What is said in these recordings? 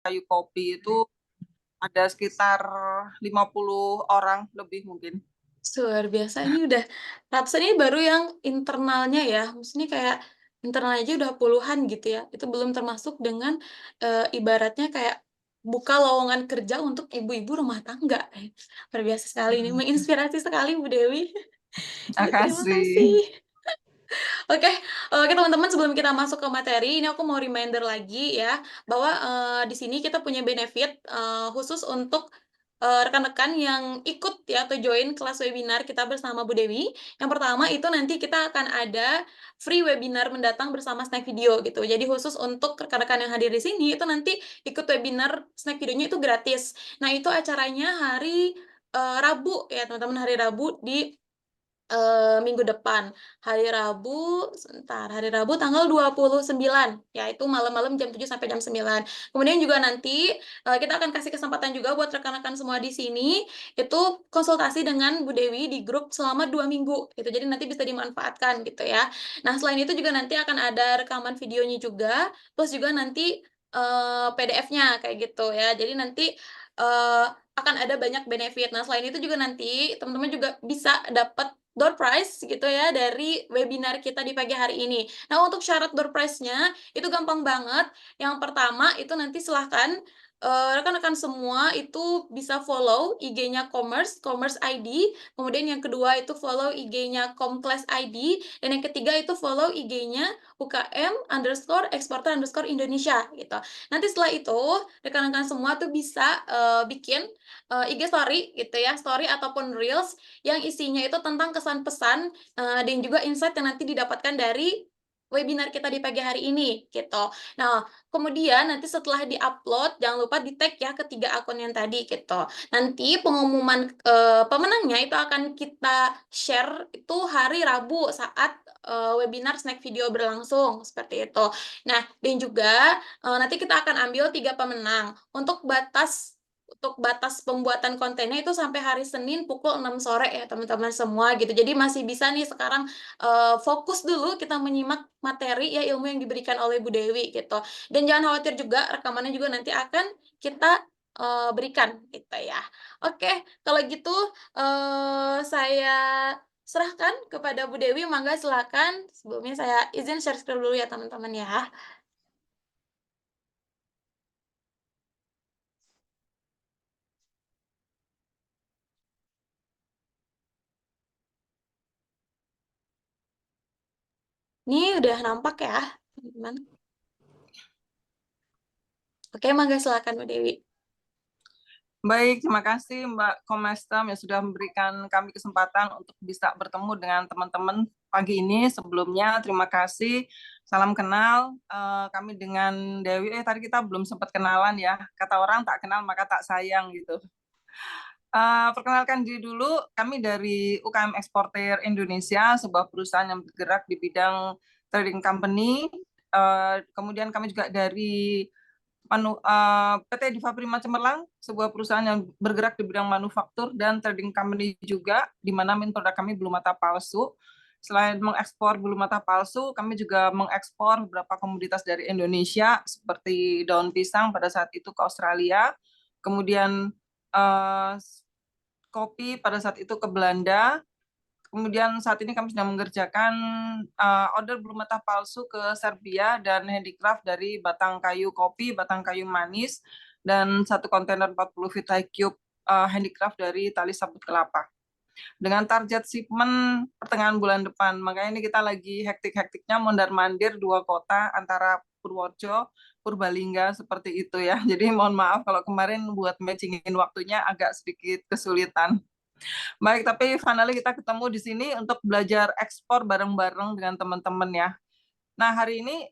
Kayu Kopi itu ada sekitar 50 orang lebih mungkin. Luar biasa, ini udah ratusan, ini baru yang internalnya ya, maksudnya kayak internalnya aja udah puluhan gitu ya. Itu belum termasuk dengan ibaratnya kayak buka lowongan kerja untuk ibu-ibu rumah tangga. Luar biasa sekali, ini menginspirasi sekali Bu Dewi. Jadi terima Makasih. kasih. Oke, teman-teman, sebelum kita masuk ke materi, ini aku mau reminder lagi ya, bahwa di sini kita punya benefit khusus untuk rekan-rekan yang ikut ya atau join kelas webinar kita bersama Bu Dewi. Yang pertama itu nanti kita akan ada free webinar mendatang bersama snack video gitu. Jadi khusus untuk rekan-rekan yang hadir di sini itu nanti ikut webinar snack videonya itu gratis. Nah, itu acaranya hari Rabu ya, teman-teman, hari Rabu di minggu depan. Hari Rabu tanggal 29, yaitu malam-malam jam 7 sampai jam 9. Kemudian juga nanti kita akan kasih kesempatan juga buat rekan-rekan semua di sini itu konsultasi dengan Bu Dewi di grup selama 2 minggu gitu. Jadi nanti bisa dimanfaatkan gitu ya. Nah, selain itu juga nanti akan ada rekaman videonya juga, plus juga nanti PDF-nya kayak gitu ya. Jadi nanti akan ada banyak benefit. Nah, selain itu juga nanti teman-teman juga bisa dapat door prize gitu ya dari webinar kita di pagi hari ini. Nah, untuk syarat door prize-nya itu gampang banget. Yang pertama itu nanti silahkan rekan-rekan semua itu bisa follow IG-nya Commerce ID. Kemudian yang kedua itu follow IG-nya Comclass ID. Dan yang ketiga itu follow IG-nya UKM_eksporter_Indonesia gitu. Nanti setelah itu rekan-rekan semua tuh bisa bikin IG story gitu ya, story ataupun reels yang isinya itu tentang kesan pesan dan juga insight yang nanti didapatkan dari webinar kita di pagi hari ini gitu. Nah, kemudian nanti setelah di-upload jangan lupa di-tag ya ketiga akun yang tadi gitu. Nanti pengumuman pemenangnya itu akan kita share itu hari Rabu saat webinar snack video berlangsung seperti itu. Nah, dan juga nanti kita akan ambil 3 pemenang. Untuk batas pembuatan kontennya itu sampai hari Senin pukul 6 sore ya teman-teman semua gitu. Jadi masih bisa nih sekarang fokus dulu kita menyimak materi ya, ilmu yang diberikan oleh Bu Dewi gitu. Dan jangan khawatir juga, rekamannya juga nanti akan kita berikan gitu ya. Oke, kalau gitu saya serahkan kepada Bu Dewi, mangga silakan. Sebelumnya saya izin share screen dulu ya teman-teman ya. Ini udah nampak ya, teman-teman. Oke, mangga silakan Bu Dewi. Baik, terima kasih Mbak Komestem yang sudah memberikan kami kesempatan untuk bisa bertemu dengan teman-teman pagi ini. Sebelumnya, terima kasih. Salam kenal. Kami dengan Dewi. Tadi kita belum sempat kenalan ya. Kata orang tak kenal maka tak sayang gitu. Perkenalkan diri dulu, kami dari UKM Eksportir Indonesia, sebuah perusahaan yang bergerak di bidang trading company. Kemudian kami juga dari PT Diva Prima Cemerlang, sebuah perusahaan yang bergerak di bidang manufaktur dan trading company juga, di mana main produk kami bulu mata palsu. Selain mengekspor bulu mata palsu, kami juga mengekspor beberapa komoditas dari Indonesia, seperti daun pisang pada saat itu ke Australia, kemudian uh, kopi pada saat itu ke Belanda. Kemudian saat ini kami sedang mengerjakan order bulu mata palsu ke Serbia dan handicraft dari batang kayu kopi, batang kayu manis, dan 1 kontainer 40 feet high cube handicraft dari tali sabut kelapa. Dengan target shipment pertengahan bulan depan. Makanya ini kita lagi hektik-hektiknya mondar-mandir 2 kota antara Purworejo, Purbalingga seperti itu ya. Jadi mohon maaf kalau kemarin buat matchingin waktunya agak sedikit kesulitan. Baik, tapi finally kita ketemu di sini untuk belajar ekspor bareng-bareng dengan teman-teman ya. Nah, hari ini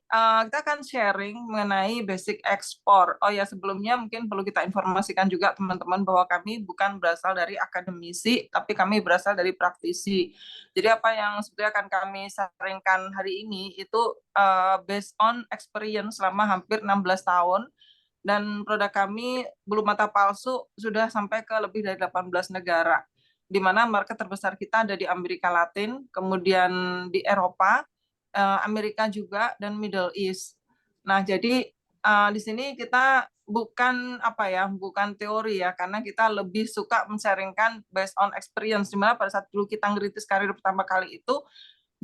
kita akan sharing mengenai basic ekspor. Oh ya, sebelumnya mungkin perlu kita informasikan juga teman-teman bahwa kami bukan berasal dari akademisi, tapi kami berasal dari praktisi. Jadi apa yang sebetulnya akan kami sharingkan hari ini itu based on experience selama hampir 16 tahun. Dan produk kami, bulu mata palsu, sudah sampai ke lebih dari 18 negara. Di mana market terbesar kita ada di Amerika Latin, kemudian di Eropa, Amerika juga, dan Middle East. Nah, jadi di sini kita bukan apa ya, bukan teori ya, karena kita lebih suka men-sharingkan based on experience. Dimana pada saat dulu kita ngerintis karir pertama kali itu,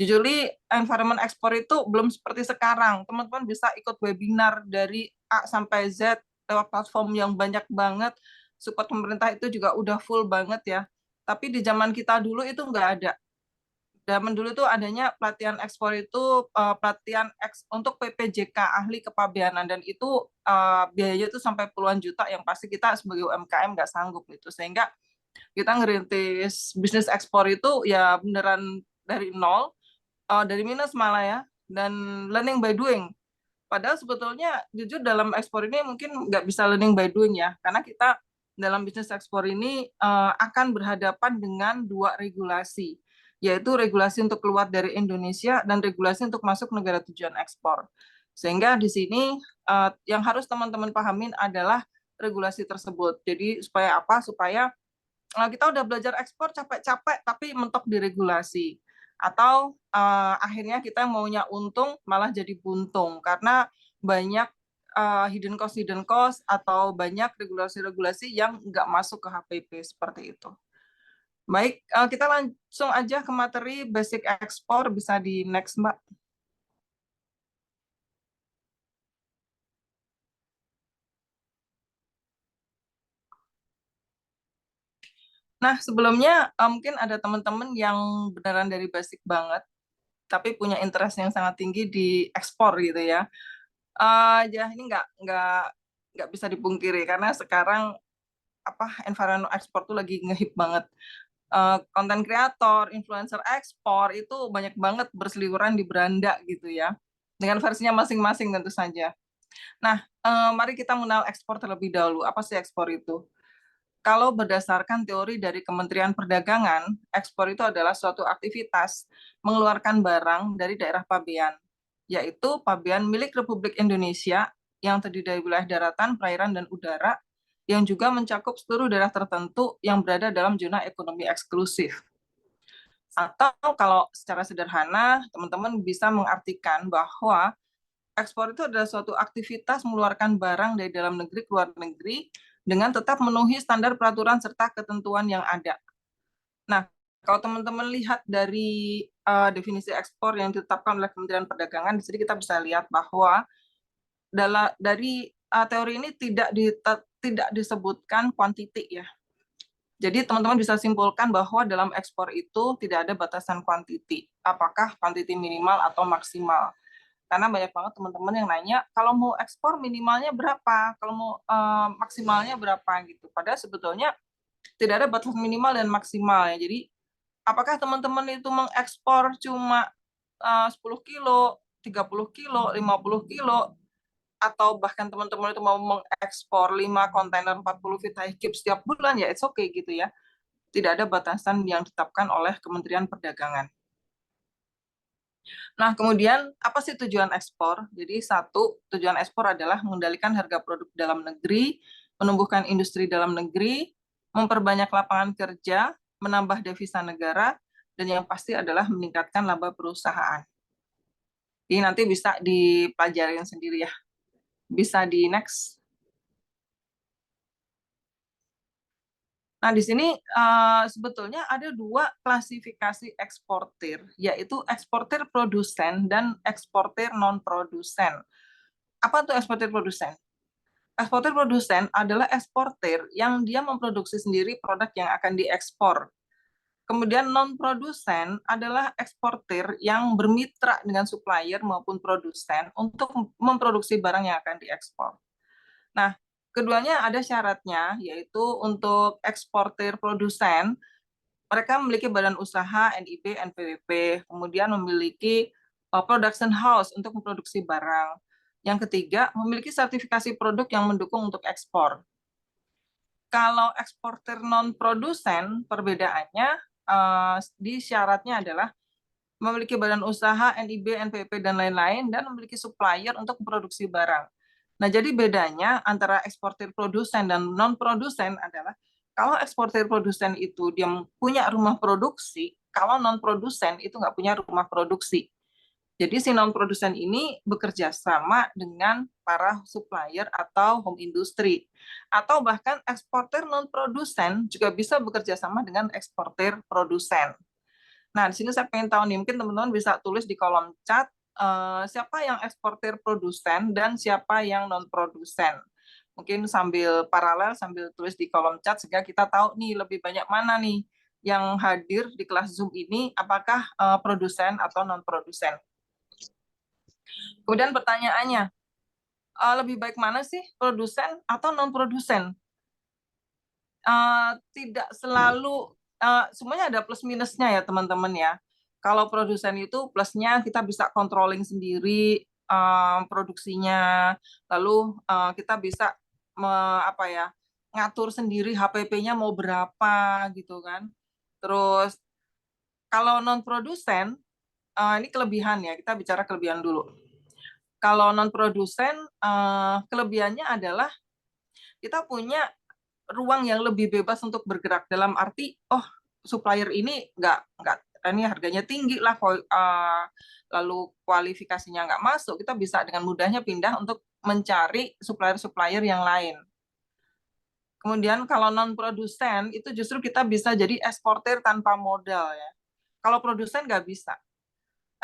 jujur environment ekspor itu belum seperti sekarang. Teman-teman bisa ikut webinar dari A sampai Z lewat platform yang banyak banget. Support pemerintah itu juga udah full banget ya. Tapi di zaman kita dulu itu nggak ada. Zaman dulu tuh adanya pelatihan ekspor itu pelatihan untuk PPJK ahli kepabeanan, dan itu biayanya tuh sampai puluhan juta yang pasti kita sebagai UMKM nggak sanggup gitu, sehingga kita ngerintis bisnis ekspor itu ya beneran dari nol, dari minus malah ya, dan learning by doing. Padahal sebetulnya jujur dalam ekspor ini mungkin nggak bisa learning by doing ya, karena kita dalam bisnis ekspor ini akan berhadapan dengan dua regulasi, yaitu regulasi untuk keluar dari Indonesia dan regulasi untuk masuk negara tujuan ekspor. Sehingga di sini yang harus teman-teman pahamin adalah regulasi tersebut. Jadi supaya apa? Supaya kita udah belajar ekspor capek-capek tapi mentok di regulasi, atau akhirnya kita maunya untung malah jadi buntung karena banyak hidden cost atau banyak regulasi-regulasi yang nggak masuk ke HPP seperti itu. Baik, kita langsung aja ke materi basic ekspor, bisa di next Mbak. Nah, sebelumnya mungkin ada teman-teman yang beneran dari basic banget, tapi punya interest yang sangat tinggi di ekspor gitu ya. Ya ini nggak bisa dipungkiri karena sekarang apa environment ekspor tuh lagi ngehip banget. Konten kreator, influencer ekspor itu banyak banget berseliweran di beranda gitu ya, dengan versinya masing-masing tentu saja. Nah, mari kita mengenal ekspor terlebih dahulu. Apa sih ekspor itu? Kalau berdasarkan teori dari Kementerian Perdagangan, ekspor itu adalah suatu aktivitas mengeluarkan barang dari daerah pabean, yaitu pabean milik Republik Indonesia yang terdiri dari wilayah daratan, perairan, dan udara, yang juga mencakup seluruh daerah tertentu yang berada dalam zona ekonomi eksklusif. Atau kalau secara sederhana, teman-teman bisa mengartikan bahwa ekspor itu adalah suatu aktivitas mengeluarkan barang dari dalam negeri ke luar negeri dengan tetap memenuhi standar peraturan serta ketentuan yang ada. Nah, kalau teman-teman lihat dari definisi ekspor yang ditetapkan oleh Kementerian Perdagangan, di sini kita bisa lihat bahwa dari teori ini tidak disebutkan kuantiti ya. Jadi teman-teman bisa simpulkan bahwa dalam ekspor itu tidak ada batasan kuantiti, apakah kuantiti minimal atau maksimal. Karena banyak banget teman-teman yang nanya, kalau mau ekspor minimalnya berapa, kalau mau maksimalnya berapa gitu. Padahal sebetulnya tidak ada batas minimal dan maksimal ya. Jadi apakah teman-teman itu mengekspor cuma 10 kilo, 30 kilo, 50 kilo, atau bahkan teman-teman itu mau mengekspor 5 kontainer 40 feet high cube setiap bulan, ya it's okay gitu ya. Tidak ada batasan yang ditetapkan oleh Kementerian Perdagangan. Nah, kemudian apa sih tujuan ekspor? Jadi satu, tujuan ekspor adalah mengendalikan harga produk dalam negeri, menumbuhkan industri dalam negeri, memperbanyak lapangan kerja, menambah devisa negara, dan yang pasti adalah meningkatkan laba perusahaan. Ini nanti bisa dipelajarin sendiri ya. Bisa di next. Nah, di sini sebetulnya ada dua klasifikasi eksportir, yaitu eksportir produsen dan eksportir non-produsen. Apa tuh eksportir produsen? Eksportir produsen adalah eksportir yang dia memproduksi sendiri produk yang akan diekspor. Kemudian non-produsen adalah eksportir yang bermitra dengan supplier maupun produsen untuk memproduksi barang yang akan diekspor. Nah, keduanya ada syaratnya, yaitu untuk eksportir produsen, mereka memiliki badan usaha, NIB, NPWP, kemudian memiliki production house untuk memproduksi barang. Yang ketiga, memiliki sertifikasi produk yang mendukung untuk ekspor. Kalau eksportir non-produsen, perbedaannya di syaratnya adalah memiliki badan usaha, NIB, NPWP, dan lain-lain, dan memiliki supplier untuk memproduksi barang. Nah, jadi bedanya antara eksportir produsen dan non-produsen adalah kalau eksportir produsen itu dia punya rumah produksi, kalau non-produsen itu nggak punya rumah produksi. Jadi si non-produsen ini bekerja sama dengan para supplier atau home industry. Atau bahkan eksportir non-produsen juga bisa bekerja sama dengan eksportir produsen. Nah, di sini saya pengen tahu nih, mungkin teman-teman bisa tulis di kolom chat siapa yang eksportir produsen dan siapa yang non-produsen. Mungkin sambil paralel, sambil tulis di kolom chat sehingga kita tahu nih lebih banyak mana nih yang hadir di kelas Zoom ini, apakah produsen atau non-produsen. Kemudian pertanyaannya, lebih baik mana sih, produsen atau non-produsen? Tidak selalu, semuanya ada plus minusnya ya teman-teman ya. Kalau produsen itu plusnya kita bisa controlling sendiri produksinya, lalu kita bisa apa ya, ngatur sendiri HPP-nya mau berapa gitu kan. Terus kalau non-produsen, ini kelebihan ya, kita bicara kelebihan dulu. Kalau non-produsen, kelebihannya adalah kita punya ruang yang lebih bebas untuk bergerak, dalam arti, oh supplier ini nggak ini harganya tinggi lah, lalu kualifikasinya nggak masuk, kita bisa dengan mudahnya pindah untuk mencari supplier-supplier yang lain. Kemudian kalau non-produsen itu justru kita bisa jadi eksportir tanpa modal ya. Kalau produsen nggak bisa.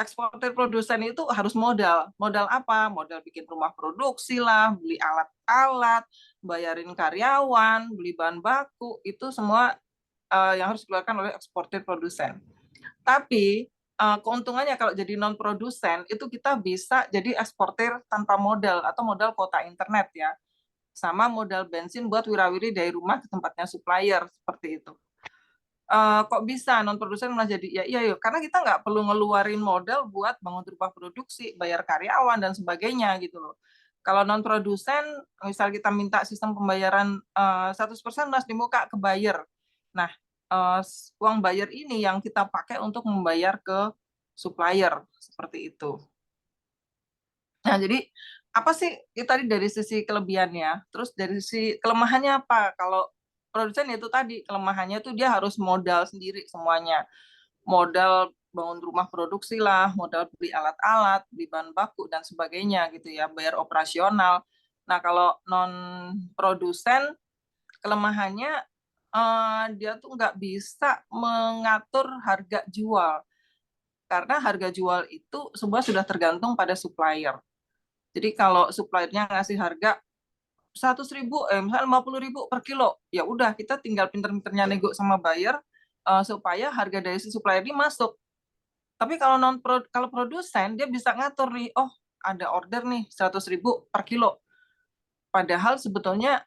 Eksportir produsen itu harus modal. Modal apa? Modal bikin rumah produksi lah, beli alat-alat, bayarin karyawan, beli bahan baku, itu semua yang harus dikeluarkan oleh eksportir produsen. Tapi keuntungannya kalau jadi non produsen itu kita bisa jadi eksportir tanpa modal atau modal kuota internet ya, sama modal bensin buat wirawiri dari rumah ke tempatnya supplier seperti itu. Kok bisa non produsen malah jadi, ya iya yuk, karena kita nggak perlu ngeluarin modal buat bangun rumah produksi, bayar karyawan dan sebagainya gitu loh. Kalau non produsen, misal kita minta sistem pembayaran 100% mas di muka ke buyer. Nah, uang buyer ini yang kita pakai untuk membayar ke supplier seperti itu. Nah, jadi apa sih itu tadi dari sisi kelebihannya? Terus dari sisi kelemahannya apa? Kalau produsen itu tadi kelemahannya tuh dia harus modal sendiri semuanya. Modal bangun rumah produksi lah, modal beli alat-alat, beli bahan baku dan sebagainya gitu ya, bayar operasional. Nah, kalau non produsen kelemahannya dia tuh nggak bisa mengatur harga jual. Karena harga jual itu semua sudah tergantung pada supplier. Jadi kalau suppliernya ngasih harga 100.000, misalnya 50.000 per kilo, ya udah kita tinggal pinter-pinternya nego sama buyer supaya harga dari si supplier ini masuk. Tapi kalau kalau produsen dia bisa ngatur nih, oh ada order nih 100.000 per kilo. Padahal sebetulnya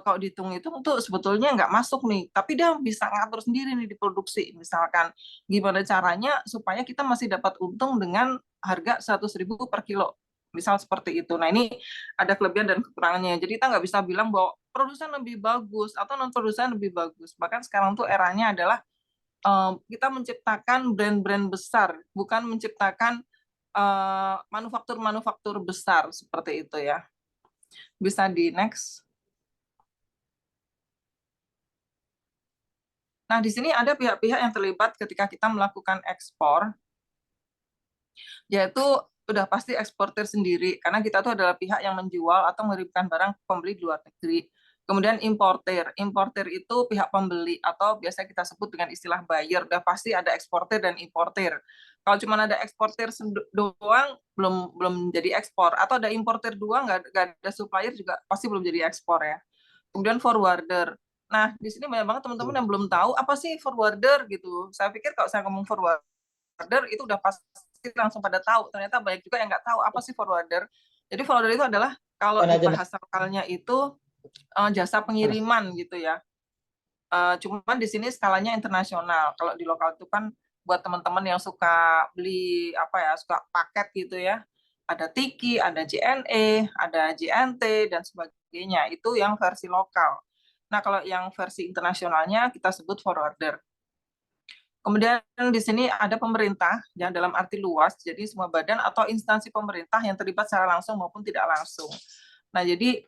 kalau dihitung-hitung tuh sebetulnya nggak masuk nih, tapi dia bisa ngatur sendiri nih di produksi. Misalkan gimana caranya supaya kita masih dapat untung dengan harga 100.000 per kilo. Misal seperti itu. Nah ini ada kelebihan dan kekurangannya. Jadi kita nggak bisa bilang bahwa produsen lebih bagus atau non produsen lebih bagus. Bahkan sekarang tuh eranya adalah kita menciptakan brand-brand besar, bukan menciptakan manufaktur-manufaktur besar seperti itu ya. Bisa di next. Nah, di sini ada pihak-pihak yang terlibat ketika kita melakukan ekspor, yaitu udah pasti eksportir sendiri, karena kita tuh adalah pihak yang menjual atau mengirimkan barang ke pembeli di luar negeri. Kemudian importir. Importir itu pihak pembeli atau biasa kita sebut dengan istilah buyer. Udah pasti ada eksportir dan importir. Kalau cuma ada eksportir doang, belum jadi ekspor. Atau ada importir doang, nggak ada supplier juga pasti belum jadi ekspor ya. Kemudian forwarder. Nah, di sini banyak banget teman-teman yang belum tahu apa sih forwarder gitu. Saya pikir kalau saya ngomong forwarder itu udah pasti langsung pada tahu. Ternyata banyak juga yang nggak tahu apa sih forwarder. Jadi forwarder itu adalah kalau di bahasa lokalnya itu jasa pengiriman gitu ya. Cuman di sini skalanya internasional. Kalau di lokal itu kan buat teman-teman yang suka beli apa ya, suka paket gitu ya. Ada Tiki, ada JNE, ada JNT dan sebagainya. Itu yang versi lokal. Nah, kalau yang versi internasionalnya kita sebut forwarder. Kemudian di sini ada pemerintah, yang dalam arti luas, jadi semua badan atau instansi pemerintah yang terlibat secara langsung maupun tidak langsung. Nah, jadi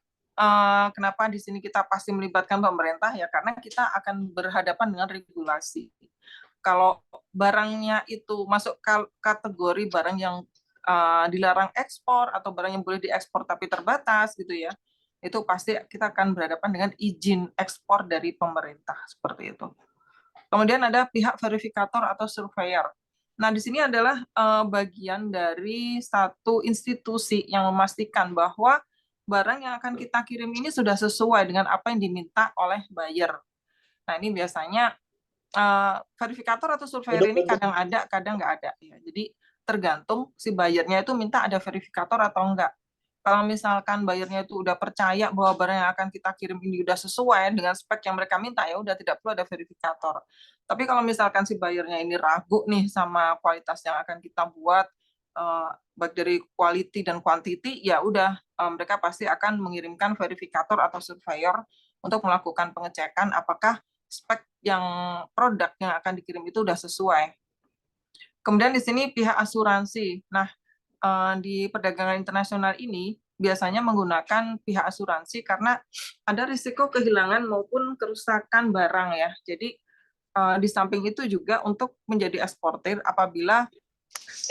kenapa di sini kita pasti melibatkan pemerintah ya karena kita akan berhadapan dengan regulasi. Kalau barangnya itu masuk kategori barang yang dilarang ekspor atau barang yang boleh diekspor tapi terbatas gitu ya, itu pasti kita akan berhadapan dengan izin ekspor dari pemerintah seperti itu. Kemudian ada pihak verifikator atau surveyor. Nah, di sini adalah bagian dari satu institusi yang memastikan bahwa barang yang akan kita kirim ini sudah sesuai dengan apa yang diminta oleh buyer. Nah, ini biasanya verifikator atau surveyor ini kadang ada, kadang nggak ada. Ya. Jadi tergantung si buyernya itu minta ada verifikator atau enggak. Kalau misalkan buyernya itu udah percaya bahwa barang yang akan kita kirim ini udah sesuai dengan spek yang mereka minta, ya udah tidak perlu ada verifikator. Tapi kalau misalkan si buyernya ini ragu nih sama kualitas yang akan kita buat, baik dari quality dan quantity, ya udah mereka pasti akan mengirimkan verifikator atau surveyor untuk melakukan pengecekan apakah spek yang produk yang akan dikirim itu udah sesuai. Kemudian di sini pihak asuransi. Nah, di perdagangan internasional ini biasanya menggunakan pihak asuransi karena ada risiko kehilangan maupun kerusakan barang ya. Jadi di samping itu juga untuk menjadi eksportir apabila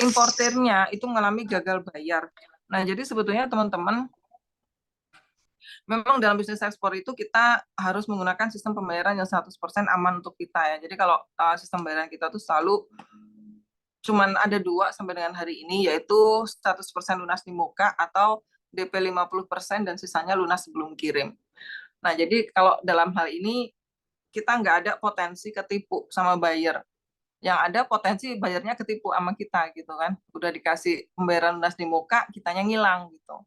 importernya itu mengalami gagal bayar. Nah, jadi sebetulnya teman-teman, memang dalam bisnis ekspor itu kita harus menggunakan sistem pembayaran yang 100% aman untuk kita ya. Jadi kalau sistem pembayaran kita tuh selalu cuman ada 2 sampai dengan hari ini, yaitu 100% lunas di muka atau DP 50% dan sisanya lunas sebelum kirim. Nah, jadi kalau dalam hal ini kita nggak ada potensi ketipu sama buyer. Yang ada potensi bayarnya ketipu sama kita gitu kan. Udah dikasih pembayaran lunas di muka, kitanya ngilang gitu.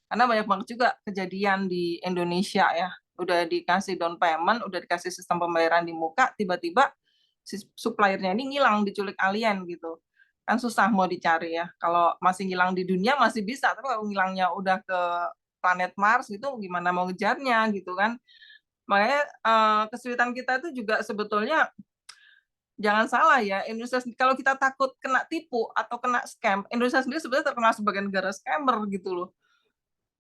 Karena banyak banget juga kejadian di Indonesia ya. Udah dikasih down payment, udah dikasih sistem pembayaran di muka, tiba-tiba si suppliernya ini ngilang, diculik alien gitu. Kan susah mau dicari ya. Kalau masih ngilang di dunia masih bisa, tapi kalau ngilangnya udah ke planet Mars gitu gimana mau ngejarnya gitu kan. Makanya kesulitan kita itu juga sebetulnya jangan salah ya, Indonesia kalau kita takut kena tipu atau kena scam, Indonesia sendiri sebenarnya terkenal sebagai negara scammer gitu loh.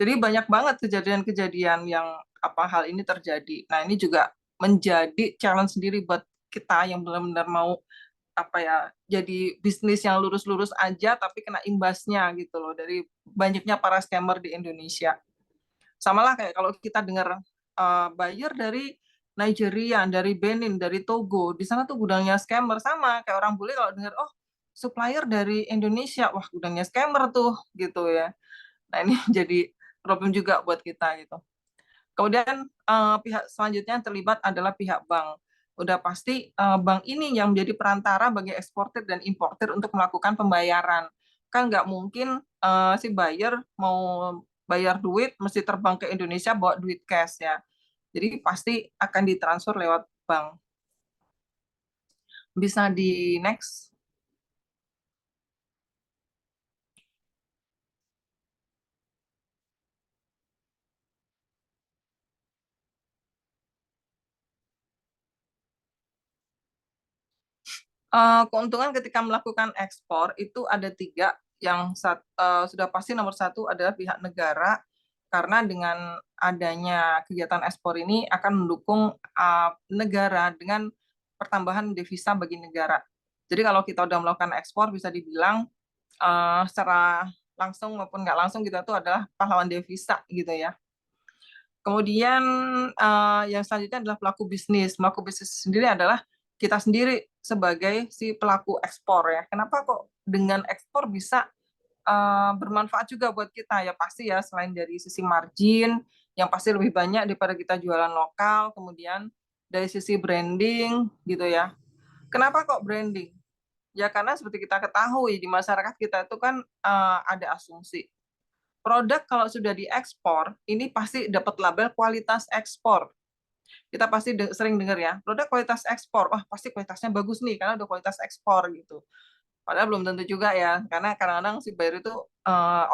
Jadi banyak banget kejadian-kejadian yang hal ini terjadi. Nah, ini juga menjadi challenge sendiri buat kita yang benar-benar mau jadi bisnis yang lurus-lurus aja tapi kena imbasnya gitu loh dari banyaknya para scammer di Indonesia. Sama lah kayak kalau kita dengar buyer dari Nigeria, dari Benin, dari Togo, di sana tuh gudangnya scammer, sama kayak orang bule kalau dengar oh supplier dari Indonesia, wah gudangnya scammer tuh gitu ya. Nah, ini jadi problem juga buat kita gitu. Kemudian pihak selanjutnya yang terlibat adalah pihak bank. Udah pasti bank ini yang menjadi perantara bagi eksportir dan importir untuk melakukan pembayaran. Kan nggak mungkin si buyer mau bayar duit mesti terbang ke Indonesia bawa duit cash ya. Jadi pasti akan ditransfer lewat bank. Bisa di next. Keuntungan ketika melakukan ekspor itu ada 3, yang sudah pasti nomor 1 adalah pihak negara, karena dengan adanya kegiatan ekspor ini akan mendukung negara dengan pertambahan devisa bagi negara. Jadi kalau kita udah melakukan ekspor bisa dibilang secara langsung maupun nggak langsung kita tuh adalah pahlawan devisa gitu ya. Kemudian yang selanjutnya adalah pelaku bisnis. Pelaku bisnis sendiri adalah kita sendiri sebagai si pelaku ekspor ya. Kenapa kok dengan ekspor bisa bermanfaat juga buat kita? Ya pasti ya selain dari sisi margin yang pasti lebih banyak daripada kita jualan lokal, kemudian dari sisi branding gitu ya. Kenapa kok branding? Ya karena seperti kita ketahui di masyarakat kita itu kan ada asumsi produk kalau sudah diekspor, ini pasti dapat label kualitas ekspor. Kita pasti sering dengar ya, produk kualitas ekspor, wah pasti kualitasnya bagus nih, karena udah kualitas ekspor gitu. Padahal belum tentu juga ya, karena kadang-kadang si buyer itu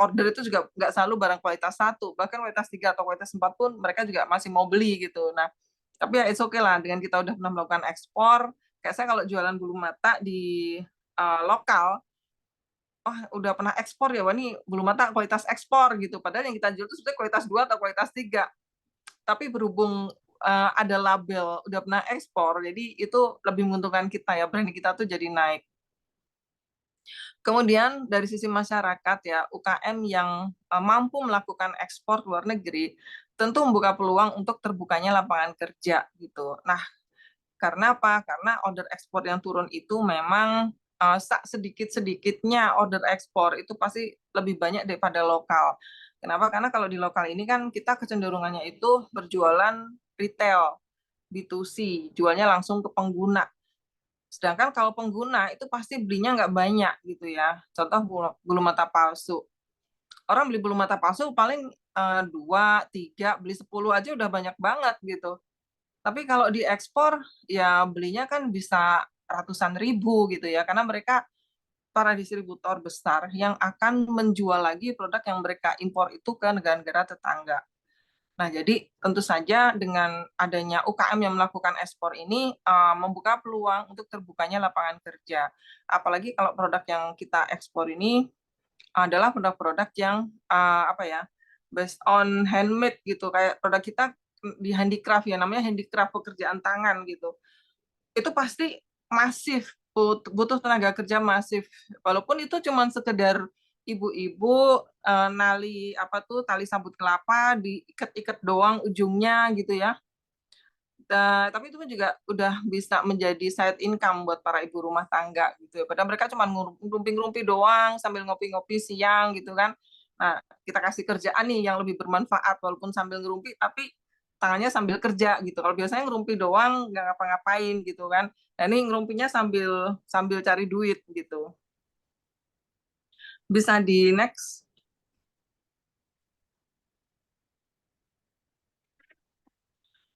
order itu juga nggak selalu barang kualitas 1, bahkan kualitas 3 atau kualitas 4 pun mereka juga masih mau beli gitu. Nah, tapi ya it's okay lah, dengan kita udah pernah melakukan ekspor, kayak saya kalau jualan bulu mata di lokal, oh udah pernah ekspor ya, wah ini bulu mata kualitas ekspor gitu. Padahal yang kita jual itu sebetulnya kualitas 2 atau kualitas 3. Tapi berhubung ada label udah pernah ekspor, jadi itu lebih menguntungkan kita ya, brand kita tuh jadi naik. Kemudian dari sisi masyarakat ya, UKM yang mampu melakukan ekspor ke luar negeri tentu membuka peluang untuk terbukanya lapangan kerja gitu. Nah, karena apa? Karena order ekspor yang turun itu memang sedikit-sedikitnya order ekspor itu pasti lebih banyak daripada lokal. Kenapa? Karena kalau di lokal ini kan kita kecenderungannya itu berjualan retail, B2C, jualnya langsung ke pengguna. Sedangkan kalau pengguna itu pasti belinya nggak banyak gitu ya. Contoh bulu mata palsu. Orang beli bulu mata palsu paling 2, 3, beli 10 aja udah banyak banget gitu. Tapi kalau diekspor ya belinya kan bisa ratusan ribu gitu ya. Karena mereka para distributor besar yang akan menjual lagi produk yang mereka impor itu ke negara-negara tetangga. Nah, jadi tentu saja dengan adanya UKM yang melakukan ekspor ini membuka peluang untuk terbukanya lapangan kerja. Apalagi kalau produk yang kita ekspor ini adalah produk-produk yang apa ya, based on handmade gitu, kayak produk kita di handicraft ya, namanya handicraft pekerjaan tangan gitu. Itu pasti masif, butuh tenaga kerja masif. Walaupun itu cuma sekedar ibu-ibu nali apa tuh tali sabut kelapa diikat-ikat doang ujungnya gitu ya. Tapi itu juga udah bisa menjadi side income buat para ibu rumah tangga gitu ya. Padahal mereka cuma ngerumpi-ngerumpi doang sambil ngopi-ngopi siang gitu kan. Nah, kita kasih kerjaan nih yang lebih bermanfaat walaupun sambil ngerumpi tapi tangannya sambil kerja gitu. Kalau biasanya ngerumpi doang nggak ngapa-ngapain gitu kan. Nah, ini ngerumpinya sambil sambil cari duit gitu. Bisa di next.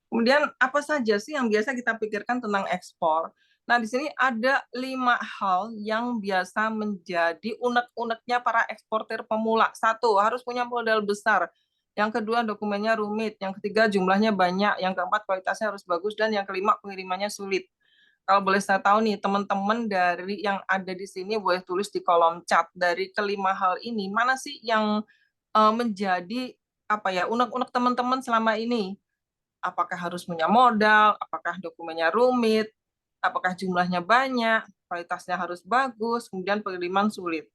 Kemudian apa saja sih yang biasa kita pikirkan tentang ekspor? Nah, di sini ada 5 hal yang biasa menjadi unek-uneknya para eksportir pemula. Satu, harus punya modal besar. Yang kedua, dokumennya rumit. Yang ketiga, jumlahnya banyak. Yang keempat, kualitasnya harus bagus. Dan yang kelima, pengirimannya sulit. Kalau boleh saya tahu nih, teman-teman dari yang ada di sini boleh tulis di kolom chat. Dari kelima hal ini, mana sih yang menjadi apa ya unek-unek teman-teman selama ini? Apakah harus punya modal, apakah dokumennya rumit, apakah jumlahnya banyak, kualitasnya harus bagus, kemudian pengiriman sulit.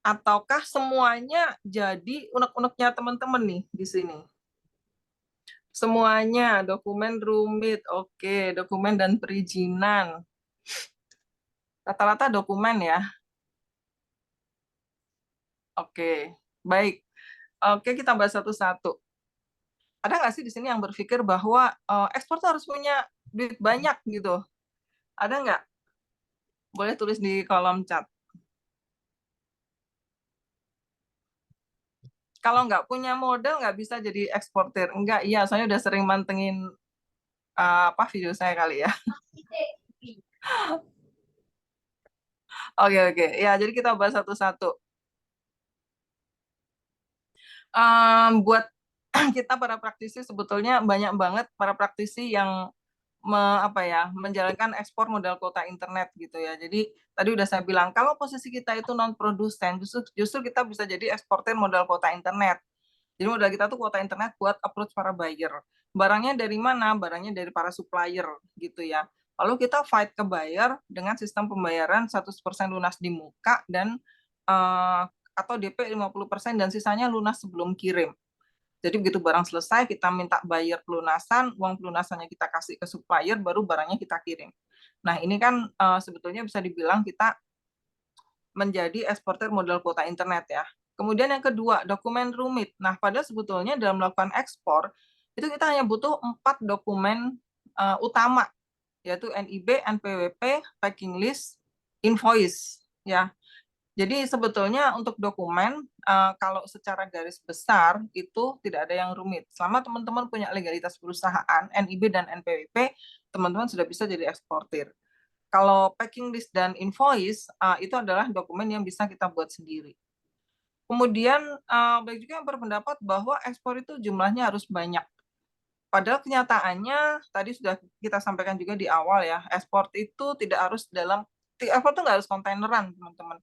Ataukah semuanya jadi unek-uneknya teman-teman nih di sini? Semuanya, dokumen rumit, oke, dokumen dan perizinan. Rata-rata dokumen ya, oke, baik. Oke, kita bahas satu-satu. Ada nggak sih di sini yang berpikir bahwa ekspor tuh harus punya duit banyak gitu? Ada nggak? Boleh tulis di kolom chat. Kalau nggak punya modal nggak bisa jadi eksportir. Enggak, iya, soalnya udah sering mantengin apa video saya kali ya. Oke, oke. Ya, jadi kita bahas satu-satu. Buat kita para praktisi sebetulnya banyak banget para praktisi yang apa ya, menjalankan ekspor modal kuota internet gitu ya. Jadi tadi udah saya bilang kalau posisi kita itu non produsen, justru kita bisa jadi eksportir modal kuota internet. Jadi modal kita tuh kuota internet buat approach para buyer. Barangnya dari mana? Barangnya dari para supplier gitu ya. Lalu kita fight ke buyer dengan sistem pembayaran 100% lunas di muka dan atau DP 50% dan sisanya lunas sebelum kirim. Jadi begitu barang selesai kita minta bayar pelunasan, uang pelunasannya kita kasih ke supplier, baru barangnya kita kirim. Nah ini kan sebetulnya bisa dibilang kita menjadi eksportir modal kuota internet ya. Kemudian yang kedua, dokumen rumit. Nah, padahal sebetulnya dalam melakukan ekspor, itu kita hanya butuh 4 dokumen utama, yaitu NIB, NPWP, packing list, invoice. Ya, jadi sebetulnya untuk dokumen, kalau secara garis besar itu tidak ada yang rumit. Selama teman-teman punya legalitas perusahaan, NIB dan NPWP, teman-teman sudah bisa jadi eksportir. Kalau packing list dan invoice itu adalah dokumen yang bisa kita buat sendiri. Kemudian banyak juga yang berpendapat bahwa ekspor itu jumlahnya harus banyak. Padahal kenyataannya tadi sudah kita sampaikan juga di awal ya, ekspor itu tidak harus ekspor itu nggak harus kontaineran teman-teman.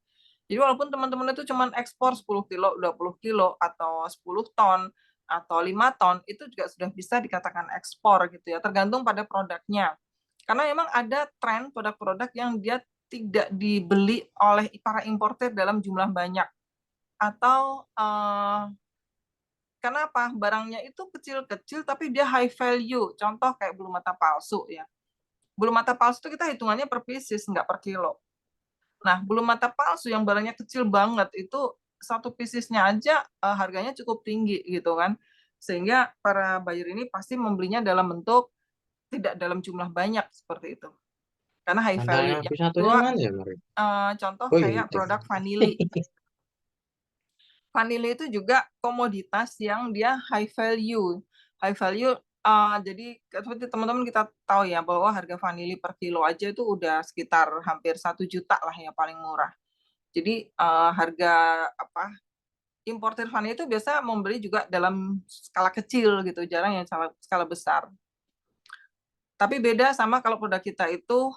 Jadi walaupun teman-teman itu cuma ekspor 10 kilo, 20 kilo, atau 10 ton, atau 5 ton, itu juga sudah bisa dikatakan ekspor gitu ya, tergantung pada produknya. Karena memang ada tren produk-produk yang dia tidak dibeli oleh para importer dalam jumlah banyak. Atau kenapa? Barangnya itu kecil-kecil tapi dia high value. Contoh kayak bulu mata palsu ya. Bulu mata palsu itu kita hitungannya per pieces, nggak per kilo. Nah, bulu mata palsu yang barangnya kecil banget itu satu piecesnya aja harganya cukup tinggi gitu kan. Sehingga para buyer ini pasti membelinya dalam bentuk tidak dalam jumlah banyak seperti itu. Karena high Antara value. yang Yang satunya kedua, mana ya, Mari? contoh Oh kayak iya. produk vanili. Vanili itu juga komoditas yang dia high value. High value, jadi seperti teman-teman kita tahu ya bahwa harga vanili per kilo aja itu udah sekitar hampir 1 juta lah ya paling murah. Jadi harga apa importer vanili itu biasa membeli juga dalam skala kecil gitu, jarang yang skala besar. Tapi beda sama kalau produk kita itu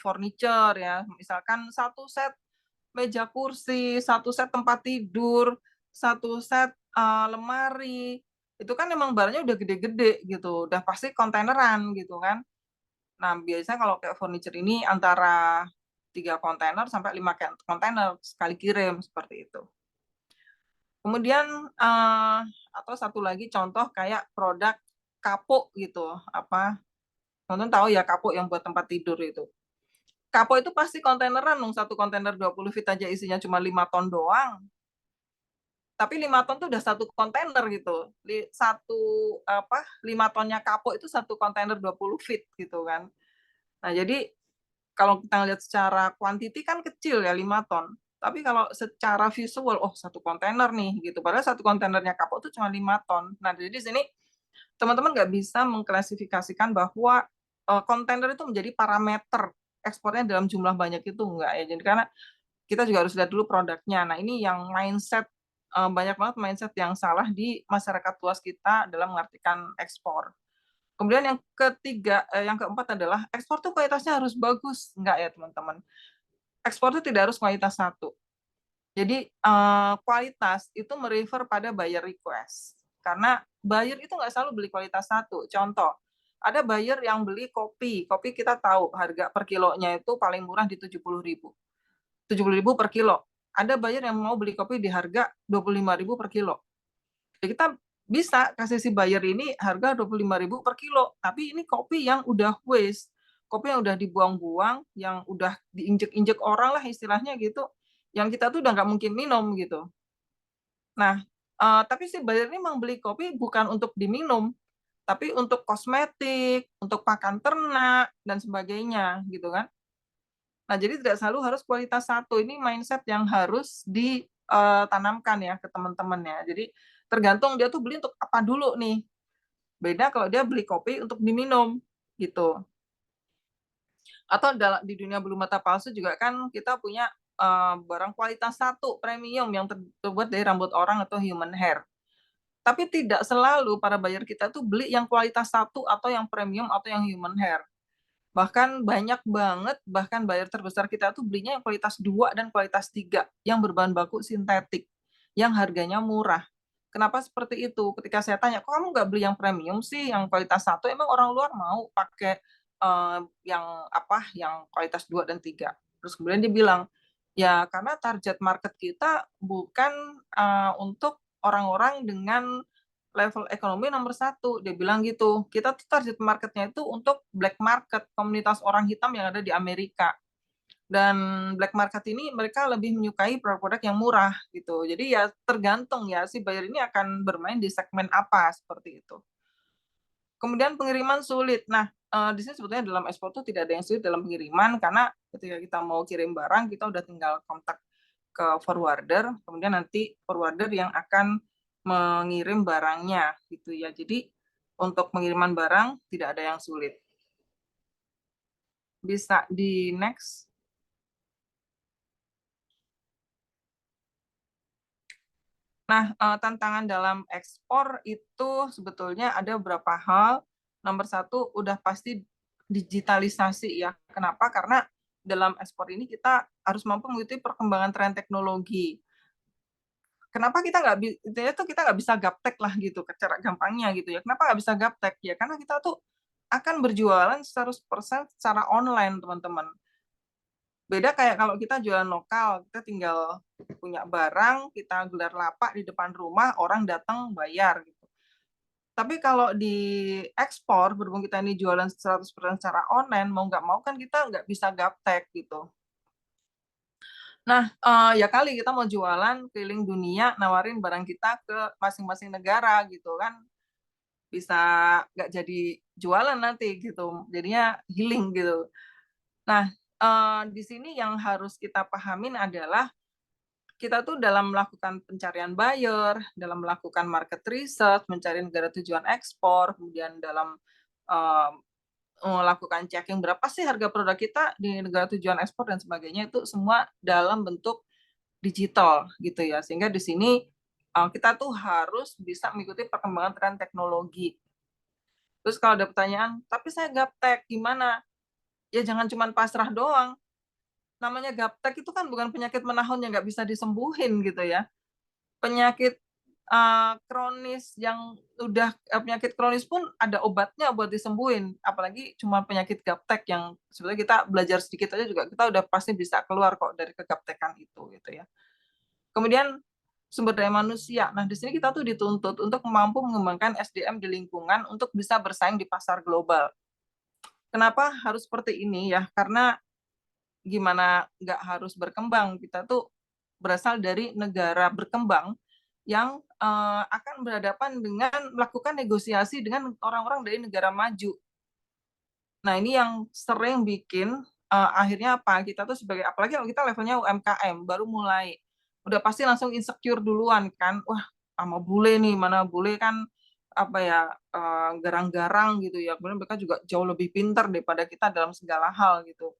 furniture ya, misalkan satu set meja kursi, satu set tempat tidur, satu set lemari, itu kan emang barangnya udah gede-gede gitu, udah pasti kontaineran gitu kan. Nah, biasanya kalau kayak furniture ini antara 3 kontainer sampai 5 kontainer sekali kirim, seperti itu. Kemudian atau satu lagi contoh kayak produk kapuk gitu, teman-teman tahu ya kapuk yang buat tempat tidur itu. Kapuk itu pasti kontaineran dong, satu kontainer 20 feet aja isinya cuma 5 ton doang. Tapi 5 ton tuh udah satu kontainer gitu. 5 tonnya kapuk itu satu kontainer 20 feet gitu kan. Nah, jadi kalau kita lihat secara kuantiti kan kecil ya 5 ton. Tapi kalau secara visual, oh satu kontainer nih gitu. Padahal satu kontainernya kapuk itu cuma 5 ton. Nah, jadi di sini teman-teman nggak bisa mengklasifikasikan bahwa kontainer itu menjadi parameter ekspornya dalam jumlah banyak itu enggak ya. Jadi karena kita juga harus lihat dulu produknya. Nah, ini yang mindset banyak banget mindset yang salah di masyarakat luas kita dalam mengartikan ekspor. Kemudian yang ketiga, yang keempat adalah ekspor tuh kualitasnya harus bagus, enggak ya teman-teman. Ekspor itu tidak harus kualitas satu. Jadi kualitas itu merefer pada buyer request. Karena buyer itu nggak selalu beli kualitas satu. Contoh, ada buyer yang beli kopi. Kopi kita tahu harga per kilonya itu paling murah di 70.000. 70.000 per kilo. Ada buyer yang mau beli kopi di harga 25.000 per kilo. Jadi kita bisa kasih si buyer ini harga 25.000 per kilo, tapi ini kopi yang udah waste, kopi yang udah dibuang-buang, yang udah diinjek-injek orang lah istilahnya gitu, yang kita tuh udah nggak mungkin minum gitu. Nah, tapi si buyer ini memang beli kopi bukan untuk diminum, tapi untuk kosmetik, untuk pakan ternak, dan sebagainya gitu kan. Nah, jadi tidak selalu harus kualitas satu. Ini mindset yang harus ditanamkan ya ke teman-teman ya. Jadi tergantung dia tuh beli untuk apa dulu nih. Beda kalau dia beli kopi untuk diminum gitu. Atau di dunia bulu mata palsu juga kan kita punya barang kualitas satu premium yang terbuat dari rambut orang atau human hair. Tapi tidak selalu para buyer kita tuh beli yang kualitas satu atau yang premium atau yang human hair. Bahkan banyak banget, bahkan buyer terbesar kita tuh belinya yang kualitas 2 dan kualitas 3 yang berbahan baku sintetik, yang harganya murah. Kenapa seperti itu? Ketika saya tanya, kok kamu nggak beli yang premium sih, yang kualitas 1, emang orang luar mau pakai yang kualitas 2 dan 3. Terus kemudian dia bilang, ya karena target market kita bukan untuk orang-orang dengan level ekonomi nomor 1, dia bilang gitu. Kita tuh target marketnya itu untuk black market, komunitas orang hitam yang ada di Amerika. Dan black market ini mereka lebih menyukai produk-produk yang murah gitu. Jadi ya tergantung ya si buyer ini akan bermain di segmen apa seperti itu. Kemudian pengiriman sulit. Nah, di sini sebetulnya dalam ekspor itu tidak ada yang sulit dalam pengiriman karena ketika kita mau kirim barang kita udah tinggal kontak ke forwarder, kemudian nanti forwarder yang akan mengirim barangnya gitu ya. Jadi untuk pengiriman barang tidak ada yang sulit. Bisa di next. Nah, tantangan dalam ekspor itu sebetulnya ada beberapa hal. Nomor satu, udah pasti digitalisasi ya. Kenapa? Karena dalam ekspor ini kita harus mampu mengikuti perkembangan tren teknologi. Kenapa kita nggak bisa gaptek lah gitu, cara gampangnya gitu ya. Kenapa nggak bisa gaptek? Ya karena kita tuh akan berjualan 100% secara online, teman-teman. Beda kayak kalau kita jualan lokal, kita tinggal punya barang, kita gelar lapak di depan rumah, orang datang bayar gitu. Tapi kalau di ekspor, berhubung kita ini jualan 100% secara online, mau nggak mau kan kita nggak bisa gaptek gitu. Nah, ya kali kita mau jualan keliling dunia, nawarin barang kita ke masing-masing negara gitu kan, bisa nggak jadi jualan nanti gitu, jadinya healing gitu. Nah, di sini yang harus kita pahamin adalah kita tuh dalam melakukan pencarian buyer, dalam melakukan market research, mencari negara tujuan ekspor, kemudian dalam uh, melakukan checking berapa sih harga produk kita di negara tujuan ekspor dan sebagainya, itu semua dalam bentuk digital gitu ya. Sehingga di sini kita tuh harus bisa mengikuti perkembangan tren teknologi. Terus kalau ada pertanyaan, tapi saya gaptek gimana? Ya jangan cuma pasrah doang. Namanya gaptek itu kan bukan penyakit menahun yang nggak bisa disembuhin gitu ya. Penyakit kronis yang udah penyakit kronis pun ada obatnya buat disembuhin, apalagi cuma penyakit gaptek yang sebenarnya kita belajar sedikit aja juga kita udah pasti bisa keluar kok dari kegaptekan itu gitu ya. Kemudian sumber daya manusia. Nah, di sini kita tuh dituntut untuk mampu mengembangkan SDM di lingkungan untuk bisa bersaing di pasar global. Kenapa harus seperti ini ya? Karena gimana nggak harus berkembang, kita tuh berasal dari negara berkembang yang akan berhadapan dengan melakukan negosiasi dengan orang-orang dari negara maju. Nah, ini yang sering bikin akhirnya apa? Kita tuh sebagai apalagi kalau kita levelnya UMKM baru mulai, udah pasti langsung insecure duluan kan. Wah, sama bule nih, mana bule kan apa ya garang-garang gitu ya. Kemudian mereka juga jauh lebih pintar daripada kita dalam segala hal gitu.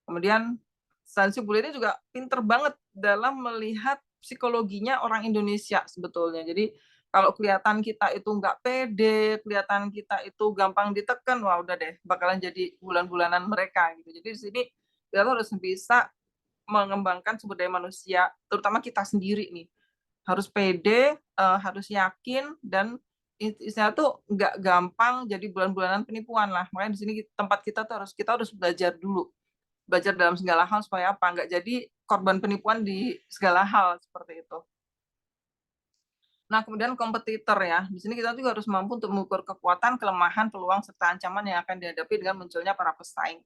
Kemudian si bule ini juga pinter banget dalam melihat psikologinya orang Indonesia sebetulnya. Jadi kalau kelihatan kita itu nggak pede, kelihatan kita itu gampang ditekan, wah udah deh bakalan jadi bulan-bulanan mereka gitu. Jadi di sini kita harus bisa mengembangkan sumber daya manusia, terutama kita sendiri nih. Harus pede, harus yakin dan istilahnya tuh nggak gampang jadi bulan-bulanan penipuan lah. Makanya di sini tempat kita tuh kita harus belajar dulu, belajar dalam segala hal supaya apa nggak jadi korban penipuan di segala hal seperti itu. Nah, kemudian kompetitor ya. Di sini kita juga harus mampu untuk mengukur kekuatan, kelemahan, peluang, serta ancaman yang akan dihadapi dengan munculnya para pesaing.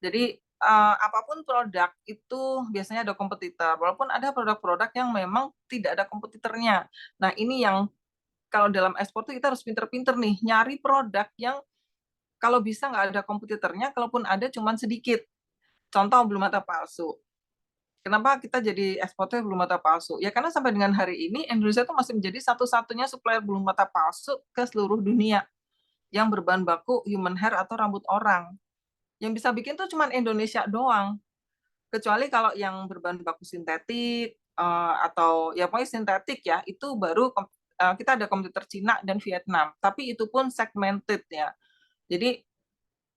Jadi, apapun produk itu biasanya ada kompetitor, walaupun ada produk-produk yang memang tidak ada kompetitornya. Nah, ini yang kalau dalam ekspor tuh kita harus pinter-pinter nih, nyari produk yang kalau bisa nggak ada kompetitornya, kalaupun ada cuman sedikit. Contoh bulu mata palsu. Kenapa kita jadi eksportir bulu mata palsu? Ya karena sampai dengan hari ini Indonesia tuh masih menjadi satu-satunya supplier bulu mata palsu ke seluruh dunia yang berbahan baku human hair atau rambut orang. Yang bisa bikin tuh cuma Indonesia doang. Kecuali kalau yang berbahan baku sintetik atau ya pokoknya sintetik ya, itu baru kita ada kompetitor Cina dan Vietnam. Tapi itu pun segmented ya. Jadi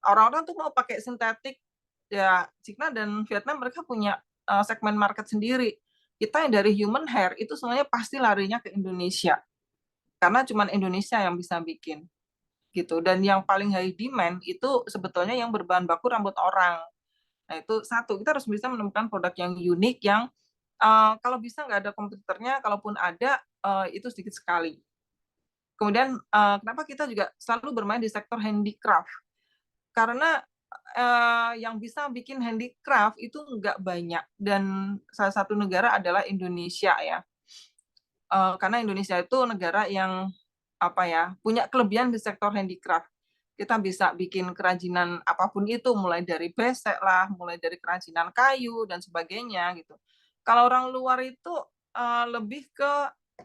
orang-orang tuh mau pakai sintetik ya, Cina dan Vietnam mereka punya segmen market sendiri. Kita yang dari human hair itu semuanya pasti larinya ke Indonesia karena cuma Indonesia yang bisa bikin gitu. Dan yang paling high demand itu sebetulnya yang berbahan baku rambut orang. Nah, itu satu, kita harus bisa menemukan produk yang unik yang kalau bisa nggak ada kompetitornya, kalaupun ada itu sedikit sekali. Kemudian kenapa kita juga selalu bermain di sektor handicraft? Karena yang bisa bikin handicraft itu nggak banyak dan salah satu negara adalah Indonesia ya. Karena Indonesia itu negara yang apa ya punya kelebihan di sektor handicraft. Kita bisa bikin kerajinan apapun itu, mulai dari besek lah, mulai dari kerajinan kayu dan sebagainya gitu. Kalau orang luar itu lebih ke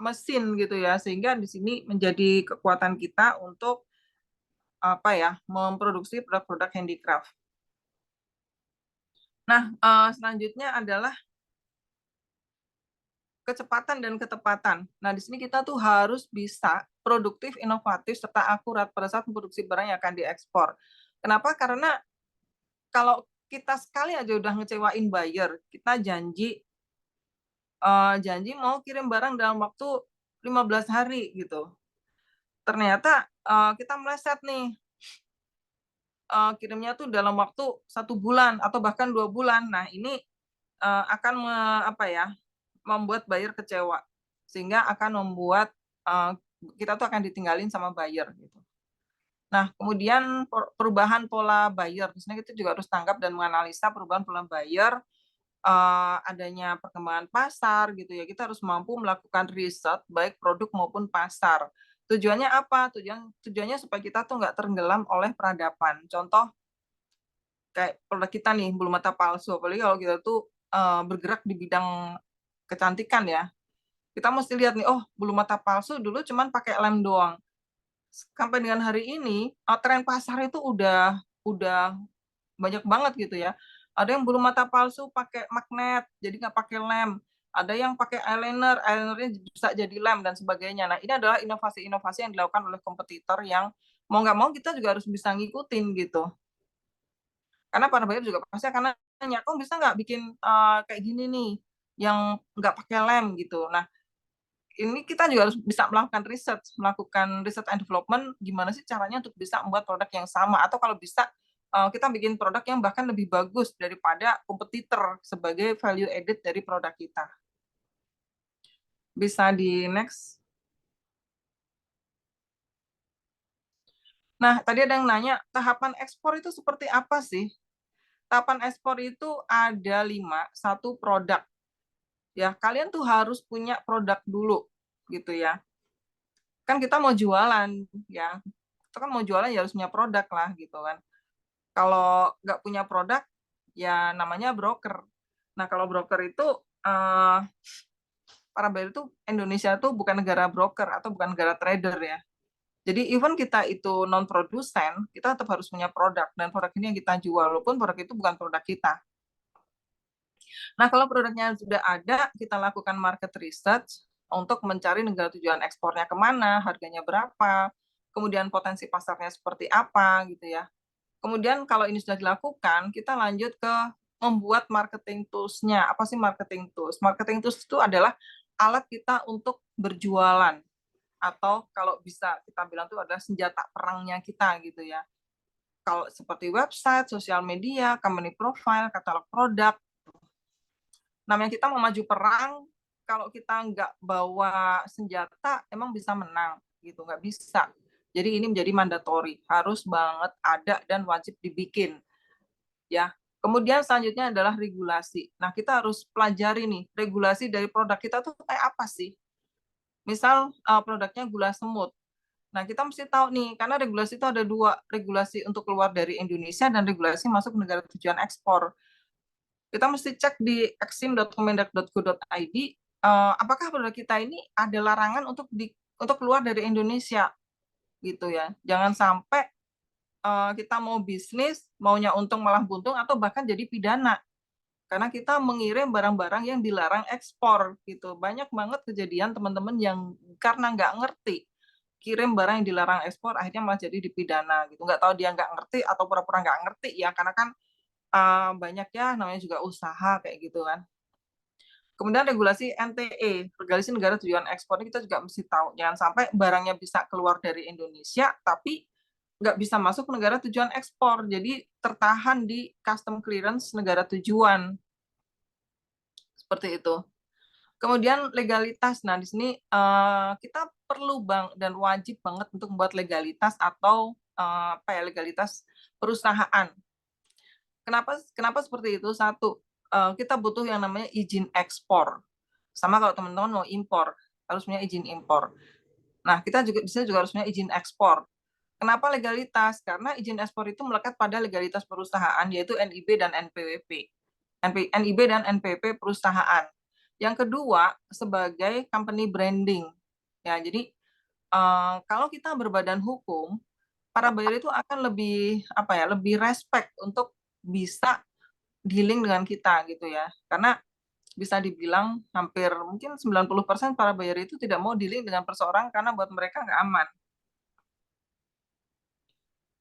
mesin gitu ya, sehingga di sini menjadi kekuatan kita untuk apa ya memproduksi produk-produk handicraft. Nah, selanjutnya adalah kecepatan dan ketepatan. Nah, di sini kita tuh harus bisa produktif, inovatif, serta akurat pada saat memproduksi barang yang akan diekspor. Kenapa? Karena kalau kita sekali aja udah ngecewain buyer, kita janji mau kirim barang dalam waktu 15 hari gitu. Ternyata kita meleset nih, kirimnya tuh dalam waktu 1 bulan atau bahkan 2 bulan. Nah, ini akan membuat buyer kecewa, sehingga akan membuat kita tuh akan ditinggalin sama buyer gitu. Nah, kemudian perubahan pola buyer, di sini kita juga harus tangkap dan menganalisa perubahan pola buyer, adanya perkembangan pasar gitu ya. Kita harus mampu melakukan riset baik produk maupun pasar. Tujuannya apa? Tujuannya supaya kita tuh nggak tenggelam oleh peradaban. Contoh kayak produk kita nih, bulu mata palsu, apalagi kalau kita tuh bergerak di bidang kecantikan ya. Kita mesti lihat nih, oh bulu mata palsu dulu cuman pakai lem doang. Sampai dengan hari ini, tren pasar itu udah banyak banget gitu ya. Ada yang bulu mata palsu pakai magnet, jadi nggak pakai lem. Ada yang pakai eyeliner, eyelinernya bisa jadi lem dan sebagainya. Nah, ini adalah inovasi-inovasi yang dilakukan oleh kompetitor yang mau nggak mau kita juga harus bisa ngikutin gitu. Karena para buyer juga pasti akan nanya, kok bisa nggak bikin kayak gini nih, yang nggak pakai lem gitu. Nah, ini kita juga harus bisa melakukan riset and development, gimana sih caranya untuk bisa membuat produk yang sama, atau kalau bisa kita bikin produk yang bahkan lebih bagus daripada kompetitor sebagai value added dari produk kita. Bisa di next. Nah, tadi ada yang nanya, tahapan ekspor itu seperti apa sih? Tahapan ekspor itu ada 5, 1 produk. Ya, kalian tuh harus punya produk dulu, gitu ya. Kan kita mau jualan, ya. Kita kan mau jualan ya harus punya produk lah, gitu kan. Kalau nggak punya produk, ya namanya broker. Nah, kalau broker itu, para buyer itu Indonesia tuh bukan negara broker atau bukan negara trader ya. Jadi even kita itu non produsen, kita tetap harus punya produk dan produk ini yang kita jual, walaupun produk itu bukan produk kita. Nah, kalau produknya sudah ada, kita lakukan market research untuk mencari negara tujuan ekspornya kemana, harganya berapa, kemudian potensi pasarnya seperti apa gitu ya. Kemudian kalau ini sudah dilakukan, kita lanjut ke membuat marketing tools-nya. Apa sih marketing tools? Marketing tools itu adalah alat kita untuk berjualan, atau kalau bisa kita bilang itu adalah senjata perangnya kita gitu ya. Kalau seperti website, sosial media, company profile, katalog produk. Namanya kita mau maju perang, kalau kita nggak bawa senjata, emang bisa menang gitu, nggak bisa. Jadi ini menjadi mandatori, harus banget ada dan wajib dibikin ya. Kemudian selanjutnya adalah regulasi. Nah, kita harus pelajari nih, regulasi dari produk kita tuh kayak apa sih? Misal produknya gula semut. Nah, kita mesti tahu nih, karena regulasi itu ada 2, regulasi untuk keluar dari Indonesia dan regulasi masuk negara tujuan ekspor. Kita mesti cek di exim.kemendak.go.id, apakah produk kita ini ada larangan untuk keluar dari Indonesia gitu ya. Jangan sampai kita mau bisnis, maunya untung malah buntung, atau bahkan jadi pidana. Karena kita mengirim barang-barang yang dilarang ekspor gitu. Banyak banget kejadian teman-teman yang karena nggak ngerti, kirim barang yang dilarang ekspor, akhirnya malah jadi dipidana gitu. Nggak tahu dia nggak ngerti atau pura-pura nggak ngerti ya, karena kan banyak ya namanya juga usaha kayak gitu kan. Kemudian regulasi NTE, regulasi negara tujuan ekspor, kita juga mesti tahu. Jangan sampai barangnya bisa keluar dari Indonesia, tapi nggak bisa masuk ke negara tujuan ekspor, jadi tertahan di custom clearance negara tujuan. Seperti itu. Kemudian legalitas. Nah, di sini kita perlu dan wajib banget untuk membuat legalitas atau legalitas perusahaan. Kenapa seperti itu? Satu, kita butuh yang namanya izin ekspor. Sama kalau teman-teman mau impor, harus punya izin impor. Nah, kita juga di sini juga harus punya izin ekspor. Kenapa legalitas? Karena izin ekspor itu melekat pada legalitas perusahaan, yaitu NIB dan NPWP. NIB dan NPWP perusahaan. Yang kedua, sebagai company branding. Ya, jadi kalau kita berbadan hukum, para buyer itu akan lebih respect untuk bisa dealing dengan kita gitu ya. Karena bisa dibilang hampir mungkin 90% para buyer itu tidak mau dealing dengan perseorangan karena buat mereka nggak aman.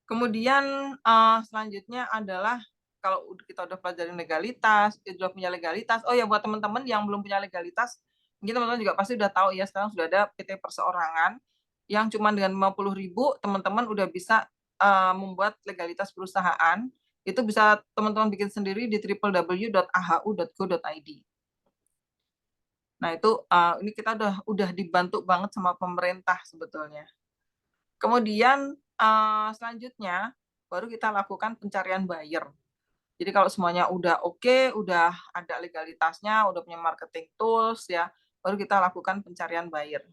Kemudian selanjutnya adalah kalau kita udah pelajari legalitas, kita udah punya legalitas. Oh ya, buat teman-teman yang belum punya legalitas, mungkin teman-teman juga pasti udah tahu ya, sekarang sudah ada PT Perseorangan yang cuma dengan 50.000 teman-teman udah bisa membuat legalitas perusahaan, itu bisa teman-teman bikin sendiri di www.ahu.go.id. Nah, itu ini kita udah dibantu banget sama pemerintah sebetulnya. Kemudian selanjutnya baru kita lakukan pencarian buyer. Jadi kalau semuanya udah oke, udah ada legalitasnya, udah punya marketing tools ya, baru kita lakukan pencarian buyer.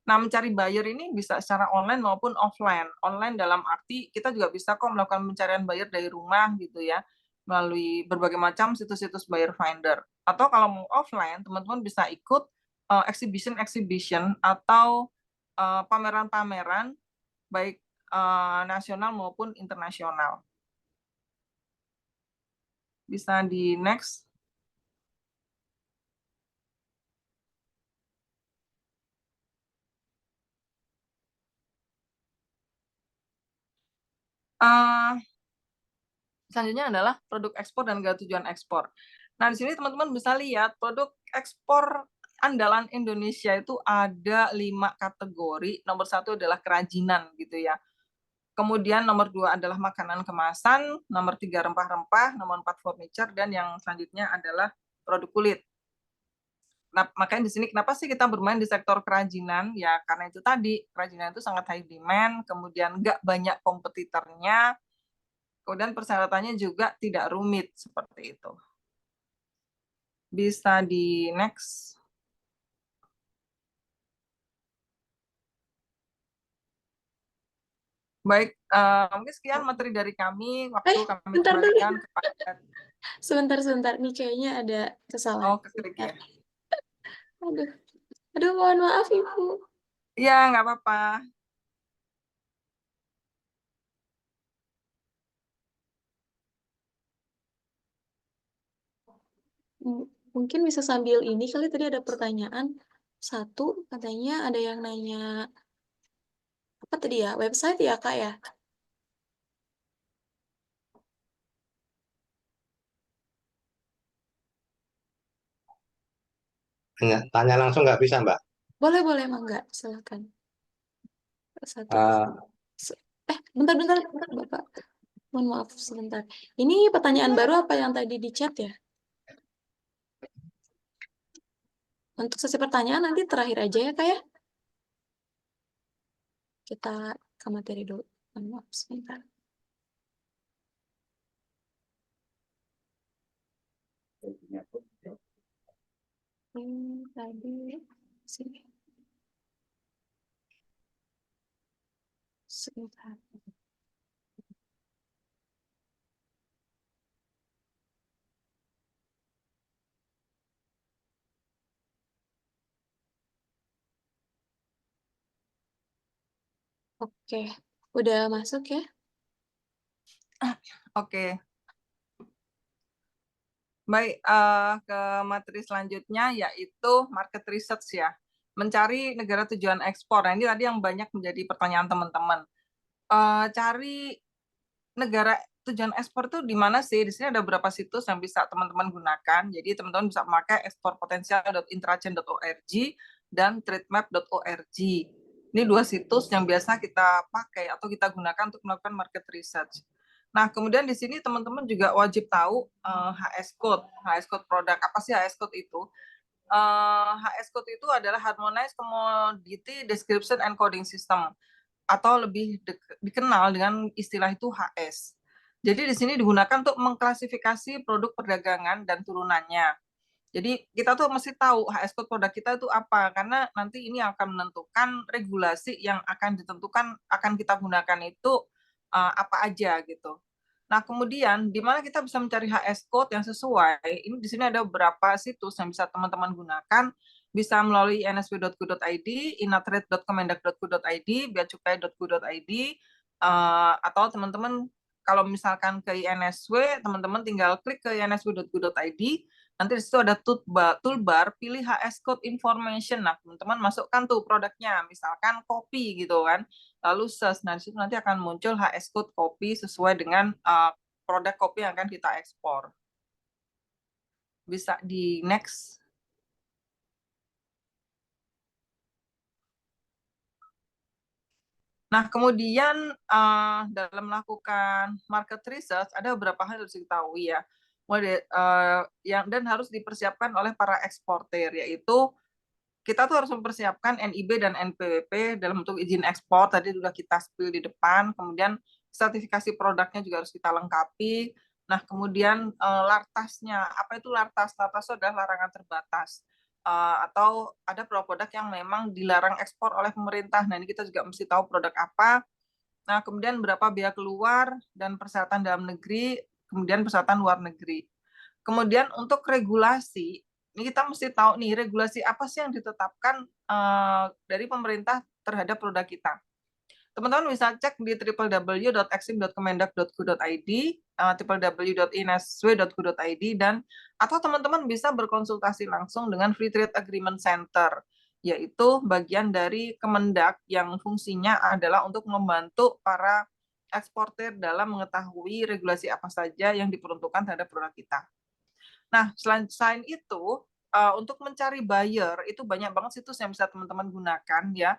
Nah, mencari buyer ini bisa secara online maupun offline. Online dalam arti kita juga bisa kok melakukan pencarian buyer dari rumah gitu ya, melalui berbagai macam situs-situs buyer finder. Atau kalau mau offline, teman-teman bisa ikut exhibition atau pameran-pameran baik nasional maupun internasional. Bisa di next. Selanjutnya adalah produk ekspor dan negara tujuan ekspor. Nah, di sini teman-teman bisa lihat produk ekspor andalan Indonesia itu ada 5 kategori. Nomor 1 adalah kerajinan gitu ya. Kemudian nomor 2 adalah makanan kemasan, nomor 3 rempah-rempah, nomor 4 furniture, dan yang selanjutnya adalah produk kulit. Nah, makanya di sini kenapa sih kita bermain di sektor kerajinan? Ya karena itu tadi, kerajinan itu sangat high demand, kemudian nggak banyak kompetitornya, kemudian persyaratannya juga tidak rumit seperti itu. Bisa di next. Baik, mungkin sekian materi dari kami. Waktu kami bentar dulu. kembalikan kepada... Sebentar. Nih kayaknya ada kesalahan. Oh, keklik ya. Aduh, mohon maaf Ibu. Iya, nggak apa-apa. Mungkin bisa sambil ini kali, tadi ada pertanyaan. Satu, katanya ada yang nanya, apa tadi ya, website ya Kak ya? Tanya langsung nggak bisa, Mbak? Boleh, Mangga, silakan. Satu. Bentar, Bapak. Mohon maaf sebentar. Ini pertanyaan baru apa yang tadi di chat ya? Untuk sesi pertanyaan nanti terakhir aja ya Kak ya. Kita ke materi dulu. Mohon maaf sebentar. Tadi sini. Sebentar. Oke, udah masuk ya? Oke. Baik, ke materi selanjutnya yaitu market research ya. Mencari negara tujuan ekspor. Nah, ini tadi yang banyak menjadi pertanyaan teman-teman. Cari negara tujuan ekspor itu di mana sih? Di sini ada beberapa situs yang bisa teman-teman gunakan. Jadi teman-teman bisa memakai eksporpotensial.intrachain.org dan trademap.org. Ini 2 situs yang biasa kita pakai atau kita gunakan untuk melakukan market research. Nah, kemudian di sini teman-teman juga wajib tahu HS code. HS code produk. Apa sih HS code itu? HS code itu adalah Harmonized Commodity Description and Coding System, atau lebih dikenal dengan istilah itu HS. Jadi di sini digunakan untuk mengklasifikasi produk perdagangan dan turunannya. Jadi kita tuh mesti tahu HS code produk kita itu apa, karena nanti ini akan menentukan regulasi yang akan ditentukan akan kita gunakan itu apa aja gitu. Nah, kemudian di mana kita bisa mencari HS code yang sesuai? Ini di sini ada beberapa situs yang bisa teman-teman gunakan, bisa melalui nsw.go.id, inatrade.kemendak.go.id, beacukai.go.id, atau teman-teman kalau misalkan ke INSW, teman-teman tinggal klik ke insw.go.id, nanti di situ ada toolbar, pilih HS code information. Nah, teman-teman masukkan tuh produknya, misalkan kopi gitu kan. Lalu search, nah di situ nanti akan muncul HS code kopi sesuai dengan produk kopi yang akan kita ekspor. Bisa di next. Nah, kemudian dalam melakukan market research ada beberapa hal yang harus diketahui ya. Dan harus dipersiapkan oleh para eksportir, yaitu kita tuh harus mempersiapkan NIB dan NPWP dalam bentuk izin ekspor, tadi sudah kita spill di depan, kemudian sertifikasi produknya juga harus kita lengkapi. Nah, kemudian lartasnya, apa itu lartas? Lartas itu adalah larangan terbatas. Atau ada produk-produk yang memang dilarang ekspor oleh pemerintah. Nah, ini kita juga mesti tahu produk apa. Nah, kemudian berapa biaya keluar dan persyaratan dalam negeri, kemudian persyaratan luar negeri. Kemudian untuk regulasi, ini kita mesti tahu nih regulasi apa sih yang ditetapkan dari pemerintah terhadap produk kita. Teman-teman bisa cek di www.exim.kemendak.go.id, www.insw.go.id, dan atau teman-teman bisa berkonsultasi langsung dengan Free Trade Agreement Center, yaitu bagian dari Kemendak yang fungsinya adalah untuk membantu para eksportir dalam mengetahui regulasi apa saja yang diperuntukkan terhadap produk kita. Nah, selain itu, untuk mencari buyer, itu banyak banget situs yang bisa teman-teman gunakan ya.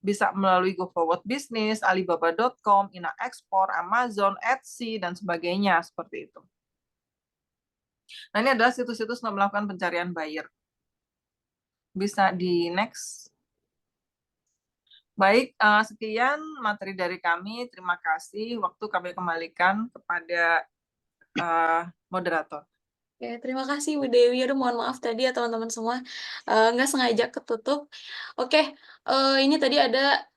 Bisa melalui GoForward Business, Alibaba.com, Ina Export, Amazon, Etsy, dan sebagainya, seperti itu. Nah, ini adalah situs-situs untuk melakukan pencarian buyer. Bisa di next. Baik, sekian materi dari kami. Terima kasih. Waktu kami kembalikan kepada moderator. Oke, terima kasih Bu Dewi. Aduh, mohon maaf tadi ya teman-teman semua, nggak sengaja ketutup. Oke, ini tadi ada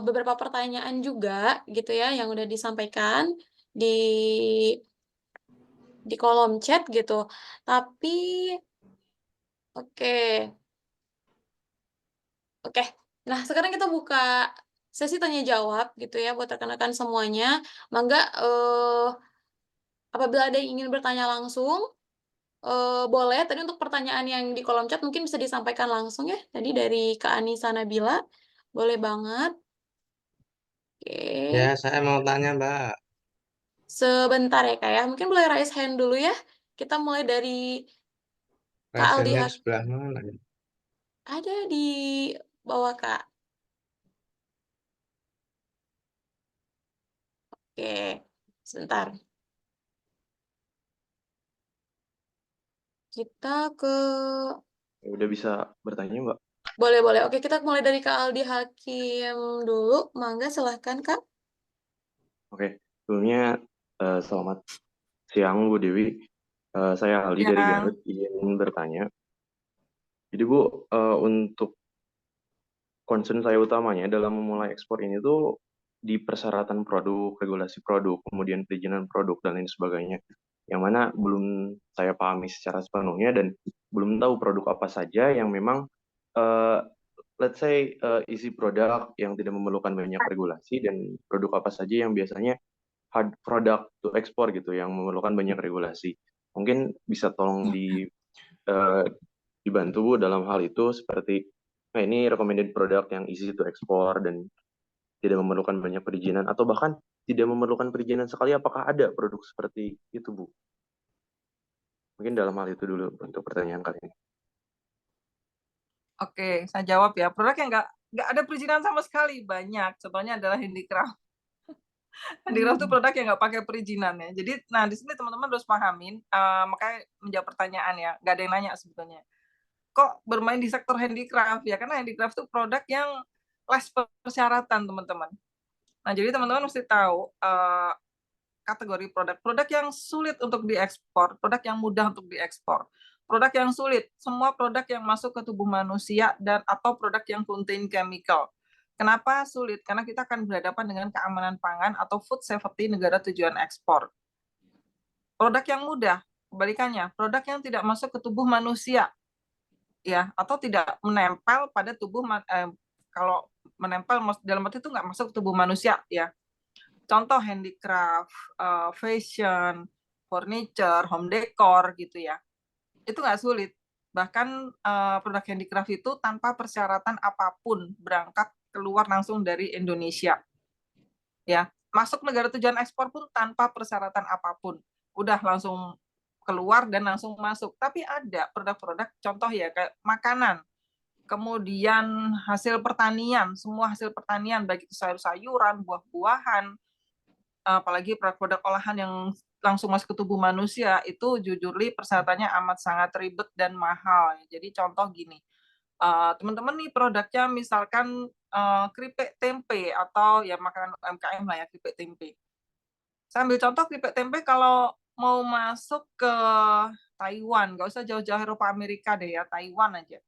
beberapa pertanyaan juga gitu ya yang udah disampaikan di kolom chat gitu. Tapi oke. Oke. Nah, sekarang kita buka sesi tanya jawab gitu ya buat rekan-rekan semuanya. Mangga apabila ada yang ingin bertanya langsung boleh. Tadi untuk pertanyaan yang di kolom chat mungkin bisa disampaikan langsung ya. Tadi dari Kak Anissa Nabila. Boleh banget. Oke. Ya, saya mau tanya, Mbak. Sebentar ya Kak ya. Mungkin boleh raise hand dulu ya. Kita mulai dari Kak Aldi Passionnya di Hak. sebelah mana ya? Ada di bawah Kak. Oke. Sebentar. Kita ke... Ya, udah bisa bertanya, Mbak? Boleh, boleh. Oke, kita mulai dari Kak Aldi Hakim dulu. Mangga, silahkan Kak. Oke, sebelumnya selamat siang Bu Dewi. Saya Aldi dari Ya, Garut ingin bertanya. Jadi Bu, untuk concern saya utamanya dalam memulai ekspor ini tuh di persyaratan produk, regulasi produk, kemudian perizinan produk dan lain sebagainya. Yang mana belum saya pahami secara sepenuhnya dan belum tahu produk apa saja yang memang eh, let's say isi produk yang tidak memerlukan banyak regulasi dan produk apa saja yang biasanya hard product to export gitu yang memerlukan banyak regulasi. Mungkin bisa tolong eh, dibantu Bu dalam hal itu seperti nah ini recommended product yang easy to export dan tidak memerlukan banyak perizinan atau bahkan tidak memerlukan perizinan sekali, apakah ada produk seperti itu Bu? Mungkin dalam hal itu dulu untuk pertanyaan kali ini. oke, saya jawab ya. Produk yang nggak ada perizinan sama sekali banyak. Contohnya adalah handicraft. Handicraft itu produk yang nggak pakai perizinan ya. Jadi, nah di sini teman-teman harus pahamin. Makanya menjawab pertanyaan ya. Nggak ada yang nanya sebetulnya. Kok bermain di sektor handicraft ya? Karena handicraft itu produk yang less persyaratan teman-teman. Nah, jadi teman-teman mesti tahu kategori produk yang sulit untuk diekspor, produk yang mudah untuk diekspor, produk yang sulit, semua produk yang masuk ke tubuh manusia dan atau produk yang contain chemical. Kenapa sulit? Karena kita akan berhadapan dengan keamanan pangan atau food safety negara tujuan ekspor. Produk yang mudah, kebalikannya, produk yang tidak masuk ke tubuh manusia, ya, atau tidak menempel pada tubuh, kalau menempel dalam arti itu nggak masuk ke tubuh manusia, ya. Contoh handicraft, fashion, furniture, home decor gitu ya. Itu nggak sulit. Bahkan produk handicraft itu tanpa persyaratan apapun berangkat keluar langsung dari Indonesia. Ya, masuk negara tujuan ekspor pun tanpa persyaratan apapun. Udah langsung keluar dan langsung masuk. Tapi ada produk-produk contoh ya kayak makanan. kemudian hasil pertanian, semua hasil pertanian, baik itu sayur-sayuran, buah-buahan, apalagi produk olahan yang langsung masuk ke tubuh manusia, itu jujur li persyaratannya amat sangat ribet dan mahal. Jadi contoh gini, teman-teman nih produknya misalkan keripik tempe atau ya makanan UMKM lah ya, keripik tempe. Saya ambil contoh keripik tempe kalau mau masuk ke Taiwan, nggak usah jauh-jauh Eropa Amerika deh ya, Taiwan aja.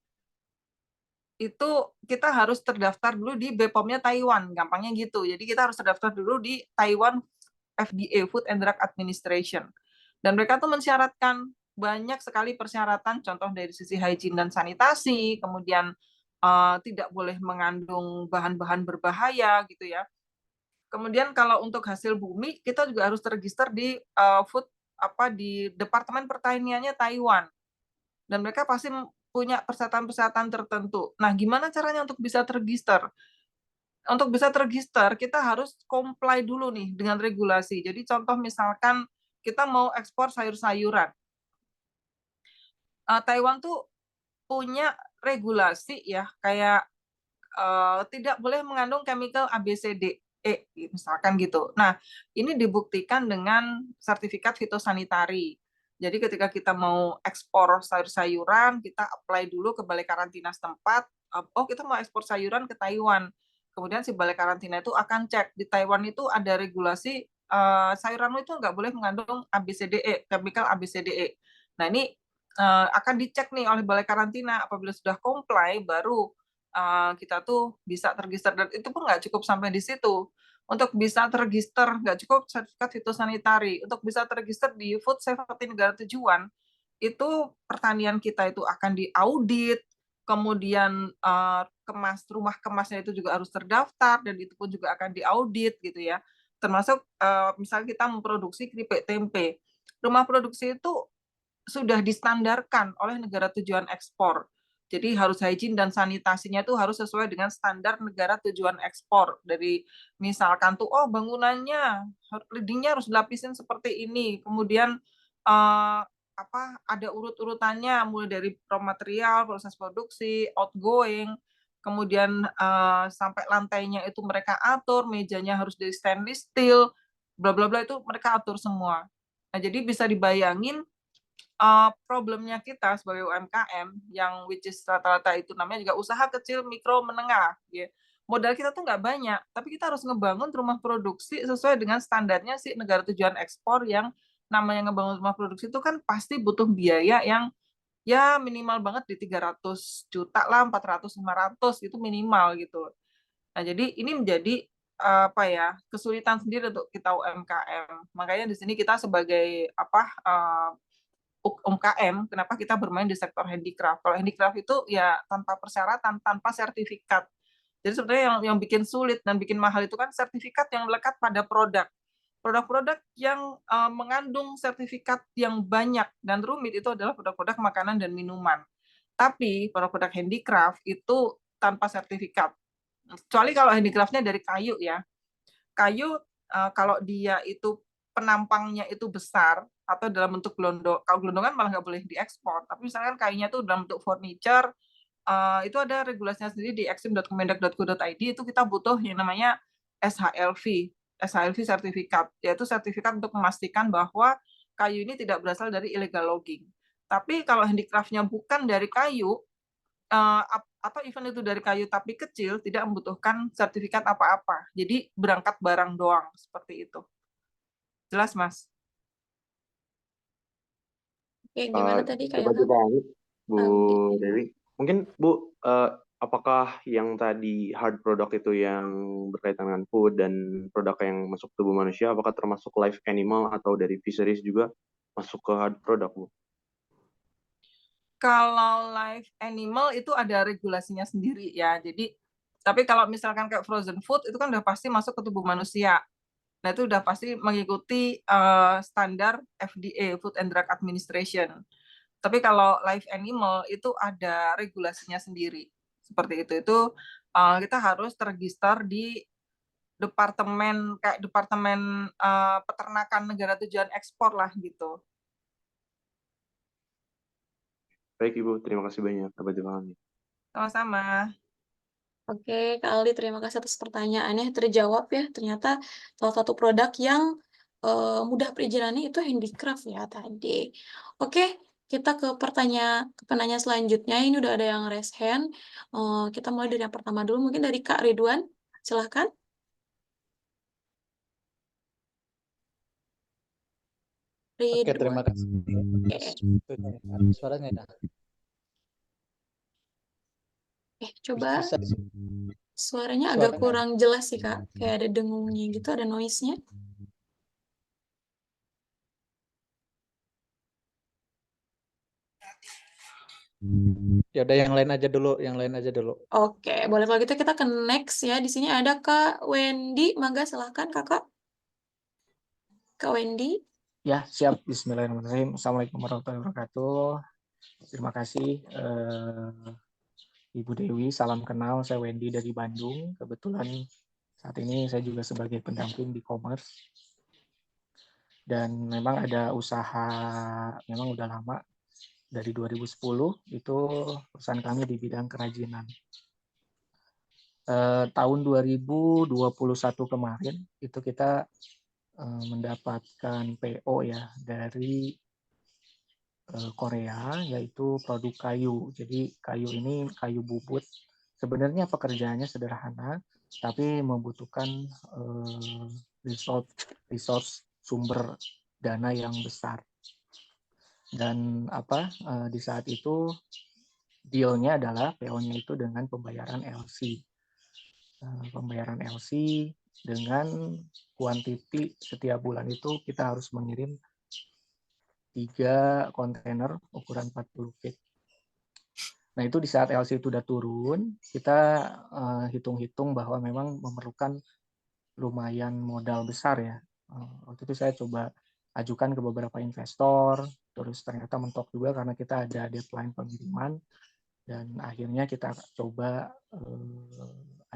Itu kita harus terdaftar dulu di BPOM-nya Taiwan, gampangnya gitu. Jadi kita harus terdaftar dulu di Taiwan FDA, Food and Drug Administration. Dan mereka tuh mensyaratkan banyak sekali persyaratan, contoh dari sisi hygiene dan sanitasi, kemudian tidak boleh mengandung bahan-bahan berbahaya gitu ya. Kemudian kalau untuk hasil bumi, kita juga harus terregister di di Departemen Pertaniannya Taiwan. Dan mereka pasti punya persyaratan-persyaratan tertentu. Nah, gimana caranya untuk bisa terregister? Untuk bisa terregister, kita harus comply dulu nih dengan regulasi. Jadi contoh misalkan kita mau ekspor sayur-sayuran. Taiwan tuh punya regulasi ya, kayak tidak boleh mengandung chemical ABCDE, misalkan gitu. Nah, ini dibuktikan dengan sertifikat fitosanitari. Jadi ketika kita mau ekspor sayur-sayuran, kita apply dulu ke balai karantina setempat. Oh, kita mau ekspor sayuran ke Taiwan. Kemudian si balai karantina itu akan cek di Taiwan itu ada regulasi sayuranmu itu nggak boleh mengandung ABCDE, chemical ABCDE. Nah, ini akan dicek nih oleh balai karantina. Apabila sudah comply, baru kita tuh bisa terregister. Dan itu pun nggak cukup sampai di situ. Untuk bisa terregister, nggak cukup sertifikat fitosanitari. Untuk bisa terregister di food safety negara tujuan, itu pertanian kita itu akan diaudit, kemudian rumah kemasnya itu juga harus terdaftar, dan itu pun juga akan diaudit gitu ya. Termasuk misalnya kita memproduksi keripik tempe. Rumah produksi itu sudah distandarkan oleh negara tujuan ekspor. Jadi harus hygiene dan sanitasinya itu harus sesuai dengan standar negara tujuan ekspor. Dari misalkan tuh, oh bangunannya, leadingnya harus dilapisin seperti ini. Kemudian ada urut-urutannya, mulai dari raw material, proses produksi, outgoing, kemudian sampai lantainya itu mereka atur, mejanya harus dari stainless steel, bla bla bla itu mereka atur semua. Nah, jadi bisa dibayangin problemnya kita sebagai UMKM yang which is rata-rata itu namanya juga usaha kecil, mikro, menengah. Ya. Modal kita tuh nggak banyak, tapi kita harus ngebangun rumah produksi sesuai dengan standarnya si negara tujuan ekspor yang namanya ngebangun rumah produksi itu kan pasti butuh biaya yang ya minimal banget di 300 juta lah, 400, 500 itu minimal gitu. Nah, jadi ini menjadi kesulitan sendiri untuk kita UMKM. Makanya di sini kita sebagai UMKM, kenapa kita bermain di sektor handicraft. Kalau handicraft itu ya tanpa persyaratan, tanpa sertifikat. Jadi sebenarnya yang bikin sulit dan bikin mahal itu kan sertifikat yang melekat pada produk. Produk-produk yang mengandung sertifikat yang banyak dan rumit itu adalah produk-produk makanan dan minuman. Tapi produk-produk handicraft itu tanpa sertifikat. Kecuali kalau handicraftnya dari kayu ya. Kayu kalau dia itu penampangnya itu besar atau dalam bentuk gelondong. Kalau gelondongan malah nggak boleh diekspor. Tapi misalkan kayunya itu dalam bentuk furniture, itu ada regulasinya sendiri di exim.kemendak.go.id. Itu kita butuh yang namanya SHLV sertifikat, yaitu sertifikat untuk memastikan bahwa kayu ini tidak berasal dari illegal logging. Tapi kalau handicraftnya bukan dari kayu, atau even itu dari kayu tapi kecil, tidak membutuhkan sertifikat apa-apa. Jadi berangkat barang doang, seperti itu. Jelas, Mas? Oke, gimana tadi Kak Coba Ilham? dipahami, Bu Gitu. Dewi. Mungkin Bu, apakah yang tadi hard product itu yang berkaitan dengan food dan produk yang masuk tubuh manusia, apakah termasuk live animal atau dari fisheries juga masuk ke hard product, Bu? Kalau live animal itu ada regulasinya sendiri ya. Jadi, tapi kalau misalkan kayak frozen food itu kan udah pasti masuk ke tubuh manusia. Nah, itu udah pasti mengikuti standar FDA, Food and Drug Administration. Tapi kalau live animal itu ada regulasinya sendiri. Seperti itu. Itu kita harus terregister di departemen peternakan negara tujuan ekspor lah gitu. Baik Ibu, terima kasih banyak. Dapat dipahami. Sama-sama. Oke, Kak Aldi, terima kasih atas pertanyaannya. Terjawab ya, ternyata salah satu produk yang mudah perizinannya itu handicraft ya tadi. Oke, kita ke penanya selanjutnya. Ini udah ada yang raise hand. Kita mulai dari yang pertama dulu, mungkin dari Kak Ridwan. Silahkan. Oke, terima Ridwan. kasih. Oke. Suaranya ya. Coba Bisa suaranya agak suaranya. kurang jelas sih, Kak. Kayak ada dengungnya gitu, ada noise-nya. Ya udah yang lain aja dulu, yang lain aja dulu. Oke, boleh kalau gitu kita ke next ya. Di sini ada Kak Wendy. Mangga silahkan Kakak. Kak Wendy. Ya, siap. Bismillahirrahmanirrahim. Assalamualaikum warahmatullahi wabarakatuh. Terima kasih, Ibu Dewi. Salam kenal, saya Wendy dari Bandung. Kebetulan saat ini saya juga sebagai pendamping di e-commerce. Dan memang ada usaha, memang udah lama, dari 2010, itu perusahaan kami di bidang kerajinan. Tahun 2021 kemarin, itu kita mendapatkan PO ya dari Korea, yaitu produk kayu. Jadi kayu ini kayu bubut. Sebenarnya pekerjaannya sederhana, tapi membutuhkan resource sumber dana yang besar. Dan di saat itu deal-nya adalah PO-nya itu dengan pembayaran LC. Pembayaran LC dengan kuantiti setiap bulan itu kita harus mengirim 3 kontainer ukuran 40 feet. Nah, itu di saat LC itu udah turun, kita hitung-hitung bahwa memang memerlukan lumayan modal besar ya. Waktu itu saya coba ajukan ke beberapa investor, terus ternyata mentok juga karena kita ada deadline pengiriman, dan akhirnya kita coba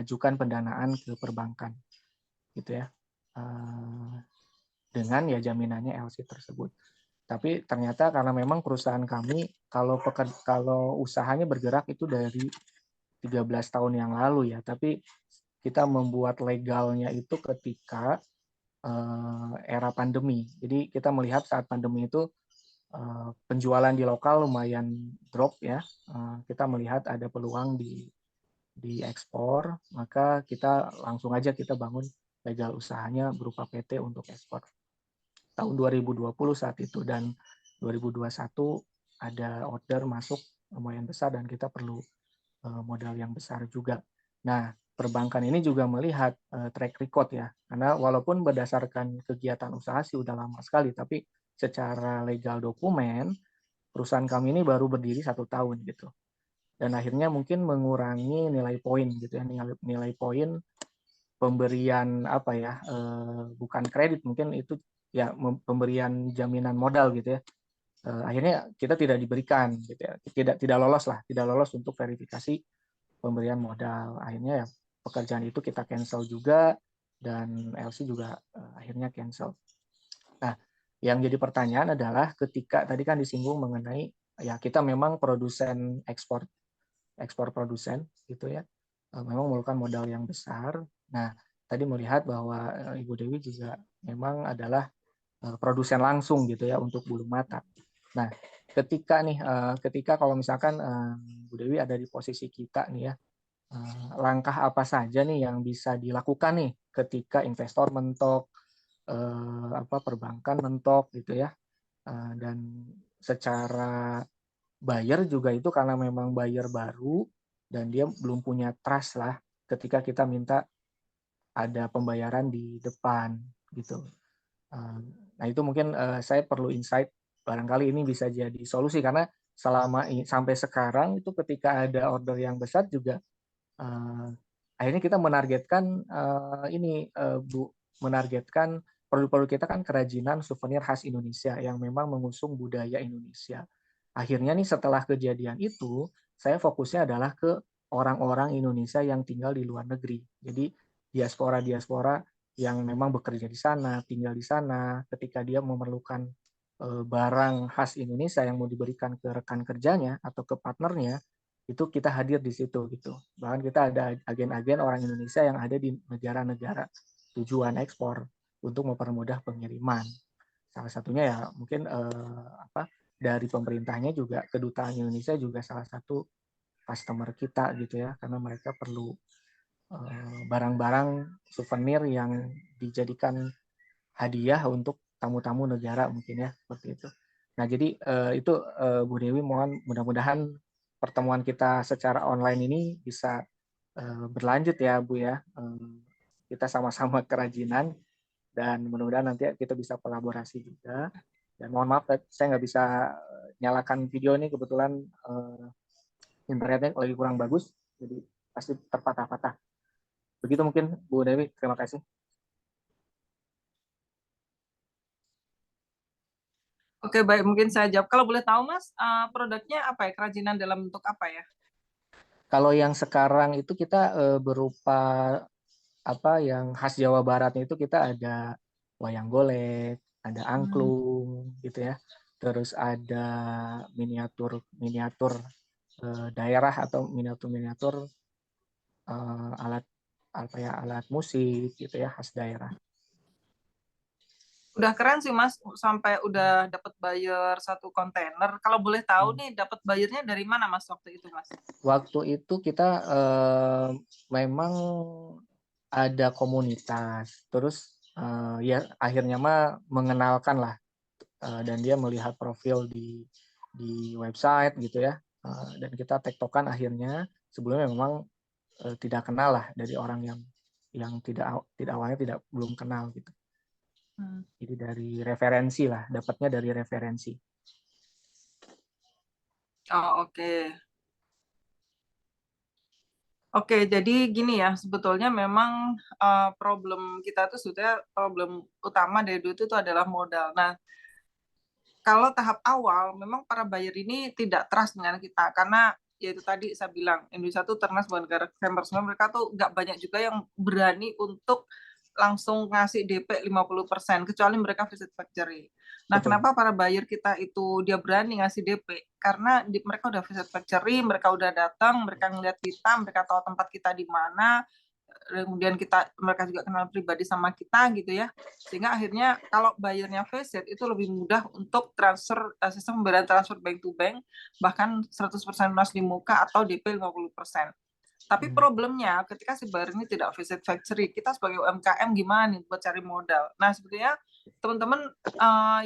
ajukan pendanaan ke perbankan, gitu ya, dengan ya jaminannya LC tersebut. Tapi ternyata karena memang perusahaan kami kalau usahanya bergerak itu dari 13 tahun yang lalu ya, tapi kita membuat legalnya itu ketika era pandemi. Jadi kita melihat saat pandemi itu penjualan di lokal lumayan drop ya. Kita melihat ada peluang di ekspor, maka kita langsung aja kita bangun legal usahanya berupa PT untuk ekspor. Tahun 2020 saat itu, dan 2021 ada order masuk lumayan besar dan kita perlu modal yang besar juga. Nah, perbankan ini juga melihat track record ya, karena walaupun berdasarkan kegiatan usaha sih udah lama sekali, tapi secara legal dokumen perusahaan kami ini baru berdiri 1 tahun gitu. Dan akhirnya mungkin mengurangi nilai poin gitu ya, nilai poin pemberian bukan kredit, mungkin itu ya pemberian jaminan modal gitu ya. Akhirnya kita tidak diberikan gitu ya, tidak lolos untuk verifikasi pemberian modal. Akhirnya ya pekerjaan itu kita cancel juga, dan LC juga akhirnya cancel. Nah, yang jadi pertanyaan adalah ketika tadi kan disinggung mengenai ya kita memang produsen ekspor produsen gitu ya, memang memerlukan modal yang besar. Nah, tadi melihat bahwa Ibu Dewi juga memang adalah produsen langsung gitu ya untuk bulu mata. Nah, ketika kalau misalkan Bu Dewi ada di posisi kita nih ya, langkah apa saja nih yang bisa dilakukan nih ketika investor mentok, perbankan mentok gitu ya, dan secara buyer juga itu karena memang buyer baru dan dia belum punya trust lah ketika kita minta ada pembayaran di depan gitu. Nah, itu mungkin saya perlu insight, barangkali ini bisa jadi solusi karena sampai sekarang itu ketika ada order yang besar juga akhirnya kita menargetkan Bu, menargetkan produk-produk kita kan kerajinan souvenir khas Indonesia yang memang mengusung budaya Indonesia. Akhirnya nih setelah kejadian itu, saya fokusnya adalah ke orang-orang Indonesia yang tinggal di luar negeri. Jadi diaspora yang memang bekerja di sana, tinggal di sana, ketika dia memerlukan barang khas Indonesia yang mau diberikan ke rekan kerjanya atau ke partnernya, itu kita hadir di situ gitu. Bahkan kita ada agen-agen orang Indonesia yang ada di negara-negara tujuan ekspor untuk mempermudah pengiriman. Salah satunya ya mungkin dari pemerintahnya juga, kedutaan Indonesia juga salah satu customer kita gitu ya, karena mereka perlu barang-barang souvenir yang dijadikan hadiah untuk tamu-tamu negara mungkin ya, seperti itu. Nah jadi itu Bu Dewi, mohon mudah-mudahan pertemuan kita secara online ini bisa berlanjut ya Bu ya. Kita sama-sama kerajinan dan mudah-mudahan nanti kita bisa kolaborasi juga. Dan mohon maaf saya nggak bisa nyalakan video ini, kebetulan internetnya lagi kurang bagus, jadi pasti terpatah-patah. Begitu mungkin Bu Dewi, terima kasih. Oke, baik, mungkin saya jawab. Kalau boleh tahu Mas, produknya apa ya? Kerajinan dalam bentuk apa ya? Kalau yang sekarang itu kita berupa yang khas Jawa Baratnya itu kita ada wayang golek, ada angklung gitu ya. Terus ada miniatur daerah atau miniatur alat musik gitu ya, khas daerah. Udah keren sih Mas, sampai udah dapat buyer 1 kontainer. Kalau boleh tahu nih, dapat bayarnya dari mana Mas waktu itu Mas? Waktu itu kita memang ada komunitas, terus ya akhirnya mah mengenalkan lah, dan dia melihat profil di website gitu ya, dan kita tektokan akhirnya. Sebelumnya memang tidak kenal lah, dari orang yang tidak awalnya belum kenal gitu. Jadi dari referensi lah, dapatnya dari referensi. Oh, oke. Oke, jadi gini ya, sebetulnya memang problem kita itu sebetulnya problem utama dari dulu itu adalah modal. Nah, kalau tahap awal memang para buyer ini tidak trust dengan kita, karena yaitu tadi saya bilang Indonesia tuh terkenal sebagai negara commerce, mereka tuh nggak banyak juga yang berani untuk langsung ngasih DP 50%, kecuali mereka visit factory. Nah, Betul. kenapa para buyer kita itu dia berani ngasih DP? Karena mereka udah visit factory, mereka udah datang, mereka ngeliat kita, mereka tahu tempat kita di mana, kemudian mereka juga kenal pribadi sama kita gitu ya, sehingga akhirnya kalau bayarnya visit itu lebih mudah untuk transfer, sistem pembayaran transfer bank to bank, bahkan 100% lunas di muka atau DP 50%. Tapi problemnya ketika si buyer ini tidak visit factory, kita sebagai UMKM gimana nih buat cari modal? Nah, sebetulnya teman-teman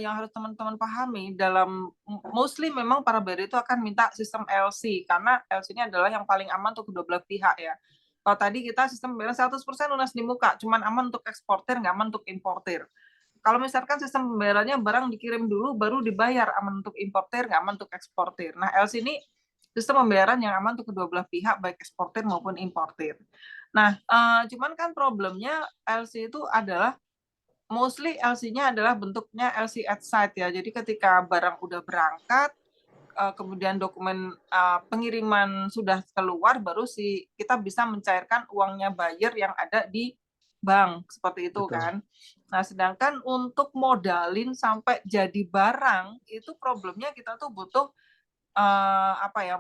yang harus teman-teman pahami, dalam mostly memang para buyer itu akan minta sistem LC, karena LC ini adalah yang paling aman untuk kedua belah pihak ya. Kalau tadi kita sistem pembayaran 100% lunas di muka, cuman aman untuk eksportir, nggak aman untuk importir. Kalau misalkan sistem pembayarannya barang dikirim dulu, baru dibayar, aman untuk importir, nggak aman untuk eksportir. Nah, LC ini sistem pembayaran yang aman untuk kedua belah pihak, baik eksportir maupun importir. Nah, cuman kan problemnya LC itu adalah, mostly LC-nya adalah bentuknya LC at site ya. Jadi ketika barang udah berangkat, kemudian dokumen pengiriman sudah keluar, baru kita bisa mencairkan uangnya buyer yang ada di bank, seperti itu. Betul. Kan. Nah, sedangkan untuk modalin sampai jadi barang, itu problemnya kita tuh butuh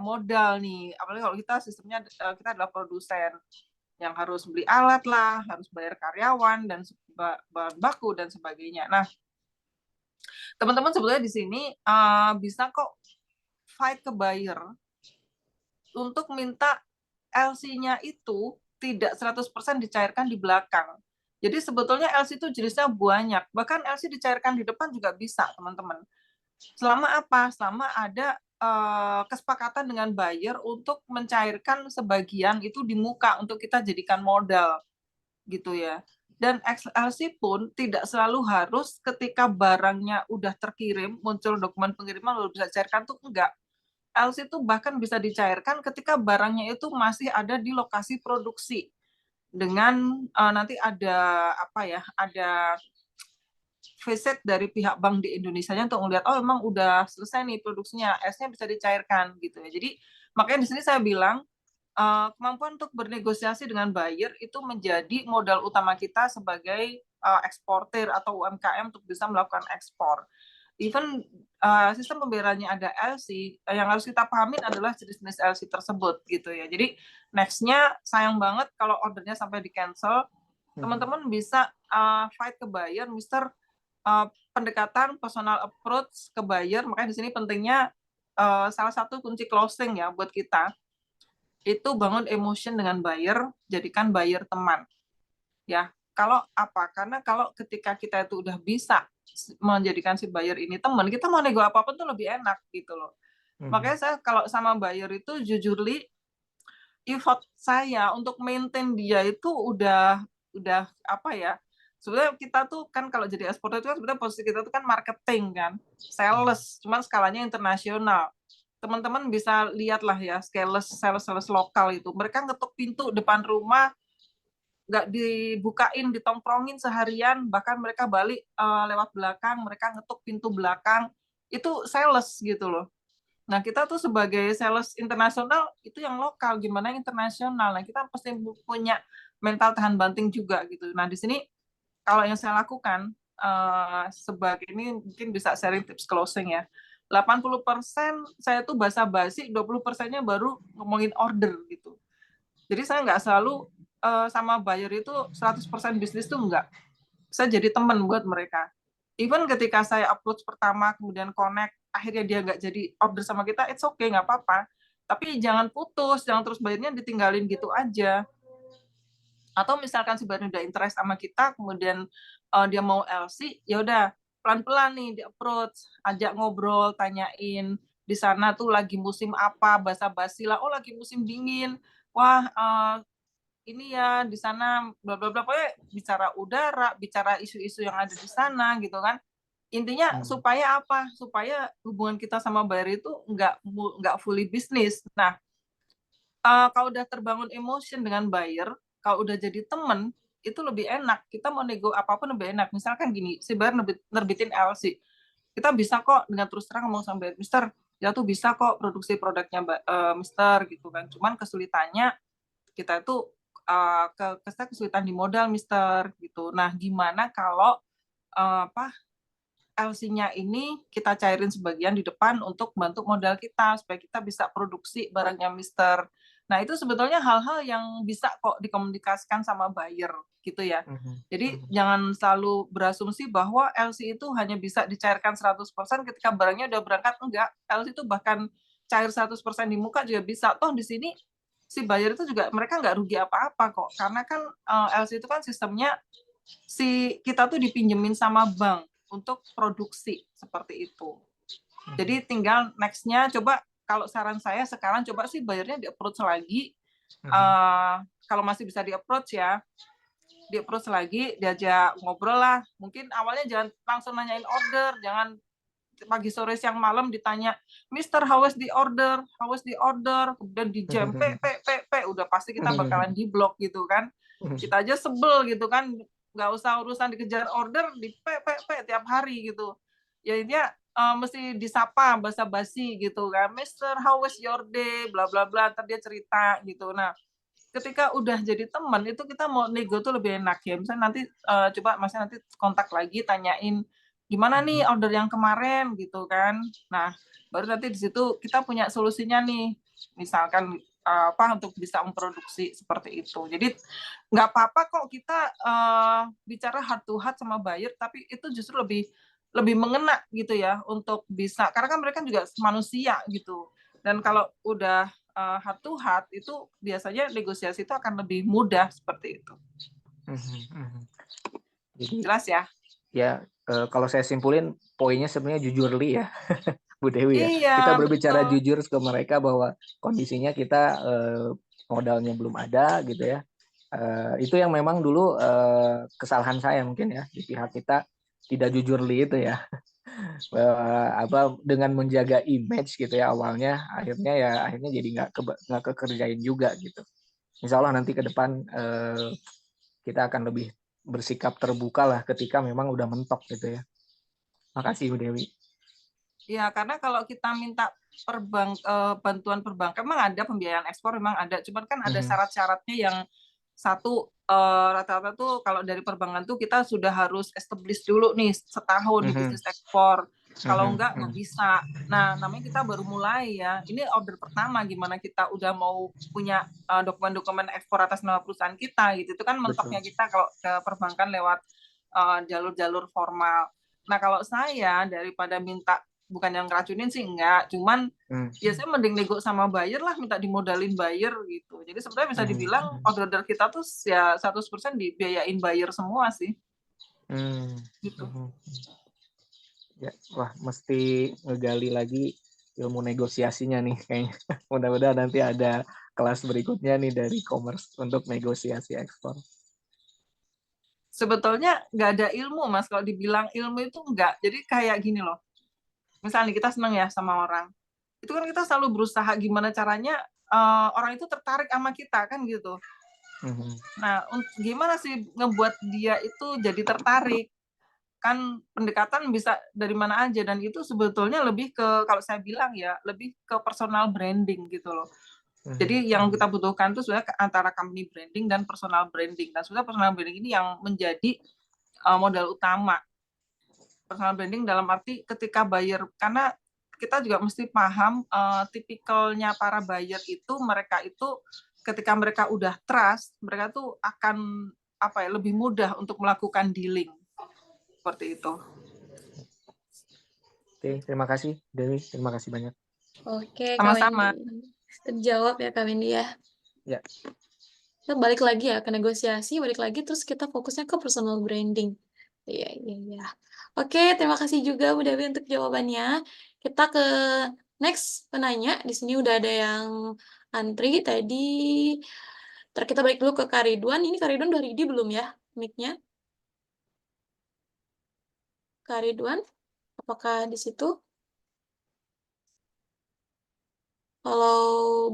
modal nih. Apalagi kalau kita sistemnya kita adalah produsen yang harus beli alat lah, harus bayar karyawan dan bahan baku dan sebagainya. Nah, teman-teman sebetulnya di sini bisa kok fight ke buyer untuk minta LC-nya itu tidak 100% dicairkan di belakang. Jadi sebetulnya LC itu jenisnya banyak. Bahkan LC dicairkan di depan juga bisa, teman-teman. Selama apa? Selama ada kesepakatan dengan buyer untuk mencairkan sebagian itu di muka untuk kita jadikan modal. Gitu ya. Dan LC pun tidak selalu harus ketika barangnya udah terkirim, muncul dokumen pengiriman lalu bisa cairkan, tuh enggak. LC itu bahkan bisa dicairkan ketika barangnya itu masih ada di lokasi produksi, dengan nanti ada ada visit dari pihak bank di Indonesia-nya untuk melihat, oh memang udah selesai nih produksinya, S-nya bisa dicairkan gitu ya. Jadi makanya di sini saya bilang kemampuan untuk bernegosiasi dengan buyer itu menjadi modal utama kita sebagai eksportir atau UMKM untuk bisa melakukan ekspor. even sistem pembayarannya ada LC, yang harus kita pahamin adalah jenis-jenis LC tersebut gitu ya. Jadi next-nya sayang banget kalau ordernya sampai di cancel. Teman-teman bisa fight ke buyer, Mister, pendekatan personal approach ke buyer. Makanya di sini pentingnya salah satu kunci closing ya buat kita itu bangun emotion dengan buyer, jadikan buyer teman. Ya, kalau apa? Karena kalau ketika kita itu udah bisa menjadikan si buyer ini teman, kita mau nego apapun tuh lebih enak gitu loh. Makanya saya kalau sama buyer itu jujurly effort saya untuk maintain dia itu udah apa ya? Sebenarnya kita tuh kan kalau jadi eksporter itu kan sebenarnya posisi kita tuh kan marketing kan, sales, cuman skalanya internasional. Teman-teman bisa lihat lah ya, sales lokal itu. Mereka ngetuk pintu depan rumah, nggak dibukain, ditongkrongin seharian, bahkan mereka balik lewat belakang, mereka ngetuk pintu belakang. Itu sales gitu loh. Nah, kita tuh sebagai sales internasional, itu yang lokal, gimana yang internasional. Nah, kita pasti punya mental tahan banting juga gitu. Nah, di sini kalau yang saya lakukan, sebagai ini mungkin bisa sharing tips closing ya. 80% saya tuh basa-basi, 20%-nya baru ngomongin order gitu. Jadi saya nggak selalu sama buyer itu 100% bisnis tuh enggak. Saya jadi teman buat mereka. Even ketika saya approach pertama, kemudian connect, akhirnya dia nggak jadi order sama kita, it's okay, nggak apa-apa. Tapi jangan putus, jangan terus bayarnya ditinggalin gitu aja. Atau misalkan si buyer udah interest sama kita, kemudian dia mau LC, ya udah pelan-pelan nih di approach, ajak ngobrol, tanyain di sana tuh lagi musim apa, basa-basi lah, oh lagi musim dingin, wah ini ya di sana bla bla bla, pokoknya bicara udara, bicara isu-isu yang ada di sana gitu kan. Intinya supaya apa? Supaya hubungan kita sama buyer itu nggak fully bisnis. Nah, kalau udah terbangun emotion dengan buyer, kalau udah jadi temen, itu lebih enak. Kita mau nego apapun lebih enak. Misalkan gini, si buyer nerbitin LC. Kita bisa kok dengan terus terang ngomong sama buyer, Mister, ya tuh bisa kok produksi produknya Mister gitu kan. Cuman kesulitannya kita itu kesulitan di modal Mister gitu. Nah, gimana kalau LC-nya ini kita cairin sebagian di depan untuk bantu modal kita supaya kita bisa produksi barangnya Mister. Nah, itu sebetulnya hal-hal yang bisa kok dikomunikasikan sama buyer gitu ya. Jadi jangan selalu berasumsi bahwa LC itu hanya bisa dicairkan 100% ketika barangnya udah berangkat. Enggak, LC itu bahkan cair 100% di muka juga bisa. Toh di sini si buyer itu juga mereka nggak rugi apa-apa kok. Karena kan LC itu kan sistemnya kita tuh dipinjemin sama bank untuk produksi seperti itu. Jadi tinggal next-nya coba, kalau saran saya sekarang coba sih bayarnya di-approach lagi. Kalau masih bisa di-approach ya, di-approach lagi, diajak ngobrol lah. Mungkin awalnya jangan langsung nanyain order, jangan pagi sore siang malam ditanya, Mister, how was the order? How was the order? Kemudian di jam, udah pasti kita bakalan di-block gitu kan. Kita aja sebel gitu kan, nggak usah urusan dikejar order, di tiap hari gitu. Ya intinya mesti disapa, basa-basi gitu kan, Mister, how was your day? Bla bla bla, ntar dia cerita gitu. Nah, ketika udah jadi teman itu kita mau nego tuh lebih enak ya. Misalnya nanti coba Masnya nanti kontak lagi, tanyain gimana nih order yang kemarin gitu kan. Nah, baru nanti di situ kita punya solusinya nih. Misalkan untuk bisa memproduksi seperti itu. Jadi nggak apa-apa kok kita bicara heart to heart sama buyer, tapi itu justru lebih mengena gitu ya untuk bisa, karena kan mereka juga manusia gitu. Dan kalau udah heart to heart itu biasanya negosiasi itu akan lebih mudah seperti itu. Jadi, jelas ya? Ya, kalau saya simpulin poinnya sebenarnya jujurly ya, Bu Dewi ya. Iya, Kita berbicara betul. jujur ke mereka bahwa kondisinya kita modalnya belum ada gitu ya. Itu yang memang dulu kesalahan saya mungkin ya, di pihak kita tidak jujurly itu ya. Dengan menjaga image gitu ya awalnya, akhirnya jadi nggak kekerjain juga gitu. Insya Allah nanti ke depan kita akan lebih bersikap terbuka lah ketika memang udah mentok gitu ya. Makasih Bu Dewi. Ya, karena kalau kita minta bantuan perbankan, memang ada pembiayaan ekspor, memang ada. Cuman kan ada syarat-syaratnya yang satu, rata-rata tuh kalau dari perbankan tuh kita sudah harus establish dulu nih setahun bisnis ekspor. Kalau enggak, nggak bisa. Nah, namanya kita baru mulai ya. Ini order pertama, gimana kita udah mau punya dokumen-dokumen ekspor atas nama perusahaan kita gitu. Itu kan mentoknya kita kalau ke perbankan lewat jalur-jalur formal. Nah, kalau saya daripada minta, bukan yang ngeracunin sih enggak, cuman ya saya mending nego sama buyer lah, minta dimodalin buyer gitu. Jadi sebenarnya bisa dibilang order kita tuh ya 100% dibiayain buyer semua sih. Gitu. Ya, wah, mesti ngegali lagi ilmu negosiasinya nih kayaknya. Mudah-mudahan nanti ada kelas berikutnya nih dari commerce untuk negosiasi ekspor. Sebetulnya nggak ada ilmu, Mas. Kalau dibilang ilmu itu enggak. Jadi kayak gini loh. Misalnya kita seneng ya sama orang. Itu kan kita selalu berusaha gimana caranya orang itu tertarik sama kita kan gitu. Nah, gimana sih ngebuat dia itu jadi tertarik? Kan pendekatan bisa dari mana aja, dan itu sebetulnya lebih ke, kalau saya bilang ya, lebih ke personal branding gitu loh. Jadi yang kita butuhkan itu sebenarnya antara company branding dan personal branding. Dan sebenarnya personal branding ini yang menjadi modal utama. Personal branding dalam arti ketika buyer, karena kita juga mesti paham tipikalnya para buyer itu, mereka itu ketika mereka udah trust, mereka tuh akan lebih mudah untuk melakukan dealing. Seperti itu. Oke, terima kasih Dewi, terima kasih banyak. Oke, Sama-sama. Kak Wendy. Terjawab ya Kak Wendy ya. Ya. Kita balik lagi ya ke negosiasi, balik lagi terus kita fokusnya ke personal branding. Iya. Oke, terima kasih juga Bu Dewi untuk jawabannya. Kita ke next penanya. Di sini udah ada yang antri tadi. Ntar kita balik dulu ke Kak Ridwan. Ini Kak Ridwan udah ready belum ya mic-nya? Kak Ridwan, apakah di situ? Kalau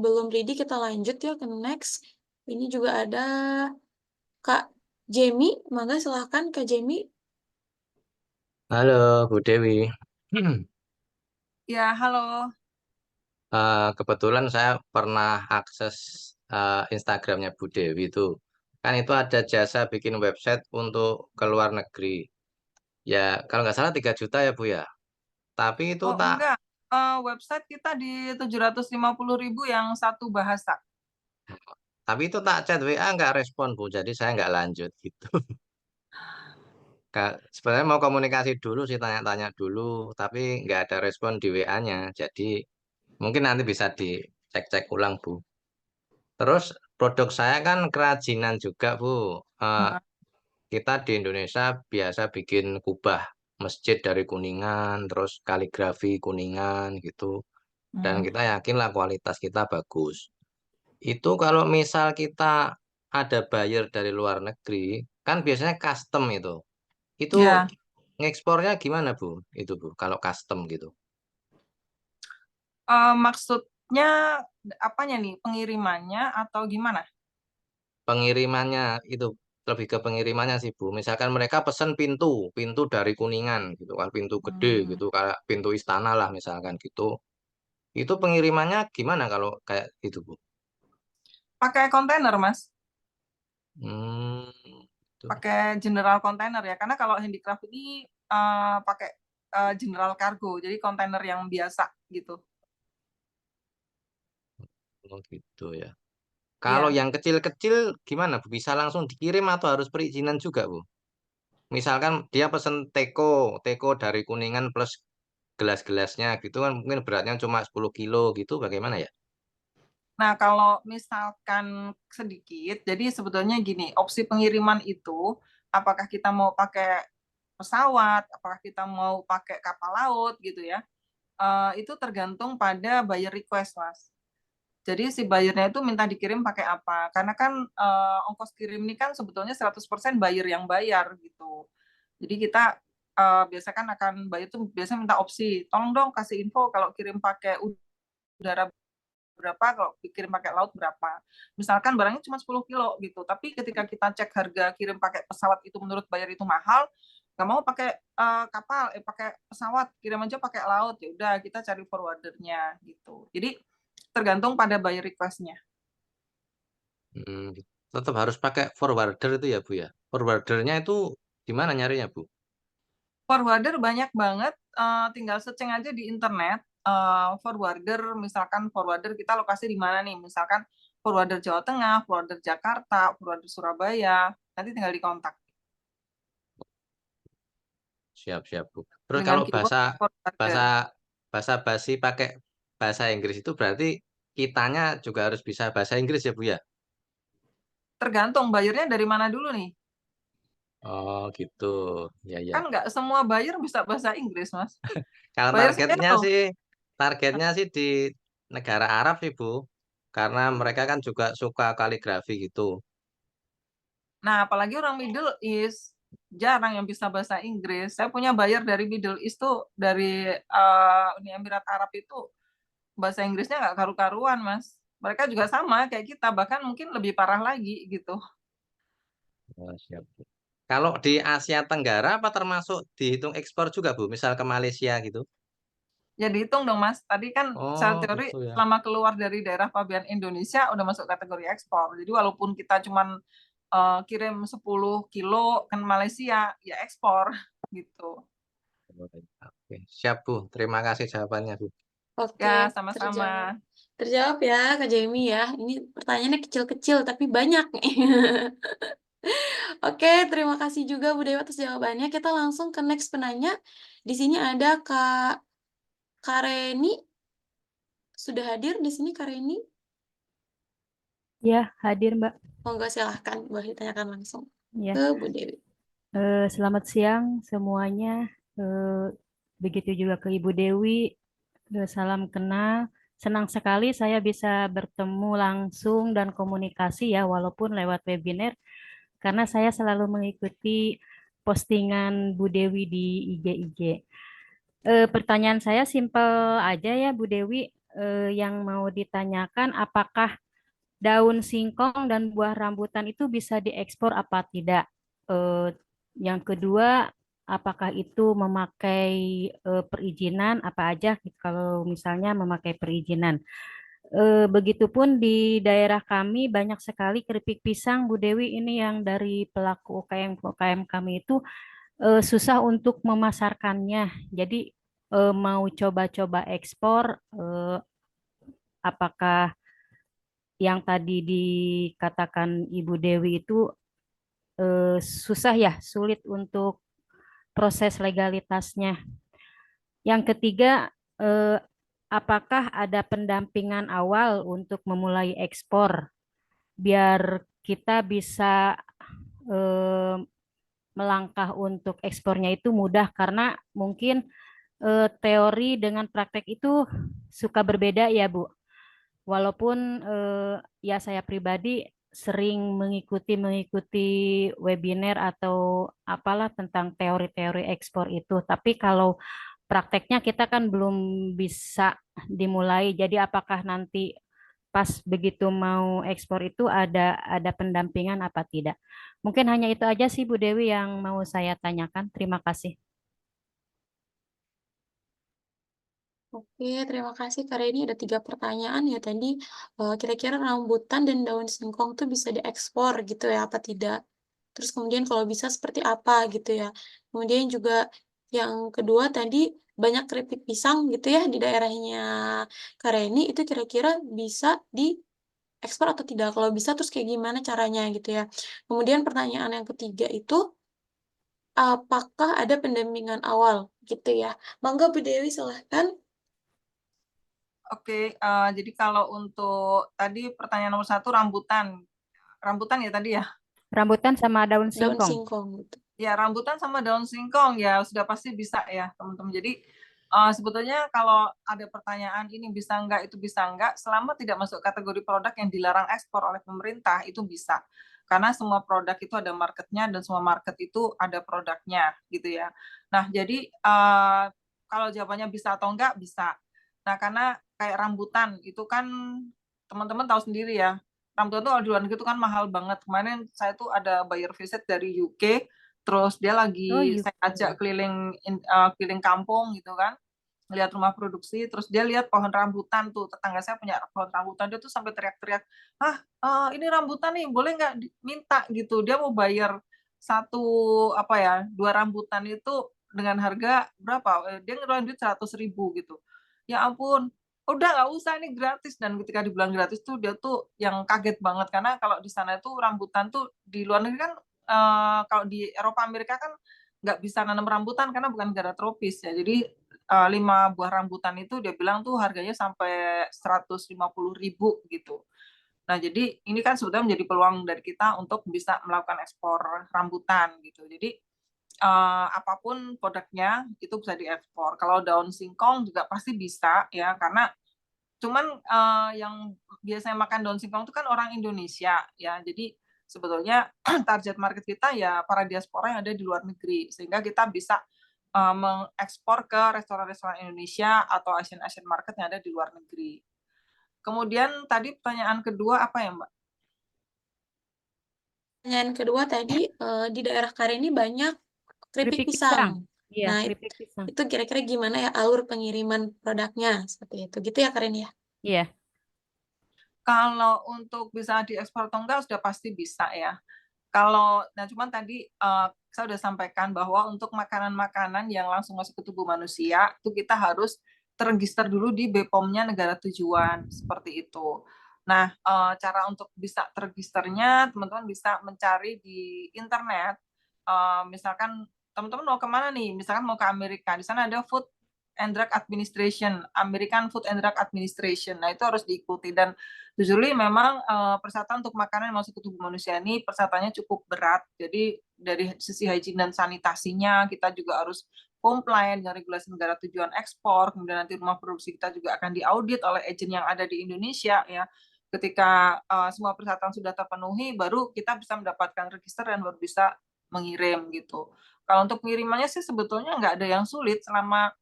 belum ready, kita lanjut ya ke next. Ini juga ada Kak Jamie. Mangga silahkan Kak Jamie. Halo Bu Dewi. Ya, halo. Kebetulan saya pernah akses Instagramnya Bu Dewi itu. Kan itu ada jasa bikin website untuk ke luar negeri. Ya, kalau nggak salah 3 juta ya Bu ya. Tapi itu Oh, enggak. Website kita di 750.000 yang satu bahasa. itu tak chat WA nggak respon Bu. Jadi saya nggak lanjut gitu. Sebenarnya mau komunikasi dulu sih, tanya-tanya dulu, tapi nggak ada respon di WA-nya. Jadi mungkin nanti bisa dicek-cek ulang Bu. Terus produk saya kan kerajinan juga Bu. Kita di Indonesia biasa bikin kubah masjid dari Kuningan, terus kaligrafi Kuningan gitu. Dan kita yakinlah kualitas kita bagus. Itu kalau misal kita ada buyer dari luar negeri, kan biasanya custom itu. Itu Ya, ngekspornya gimana Bu? Itu Bu, kalau custom gitu. maksudnya apanya nih? Pengirimannya atau gimana? Pengirimannya itu lebih ke pengirimannya sih Bu. Misalkan mereka pesen pintu dari Kuningan gitu kan, pintu gede gitu, kayak pintu istana lah misalkan gitu. Itu pengirimannya gimana kalau kayak itu Bu? Pakai kontainer, Mas. Hmm, gitu. Pakai general kontainer ya. Karena kalau handicraft ini pakai general cargo, jadi kontainer yang biasa gitu. Oh, gitu ya. Kalau Iya. yang kecil-kecil gimana Bu? Bisa langsung dikirim atau harus perizinan juga Bu? Misalkan dia pesen teko dari Kuningan plus gelas-gelasnya gitu kan, mungkin beratnya cuma 10 kilo gitu, bagaimana ya? Nah, kalau misalkan sedikit, jadi sebetulnya gini, opsi pengiriman itu, apakah kita mau pakai pesawat, apakah kita mau pakai kapal laut gitu ya, itu tergantung pada buyer request, Mas. Jadi si buyernya itu minta dikirim pakai apa, karena kan ongkos kirim ini kan sebetulnya 100% buyer yang bayar gitu. Jadi kita biasa kan akan buyer tuh biasa minta opsi, tolong dong kasih info kalau kirim pakai udara berapa, kalau kirim pakai laut berapa. Misalkan barangnya cuma 10 kilo gitu, tapi ketika kita cek harga kirim pakai pesawat itu menurut buyer itu mahal, nggak mau pakai kapal, pakai pesawat, kirim aja pakai laut, ya udah kita cari forwardernya gitu. Jadi tergantung pada buyer request-nya. Tetap harus pakai forwarder itu ya Bu ya. Forwardernya itu gimana nyarinya Bu? Forwarder banyak banget, tinggal searching aja di internet, forwarder, misalkan forwarder kita lokasi di mana nih, misalkan forwarder Jawa Tengah, forwarder Jakarta, forwarder Surabaya, nanti tinggal dikontak Siap, Bu. Terus dengan kalau keyword bahasa forwarder. bahasa bahasa basi pakai bahasa Inggris itu berarti kitanya juga harus bisa bahasa Inggris ya, Bu ya? Tergantung bayarnya dari mana dulu nih. Oh, gitu. Ya. Kan nggak semua buyer bisa bahasa Inggris, Mas. Kalau Buyer saya loh. targetnya sih di negara Arab sih, Bu. Karena mereka kan juga suka kaligrafi gitu. Nah, apalagi orang Middle East, jarang yang bisa bahasa Inggris. Saya punya buyer dari Middle East tuh, dari Uni Emirat Arab itu, bahasa Inggrisnya nggak karu-karuan, Mas. Mereka juga sama kayak kita, bahkan mungkin lebih parah lagi gitu. Oh, siap, Bu. Kalau di Asia Tenggara apa termasuk dihitung ekspor juga, Bu? Misal ke Malaysia gitu. Ya dihitung dong, Mas. Tadi kan secara Oh, teori gitu ya. selama keluar dari daerah pabean Indonesia udah masuk kategori ekspor. Jadi walaupun kita cuman kirim 10 kilo ke Malaysia, ya ekspor gitu. Oke, siap, Bu. Terima kasih jawabannya, Bu. Oke, Ya, terjawab. sama-sama. Terjawab ya, Kak Jamie ya. Ini pertanyaannya kecil-kecil tapi banyak nih. Oke, terima kasih juga Bu Dewi atas jawabannya. Kita langsung ke next penanya. Di sini ada Kak Reni. Sudah hadir di sini Kak Reni? Ya, hadir Mbak. Monggo silahkan, boleh ditanyakan langsung Ya, ke Bu Dewi. selamat siang semuanya. Begitu juga ke Ibu Dewi. Salam kenal. Senang sekali saya bisa bertemu langsung dan komunikasi ya, walaupun lewat webinar, karena saya selalu mengikuti postingan Bu Dewi di IG. Pertanyaan saya simpel aja ya Bu Dewi. Yang mau ditanyakan, apakah daun singkong dan buah rambutan itu bisa diekspor apa tidak? Eh, yang kedua, apakah itu memakai perizinan apa aja gitu, kalau misalnya memakai perizinan? Begitupun di daerah kami banyak sekali keripik pisang, Bu Dewi, ini yang dari pelaku UKM kami itu susah untuk memasarkannya. Jadi mau coba-coba ekspor, apakah yang tadi dikatakan Ibu Dewi itu susah ya, sulit untuk proses legalitasnya. Yang ketiga, apakah ada pendampingan awal untuk memulai ekspor biar kita bisa eh, melangkah untuk ekspornya itu mudah, karena mungkin teori dengan praktek itu suka berbeda ya Bu. Walaupun ya saya pribadi sering mengikuti webinar atau apalah tentang teori-teori ekspor itu, tapi kalau prakteknya kita kan belum bisa dimulai. Jadi apakah nanti pas begitu mau ekspor itu ada pendampingan apa tidak? Mungkin hanya itu aja sih Bu Dewi yang mau saya tanyakan. Terima kasih. Oke, terima kasih Kak Reni. Ada 3 pertanyaan ya tadi. Kira-kira rambutan dan daun singkong tuh bisa diekspor gitu ya, apa tidak? Terus kemudian kalau bisa seperti apa gitu ya. Kemudian juga yang kedua tadi banyak keripik pisang gitu ya di daerahnya Kak Reni, itu kira-kira bisa diekspor atau tidak? Kalau bisa terus kayak gimana caranya gitu ya. Kemudian pertanyaan yang ketiga itu, apakah ada pendampingan awal gitu ya. Mangga Bu Dewi silahkan. Oke, jadi kalau untuk tadi pertanyaan nomor 1 rambutan. Rambutan ya tadi ya? Rambutan sama daun Daun singkong. singkong gitu. Ya, rambutan sama daun singkong ya sudah pasti bisa ya, teman-teman. Jadi sebetulnya kalau ada pertanyaan ini bisa enggak, itu bisa enggak, selama tidak masuk kategori produk yang dilarang ekspor oleh pemerintah, itu bisa. Karena semua produk itu ada marketnya dan semua market itu ada produknya gitu ya. Nah, jadi kalau jawabannya bisa atau enggak, bisa. Nah, karena kayak rambutan itu kan teman-teman tahu sendiri ya, rambutan itu di luar negeri itu kan mahal banget. Kemarin saya tuh ada buyer visit dari UK, terus dia Oh, lagi you. saya ajak keliling kampung gitu kan, lihat rumah produksi, terus dia lihat pohon rambutan tuh, tetangga saya punya pohon rambutan, dia tuh sampai teriak-teriak, ini rambutan nih, boleh nggak minta gitu. Dia mau bayar 2 rambutan itu dengan harga berapa? Dia ngeluarin duit 100.000 gitu. Ya ampun, udah nggak usah ini gratis. Dan ketika dibilang gratis tuh dia tuh yang kaget banget karena kalau di sana itu rambutan tuh di luar negeri kan kalau di Eropa Amerika kan nggak bisa nanam rambutan karena bukan negara tropis ya. Jadi 5 buah rambutan itu dia bilang tuh harganya sampai 150.000 gitu. Nah, jadi ini kan sebetulnya menjadi peluang dari kita untuk bisa melakukan ekspor rambutan gitu. Jadi apapun produknya itu bisa diekspor. Kalau daun singkong juga pasti bisa ya, karena cuman yang biasanya makan daun singkong itu kan orang Indonesia ya. Jadi sebetulnya target market kita ya para diaspora yang ada di luar negeri, sehingga kita bisa mengekspor ke restoran-restoran Indonesia atau Asian market yang ada di luar negeri. Kemudian tadi pertanyaan kedua apa ya, Mbak? Pertanyaan kedua tadi, di daerah Karen ini banyak keripik Keripik pisang. pisang. Iya, Nah, keripik pisang. itu kira-kira gimana ya alur pengiriman produknya seperti itu. Gitu ya Karen ya? Iya. Kalau untuk bisa diekspor atau enggak sudah pasti bisa ya. Nah cuman tadi saya sudah sampaikan bahwa untuk makanan-makanan yang langsung masuk ke tubuh manusia itu kita harus terregister dulu di BPOM-nya negara tujuan seperti itu. Nah, cara untuk bisa terregisternya teman-teman bisa mencari di internet. Misalkan teman-teman mau kemana nih? Misalkan mau ke Amerika, di sana ada Food and Drug Administration, American Food and Drug Administration. Nah, itu harus diikuti dan usually memang persyaratan untuk makanan yang masuk ke tubuh manusia ini persyaratannya cukup berat. Jadi dari sisi hygiene dan sanitasinya kita juga harus compliant dengan regulasi negara tujuan ekspor. Kemudian nanti rumah produksi kita juga akan diaudit oleh agen yang ada di Indonesia ya. Ketika semua persyaratan sudah terpenuhi, baru kita bisa mendapatkan register dan baru bisa mengirim gitu. Kalau untuk pengirimannya sih sebetulnya nggak ada yang sulit selama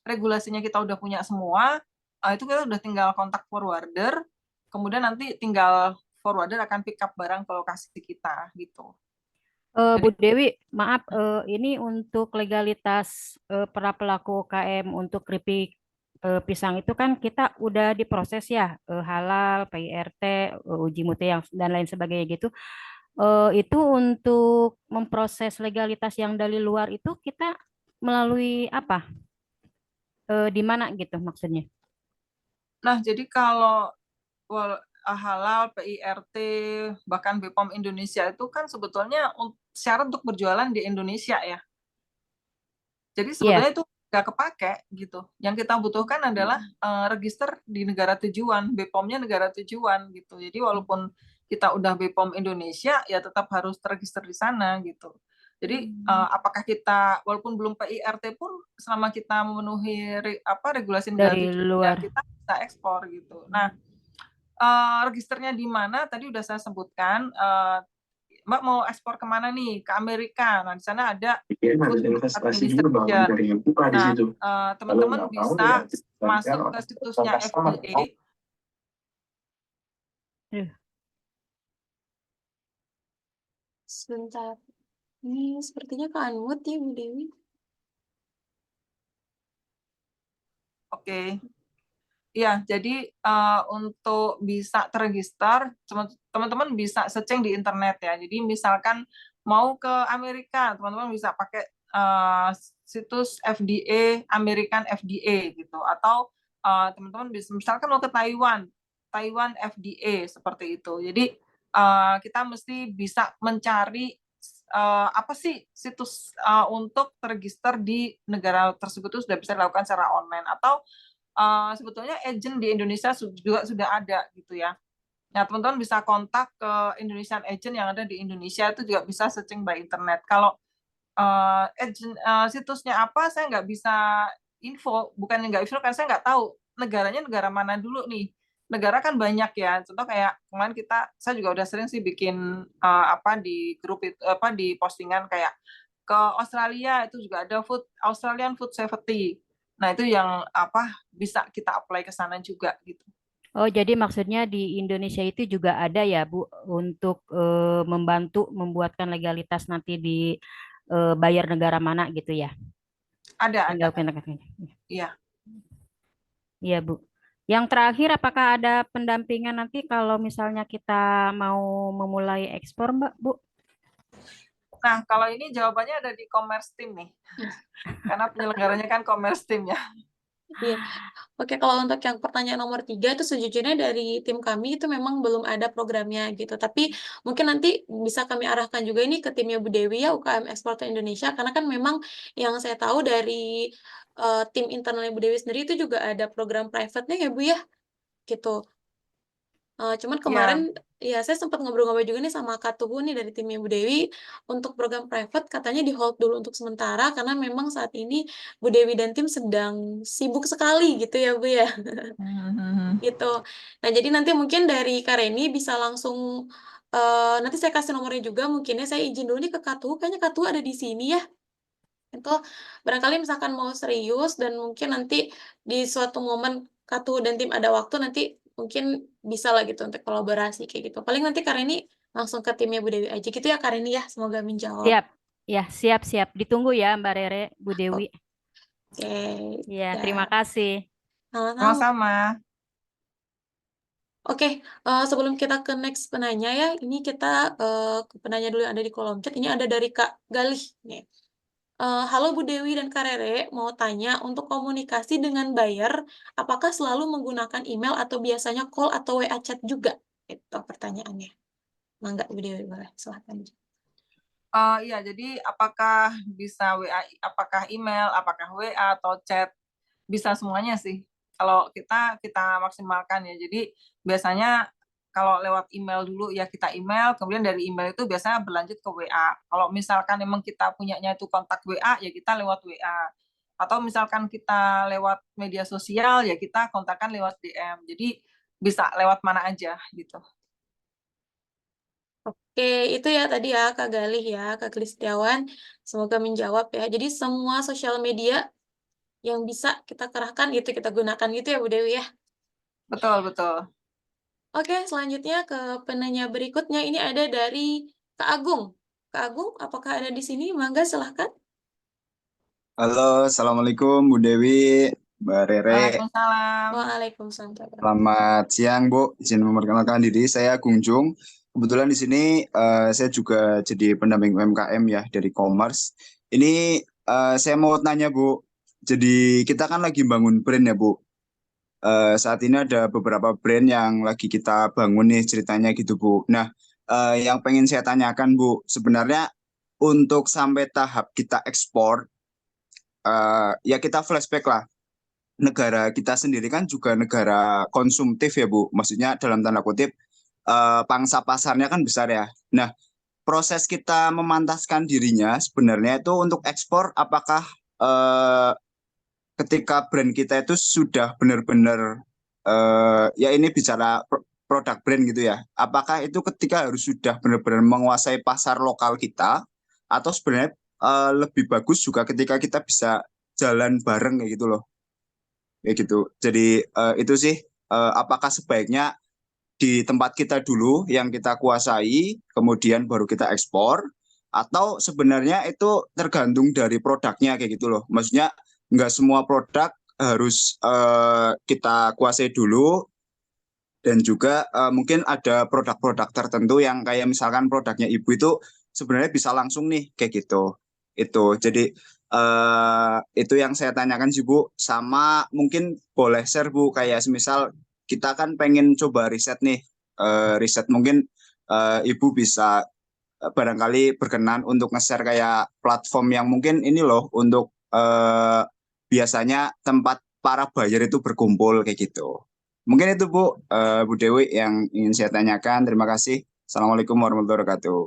regulasinya kita udah punya semua, itu kita udah tinggal kontak forwarder, kemudian nanti tinggal forwarder akan pick up barang ke lokasi kita gitu. Bu Dewi, maaf, ini untuk legalitas para pelaku UKM untuk keripik pisang itu kan kita udah diproses ya, halal, PIRT, uji mutu yang dan lain sebagainya gitu. Itu untuk memproses legalitas yang dari luar itu kita melalui apa? Di mana gitu maksudnya? Nah, jadi kalau halal, PIRT, bahkan BPOM Indonesia itu kan sebetulnya syarat untuk berjualan di Indonesia ya. Jadi sebetulnya itu nggak kepake gitu. Yang kita butuhkan adalah register di negara tujuan, BPOM-nya negara tujuan gitu. Jadi walaupun kita udah BPOM Indonesia, ya tetap harus terregister di sana gitu. Jadi apakah kita walaupun belum PIRT pun selama kita memenuhi regulasi negara dari tujuan, luar. ya kita bisa ekspor gitu. Nah, registernya di mana? Tadi udah saya sebutkan. Mbak mau ekspor kemana nih? Ke Amerika. Nah, di sana ada Food Administration. Nah, teman-teman bisa masuk ke situsnya FDA. Sebentar. Ini sepertinya ke unmute ya Bu Dewi. Oke. Ya, jadi untuk bisa terregister, teman-teman bisa searching di internet ya. Jadi misalkan mau ke Amerika, teman-teman bisa pakai situs FDA, American FDA gitu. Atau teman-teman bisa, misalkan mau ke Taiwan, Taiwan FDA seperti itu. Jadi kita mesti bisa mencari apa sih situs untuk terregister di negara tersebut itu sudah bisa dilakukan secara online atau sebetulnya agent di Indonesia juga sudah ada gitu ya. Nah, teman-teman bisa kontak ke Indonesian agent yang ada di Indonesia, itu juga bisa searching by internet. Kalau agent situsnya apa, saya nggak bisa info, bukan nggak info, kan saya nggak tahu negaranya negara mana dulu nih. Negara kan banyak ya, contoh kayak kemarin saya juga udah sering sih bikin di grup itu, di postingan kayak ke Australia itu juga ada Australian Food Safety. Nah, itu yang bisa kita apply ke sana juga gitu. Oh, jadi maksudnya di Indonesia itu juga ada ya, Bu, untuk membantu membuatkan legalitas nanti di bayar negara mana gitu ya? Ada. Iya. Iya, Bu. Yang terakhir, apakah ada pendampingan nanti kalau misalnya kita mau memulai ekspor, Mbak, Bu? Nah, kalau ini jawabannya ada di Commerce Team nih. Karena penyelenggaranya kan Commerce Team ya. Iya. Oke, kalau untuk yang pertanyaan nomor 3 itu sejujurnya dari tim kami itu memang belum ada programnya gitu. Tapi mungkin nanti bisa kami arahkan juga ini ke timnya Bu Dewi ya, UKM Eksporter Indonesia. Karena kan memang yang saya tahu dari tim internalnya Bu Dewi sendiri itu juga ada program private-nya ya Bu ya, gitu. Cuman kemarin ya saya sempat ngobrol-ngobrol juga nih sama Kak Tuhu nih dari timnya Bu Dewi untuk program private katanya di hold dulu untuk sementara karena memang saat ini Bu Dewi dan tim sedang sibuk sekali gitu ya Bu ya. Gitu. Nah, jadi nanti mungkin dari Kak Reni bisa langsung nanti saya kasih nomornya juga mungkinnya saya izin dulu nih ke Kak Tuhu, kayaknya Kak Tuhu ada di sini ya. Itu barangkali misalkan mau serius dan mungkin nanti di suatu momen Kak Tuhu dan tim ada waktu nanti mungkin bisa lah gitu untuk kolaborasi kayak gitu. Paling nanti Kak Reni langsung ke timnya Bu Dewi aja gitu ya Kak Reni ya. Semoga menjawab. Siap. Ya, siap. Ditunggu ya Mbak Rere, Bu Dewi. Oke. Ya, Ya. terima kasih. Sama-sama. Sama-sama. Oke, sebelum kita ke next penanya ya, ini kita ke penanya dulu yang ada di kolom chat. Ini ada dari Kak Galih nih. Halo Bu Dewi dan Kak Rere, mau tanya untuk komunikasi dengan buyer, apakah selalu menggunakan email atau biasanya call atau WA chat juga? Itu pertanyaannya. Mangga Bu Dewi, boleh silahkan. Iya, jadi apakah bisa WA, apakah email, apakah WA atau chat, bisa semuanya sih. Kalau kita maksimalkan ya. Jadi biasanya kalau lewat email dulu ya kita email, kemudian dari email itu biasanya berlanjut ke WA. Kalau misalkan memang kita punyanya itu kontak WA, ya kita lewat WA. Atau misalkan kita lewat media sosial, ya kita kontakkan lewat DM. Jadi bisa lewat mana aja gitu. Oke, itu ya tadi ya Kak Galih ya, Kak Galih Setiawan. Semoga menjawab ya. Jadi semua sosial media yang bisa kita kerahkan gitu, kita gunakan gitu ya Bu Dewi ya. Betul, betul. Oke, selanjutnya ke penanya berikutnya. Ini ada dari Kak Agung. Kak Agung, apakah ada di sini? Mangga, silahkan. Halo, Assalamualaikum Bu Dewi, Mbak Rere. Waalaikumsalam. Waalaikumsalam. Selamat siang Bu, izin memperkenalkan diri, saya Gung Jung. Kebetulan di sini saya juga jadi pendamping UMKM ya dari Commerce. Ini saya mau tanya Bu, jadi kita kan lagi bangun brand ya Bu. Saat ini ada beberapa brand yang lagi kita bangun nih ceritanya gitu Bu. Nah, yang pengen saya tanyakan Bu, sebenarnya untuk sampai tahap kita ekspor, ya kita flashback lah. Negara kita sendiri kan juga negara konsumtif ya Bu. Maksudnya dalam tanda kutip pangsa pasarnya kan besar ya. Nah, proses kita memantaskan dirinya sebenarnya itu untuk ekspor apakah ketika brand kita itu sudah benar-benar ya ini bicara produk brand gitu ya. Apakah itu ketika harus sudah benar-benar menguasai pasar lokal kita atau sebenarnya lebih bagus juga ketika kita bisa jalan bareng kayak gitu loh. Kayak gitu. Jadi itu sih apakah sebaiknya di tempat kita dulu yang kita kuasai, kemudian baru kita ekspor, atau sebenarnya itu tergantung dari produknya kayak gitu loh. Maksudnya nggak semua produk harus kita kuasai dulu, dan juga mungkin ada produk-produk tertentu yang kayak misalkan produknya ibu itu sebenarnya bisa langsung nih kayak gitu. Itu jadi itu yang saya tanyakan sih Bu. Sama mungkin boleh share Bu kayak semisal kita kan pengen coba riset nih, riset mungkin ibu bisa barangkali berkenan untuk nge-share kayak platform yang mungkin ini loh untuk biasanya tempat para buyer itu berkumpul kayak gitu. Mungkin itu Bu, Bu Dewi yang ingin saya tanyakan. Terima kasih. Assalamualaikum warahmatullahi wabarakatuh.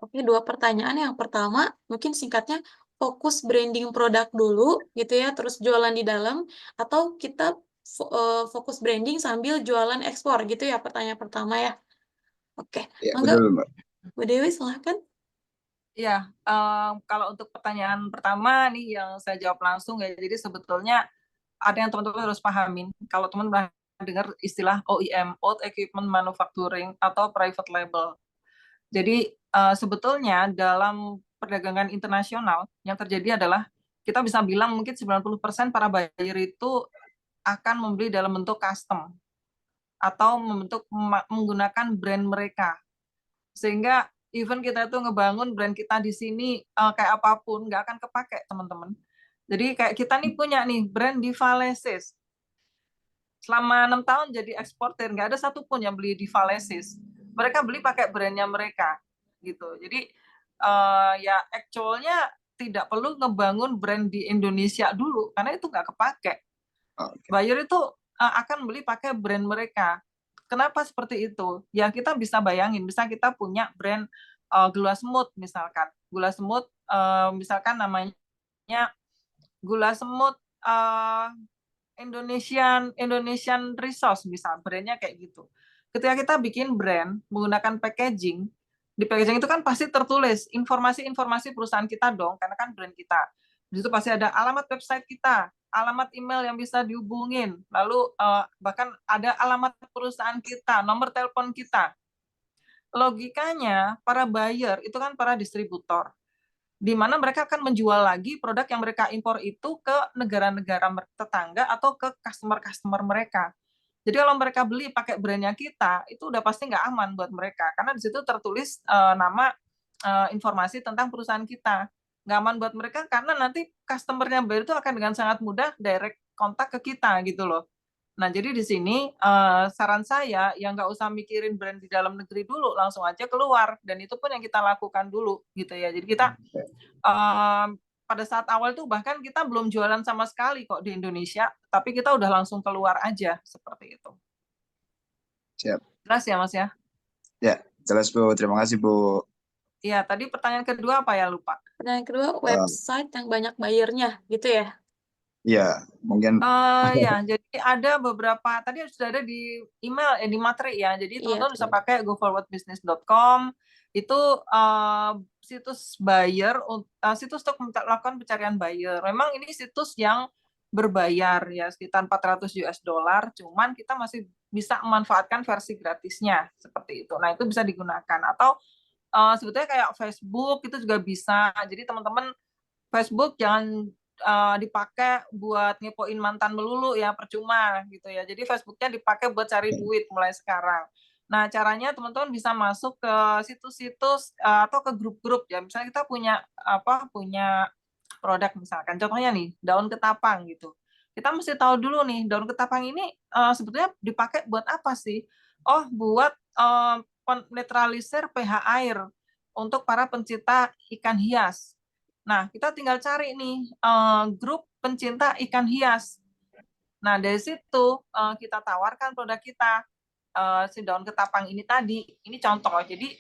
Oke, 2 pertanyaan. Yang pertama, mungkin singkatnya fokus branding produk dulu gitu ya, terus jualan di dalam, atau kita fokus branding sambil jualan ekspor gitu ya, pertanyaan pertama ya. Oke, Ya, mangga betul Mbak. Bu Dewi silahkan. Ya, kalau untuk pertanyaan pertama nih yang saya jawab langsung ya, jadi sebetulnya ada yang teman-teman harus pahamin. Kalau teman pernah dengar istilah OEM, Old Equipment Manufacturing atau private label. Jadi sebetulnya dalam perdagangan internasional yang terjadi adalah kita bisa bilang mungkin 90% para buyer itu akan membeli dalam bentuk custom atau menggunakan brand mereka. Sehingga even kita itu ngebangun brand kita di sini kayak apapun nggak akan kepake teman-teman. Jadi kayak kita nih punya nih brand Divalesis. Selama 6 tahun jadi eksportir, nggak ada satupun yang beli Divalesis. Mereka beli pakai brandnya mereka, gitu. Jadi ya actualnya tidak perlu ngebangun brand di Indonesia dulu, karena itu nggak kepake. Buyer itu akan beli pakai brand mereka. Kenapa seperti itu? Ya kita bisa bayangin, bisa kita punya brand gula semut misalkan. Gula semut misalkan namanya gula semut Indonesian Resource misal, brandnya kayak gitu. Ketika kita bikin brand menggunakan packaging, di packaging itu kan pasti tertulis informasi-informasi perusahaan kita dong, karena kan brand kita. Di situ pasti ada alamat website kita, alamat email yang bisa dihubungin, lalu bahkan ada alamat perusahaan kita, nomor telepon kita. Logikanya para buyer itu kan para distributor, di mana mereka akan menjual lagi produk yang mereka impor itu ke negara-negara tetangga atau ke customer-customer mereka. Jadi kalau mereka beli pakai brandnya kita, itu udah pasti nggak aman buat mereka, karena di situ tertulis nama informasi tentang perusahaan kita. Nggak aman buat mereka karena nanti customer-nya buyer itu akan dengan sangat mudah direct kontak ke kita gitu loh. Nah, jadi di sini saran saya yang nggak usah mikirin brand di dalam negeri dulu, langsung aja keluar. Dan itu pun yang kita lakukan dulu gitu ya. Jadi kita pada saat awal tuh bahkan kita belum jualan sama sekali kok di Indonesia, tapi kita udah langsung keluar aja seperti itu. Siap. Jelas ya Mas ya? Ya, jelas Bu. Terima kasih Bu. Iya, tadi pertanyaan kedua apa ya, lupa? Pertanyaan kedua, website yang banyak bayarnya, gitu ya? Iya, mungkin Ya, jadi ada beberapa, tadi sudah ada di email, di materi ya, jadi teman-teman bisa pakai goforwardbusiness.com, itu situs buyer, situs untuk melakukan pencarian buyer. Memang ini situs yang berbayar ya, sekitar $400, cuman kita masih bisa memanfaatkan versi gratisnya, seperti itu. Nah, itu bisa digunakan. Atau sebetulnya kayak Facebook, itu juga bisa. Jadi teman-teman, Facebook jangan dipakai buat ngepoin mantan melulu ya, percuma gitu ya. Jadi Facebooknya dipakai buat cari duit mulai sekarang. Nah, caranya teman-teman bisa masuk ke situs-situs atau ke grup-grup ya. Misalnya kita punya produk misalkan, contohnya nih daun ketapang gitu. Kita mesti tahu dulu nih daun ketapang ini sebetulnya dipakai buat apa sih? Oh, buat netralisir pH air untuk para pencinta ikan hias. Nah, kita tinggal cari nih grup pencinta ikan hias. Nah, dari situ kita tawarkan produk kita, si daun ketapang ini tadi. Ini contoh, jadi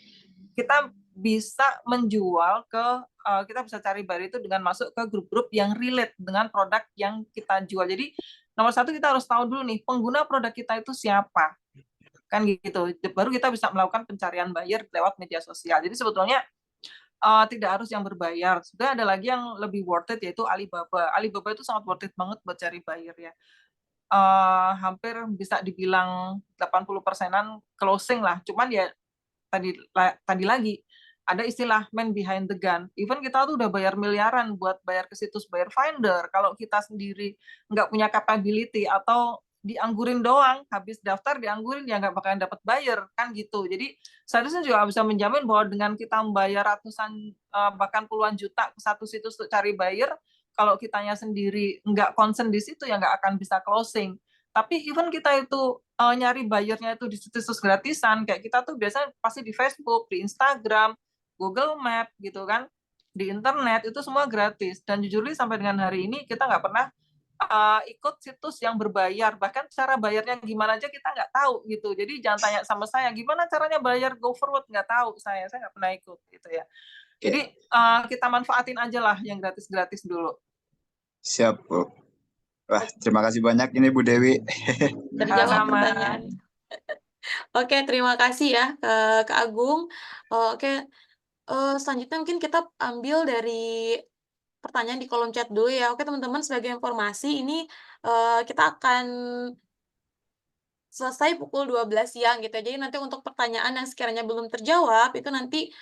kita bisa menjual kita bisa cari buyer itu dengan masuk ke grup-grup yang relate dengan produk yang kita jual. Jadi nomor satu kita harus tahu dulu nih, pengguna produk kita itu siapa. Kan gitu, baru kita bisa melakukan pencarian buyer lewat media sosial. Jadi sebetulnya tidak harus yang berbayar. Sudah ada lagi yang lebih worth it, yaitu Alibaba. Alibaba itu sangat worth it banget buat cari buyer ya. Hampir bisa dibilang 80%-an closing lah. Cuman ya tadi lagi ada istilah man behind the gun. Even kita tuh udah bayar miliaran buat bayar ke situs buyer finder. Kalau kita sendiri nggak punya capability atau dianggurin doang, habis daftar dianggurin ya nggak bakalan dapat buyer kan gitu. Jadi seharusnya juga bisa menjamin bahwa dengan kita membayar ratusan bahkan puluhan juta ke satu situs untuk cari buyer, kalau kitanya sendiri nggak concern di situ ya nggak akan bisa closing. Tapi even kita itu nyari buyernya itu di situs gratisan, kayak kita tuh biasanya pasti di Facebook, di Instagram, Google Map gitu kan, di internet itu semua gratis. Dan jujur sampai dengan hari ini kita nggak pernah ikut situs yang berbayar, bahkan cara bayarnya gimana aja kita nggak tahu gitu. Jadi jangan tanya sama saya gimana caranya bayar GoForward, nggak tahu, saya nggak pernah ikut gitu ya. Jadi kita manfaatin aja lah yang gratis-gratis dulu. Siap Bu. Wah, terima kasih banyak ini Bu Dewi. Terjawab pertanyaan. Oke, terima kasih ya ke Agung. Oke, selanjutnya mungkin kita ambil dari pertanyaan di kolom chat dulu ya. Oke teman-teman, sebagai informasi ini kita akan selesai pukul 12 siang gitu. Jadi nanti untuk pertanyaan yang sekiranya belum terjawab itu nanti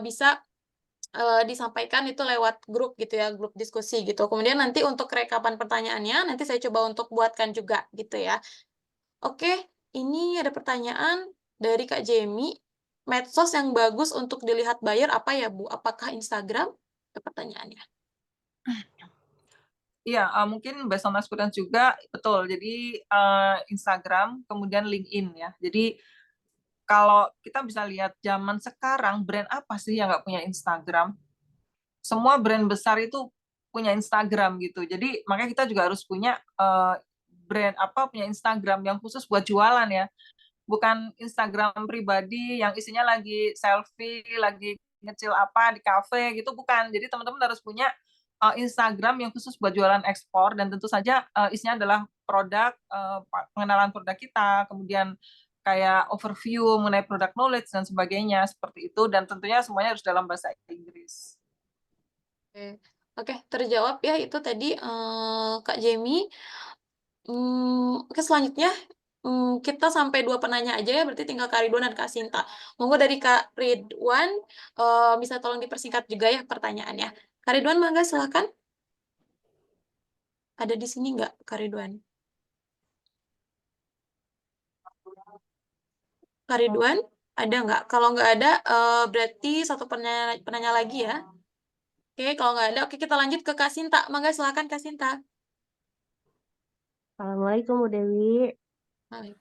bisa disampaikan itu lewat grup gitu ya, grup diskusi gitu. Kemudian nanti untuk rekapan pertanyaannya nanti saya coba untuk buatkan juga gitu ya. Oke, ini ada pertanyaan dari Kak Jemi. medsos yang bagus untuk dilihat buyer apa ya, Bu? Apakah Instagram? Itu pertanyaannya. Iya, mungkin based on experience juga, betul. Jadi Instagram, kemudian LinkedIn ya. Jadi kalau kita bisa lihat zaman sekarang, brand apa sih yang nggak punya Instagram? Semua brand besar itu punya Instagram gitu. Jadi makanya kita juga harus punya brand punya Instagram yang khusus buat jualan ya. Bukan Instagram pribadi yang isinya lagi selfie, lagi ngecil apa di kafe gitu, bukan. Jadi teman-teman harus punya Instagram yang khusus buat jualan ekspor, dan tentu saja isinya adalah produk, pengenalan produk kita, kemudian kayak overview mengenai produk knowledge dan sebagainya seperti itu, dan tentunya semuanya harus dalam bahasa Inggris. Oke, terjawab ya itu tadi Kak Jemi. Oke, selanjutnya kita sampai 2 penanya aja ya, berarti tinggal Kak Ridwan dan Kak Sinta. Monggo dari Kak Ridwan, bisa tolong dipersingkat juga ya pertanyaannya. Kak Ridwan, mangga silakan. Ada di sini nggak Kak Ridwan? Kak Ridwan, ada nggak? Kalau nggak ada, berarti satu penanya lagi ya. Oke, kalau nggak ada, oke kita lanjut ke Kak Sinta. Mangga silakan Kak Sinta. Assalamualaikum Bu Dewi.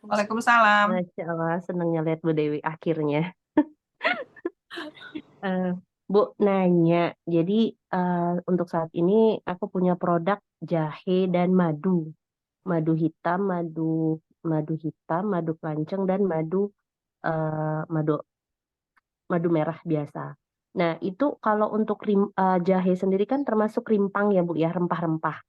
Waalaikumsalam. Masya Allah, senangnya lihat Bu Dewi akhirnya. Bu, nanya, jadi untuk saat ini aku punya produk jahe dan madu. Madu hitam, madu hitam, madu kelanceng, dan madu merah biasa. Nah, itu kalau untuk jahe sendiri kan termasuk rimpang ya Bu ya, rempah-rempah.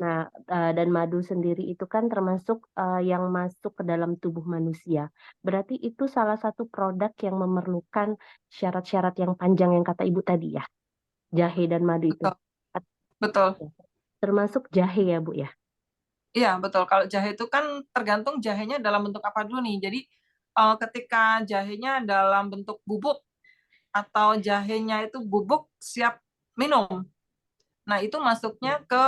Nah, dan madu sendiri itu kan termasuk yang masuk ke dalam tubuh manusia. Berarti itu salah satu produk yang memerlukan syarat-syarat yang panjang yang kata Ibu tadi ya. Jahe dan madu itu. Betul. Termasuk jahe ya, Bu ya? Iya, betul. Kalau jahe itu kan tergantung jahenya dalam bentuk apa dulu nih. Jadi ketika jahenya dalam bentuk bubuk atau jahenya itu bubuk siap minum, nah itu masuknya ke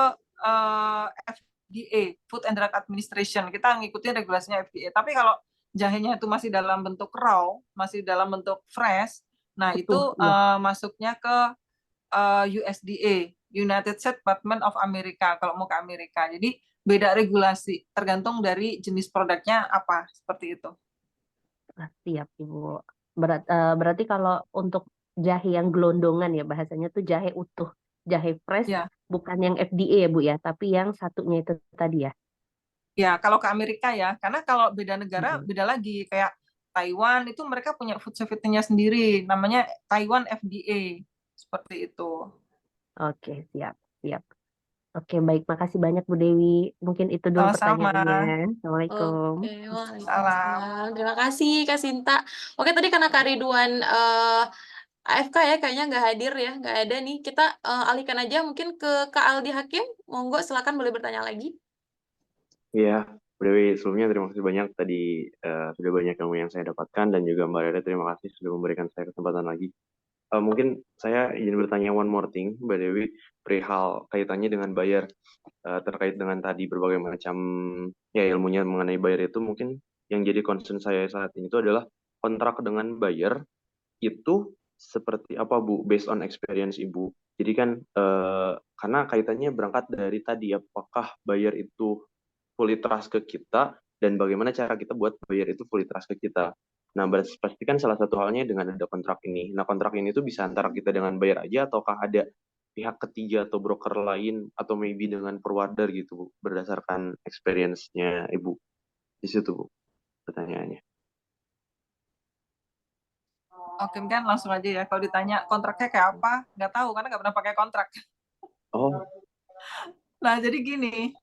FDA, Food and Drug Administration. Kita ngikutin regulasinya FDA. Tapi kalau jahenya itu masih dalam bentuk raw, masih dalam bentuk fresh, nah itu masuknya ke USDA, United States Department of America, kalau mau ke Amerika. Jadi beda regulasi, tergantung dari jenis produknya apa, seperti itu. Siap, Ibu. Berarti kalau untuk jahe yang gelondongan ya, bahasanya tuh jahe utuh, jahe fresh, Ya. bukan yang FDA ya Bu ya, tapi yang satunya itu tadi ya. Ya, kalau ke Amerika ya, karena kalau beda negara beda lagi. Kayak Taiwan itu mereka punya food safety-nya sendiri, namanya Taiwan FDA, seperti itu. Oke, siap. Oke, baik. Makasih banyak Bu Dewi. Mungkin itu dulu pertanyaannya. Assalamualaikum. Oke, waalaikumsalam. Terima kasih Kak Sinta. Oke, tadi karena Kak Ridwan AFK ya, kayaknya nggak hadir ya, nggak ada nih. Kita alihkan aja mungkin ke Kak Aldi Hakim. Monggo, silakan boleh bertanya lagi. Iya, Bu Dewi, sebelumnya terima kasih banyak tadi sudah banyak ilmu yang saya dapatkan, dan juga Mbak Rere terima kasih sudah memberikan saya kesempatan lagi. Mungkin saya ingin bertanya one more thing, Mbak Dewi, perihal kaitannya dengan buyer, terkait dengan tadi berbagai macam ya ilmunya mengenai buyer itu. Mungkin yang jadi concern saya saat ini itu adalah kontrak dengan buyer itu seperti apa Bu, based on experience Ibu. Jadi kan karena kaitannya berangkat dari tadi, apakah buyer itu fully trust ke kita, dan bagaimana cara kita buat buyer itu fully trust ke kita. Nah, pastikan salah satu halnya dengan ada kontrak ini. Nah, kontrak ini tuh bisa antara kita dengan buyer aja, ataukah ada pihak ketiga atau broker lain, atau maybe dengan forwarder gitu, Bu, berdasarkan experience-nya Ibu. Di situ, Bu, pertanyaannya. Oke, kan langsung aja ya. Kalau ditanya kontraknya kayak apa, nggak tahu, karena nggak pernah pakai kontrak. Oh. Nah, jadi gini,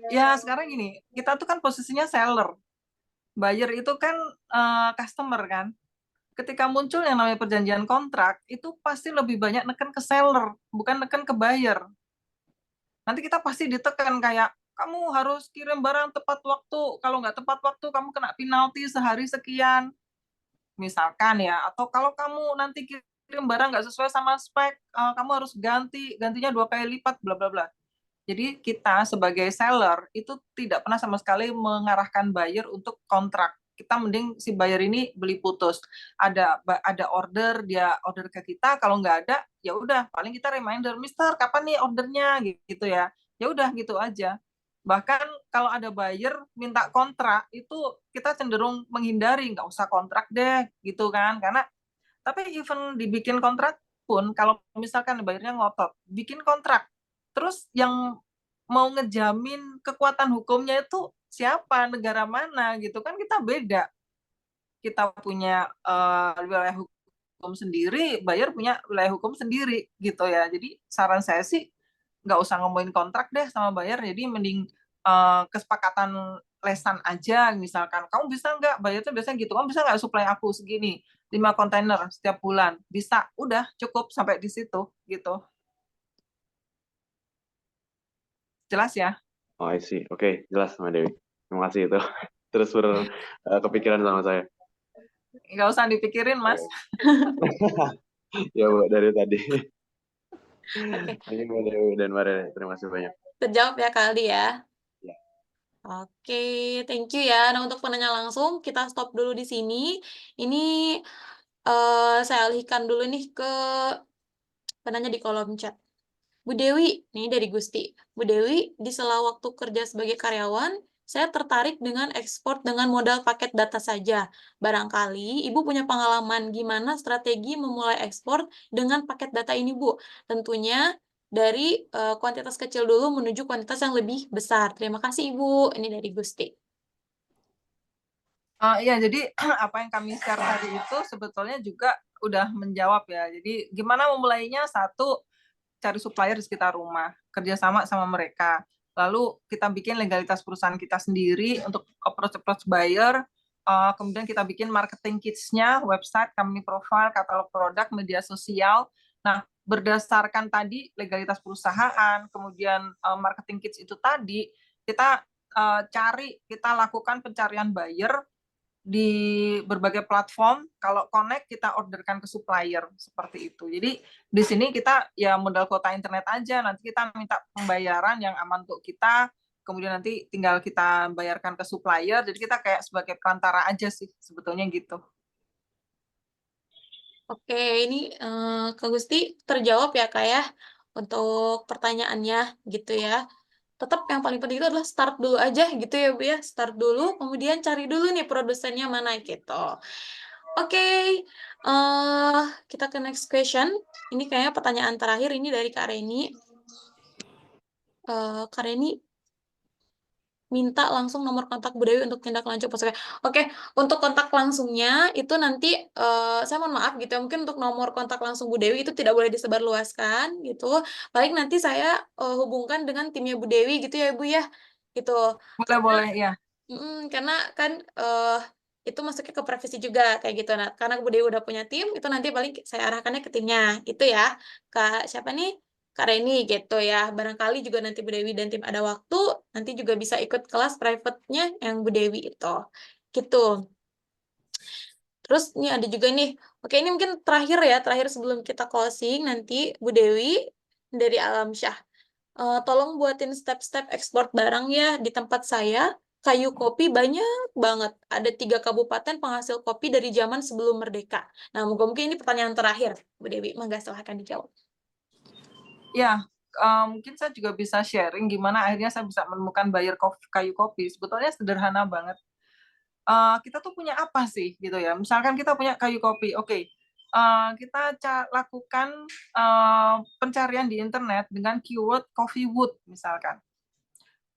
ya sekarang gini, kita tuh kan posisinya seller. Buyer itu kan customer kan. Ketika muncul yang namanya perjanjian kontrak, itu pasti lebih banyak neken ke seller, bukan neken ke buyer. Nanti kita pasti ditekan kayak, kamu harus kirim barang tepat waktu, kalau nggak tepat waktu kamu kena penalti sehari sekian, misalkan ya. Atau kalau kamu nanti kirim barang nggak sesuai sama spek, kamu harus gantinya 2 kali lipat, bla bla bla. Jadi kita sebagai seller itu tidak pernah sama sekali mengarahkan buyer untuk kontrak. kita mending si buyer ini beli putus. Ada order, dia order ke kita, kalau nggak ada ya udah paling kita reminder, Mister kapan nih ordernya gitu ya. Ya udah gitu aja. Bahkan kalau ada buyer minta kontrak itu kita cenderung menghindari, nggak usah kontrak deh gitu kan. Karena tapi even dibikin kontrak pun kalau misalkan buyernya ngotot bikin kontrak, terus yang mau ngejamin kekuatan hukumnya itu siapa, negara mana gitu kan, kita beda. Kita punya wilayah hukum sendiri, buyer punya wilayah hukum sendiri gitu ya. Jadi saran saya sih nggak usah ngomongin kontrak deh sama buyer, jadi mending kesepakatan lesan aja, misalkan kamu bisa nggak, buyer tuh biasanya gitu, kamu bisa nggak supply aku segini 5 kontainer setiap bulan, bisa, udah cukup sampai di situ gitu. Jelas ya? Oh, I see. Oke, jelas Mbak Dewi. Terima kasih itu. Terus kepikiran sama saya. Nggak usah dipikirin, Mas. Ya, Bu, dari tadi. Oke, Ini Mbak Dewi dan Mbak Rere. Terima kasih banyak. terjawab ya Kak Aldi ya. Ya. Oke, thank you ya. Nah, untuk penanya langsung, kita stop dulu di sini. Ini saya alihkan dulu nih ke penanya di kolom chat. Bu Dewi, nih dari Gusti. Bu Dewi, di sela waktu kerja sebagai karyawan, saya tertarik dengan ekspor dengan modal paket data saja. Barangkali Ibu punya pengalaman gimana strategi memulai ekspor dengan paket data ini, Bu. Tentunya dari kuantitas kecil dulu menuju kuantitas yang lebih besar. Terima kasih, Ibu. Ini dari Gusti. Iya, jadi apa yang kami share tadi itu sebetulnya juga udah menjawab ya. Jadi gimana memulainya? Satu, cari supplier di sekitar rumah, kerjasama sama mereka. Lalu kita bikin legalitas perusahaan kita sendiri untuk approach buyer. Kemudian kita bikin marketing kits-nya, website, company profile, katalog produk, media sosial. Nah, berdasarkan tadi legalitas perusahaan, kemudian marketing kits itu tadi, kita kita lakukan pencarian buyer di berbagai platform. Kalau connect kita orderkan ke supplier seperti itu. Jadi di sini kita ya modal kuota internet aja, nanti kita minta pembayaran yang aman untuk kita, kemudian nanti tinggal kita bayarkan ke supplier. Jadi kita kayak sebagai perantara aja sih sebetulnya gitu. Oke, ini Kak Gusti terjawab ya Kak ya untuk pertanyaannya gitu ya. Tetap yang paling penting itu adalah start dulu aja gitu ya Bu ya. Start dulu, kemudian cari dulu nih produsennya mana gitu. Oke, kita ke next question. Ini kayaknya pertanyaan terakhir ini dari Kak Reni. Kak Reni minta langsung nomor kontak Bu Dewi untuk tindak lanjut posko. Oke, untuk kontak langsungnya itu nanti saya mohon maaf gitu ya, mungkin untuk nomor kontak langsung Bu Dewi itu tidak boleh disebarluaskan gitu. Paling nanti saya hubungkan dengan timnya Bu Dewi gitu ya Bu ya. Gitu. Boleh ya. Karena kan itu masuknya ke privasi juga kayak gitu. Nah, karena Bu Dewi udah punya tim, itu nanti paling saya arahkannya ke timnya. Itu ya. Kak siapa nih? Kak Reni gitu ya. Barangkali juga nanti Bu Dewi dan tim ada waktu, nanti juga bisa ikut kelas private-nya yang Bu Dewi itu. Gitu. Terus ini ada juga nih. Oke, ini mungkin terakhir ya, terakhir sebelum kita closing nanti Bu Dewi dari Alamsyah. Tolong buatin step-step ekspor barang ya di tempat saya. Kayu kopi banyak banget. Ada 3 kabupaten penghasil kopi dari zaman sebelum merdeka. Nah, mungkin ini pertanyaan terakhir, Bu Dewi. Mangga silahkan dijawab. Ya, mungkin saya juga bisa sharing gimana akhirnya saya bisa menemukan buyer kayu kopi. Sebetulnya sederhana banget. Kita tuh punya apa sih gitu ya? Misalkan kita punya kayu kopi, oke. Kita lakukan pencarian di internet dengan keyword coffee wood misalkan.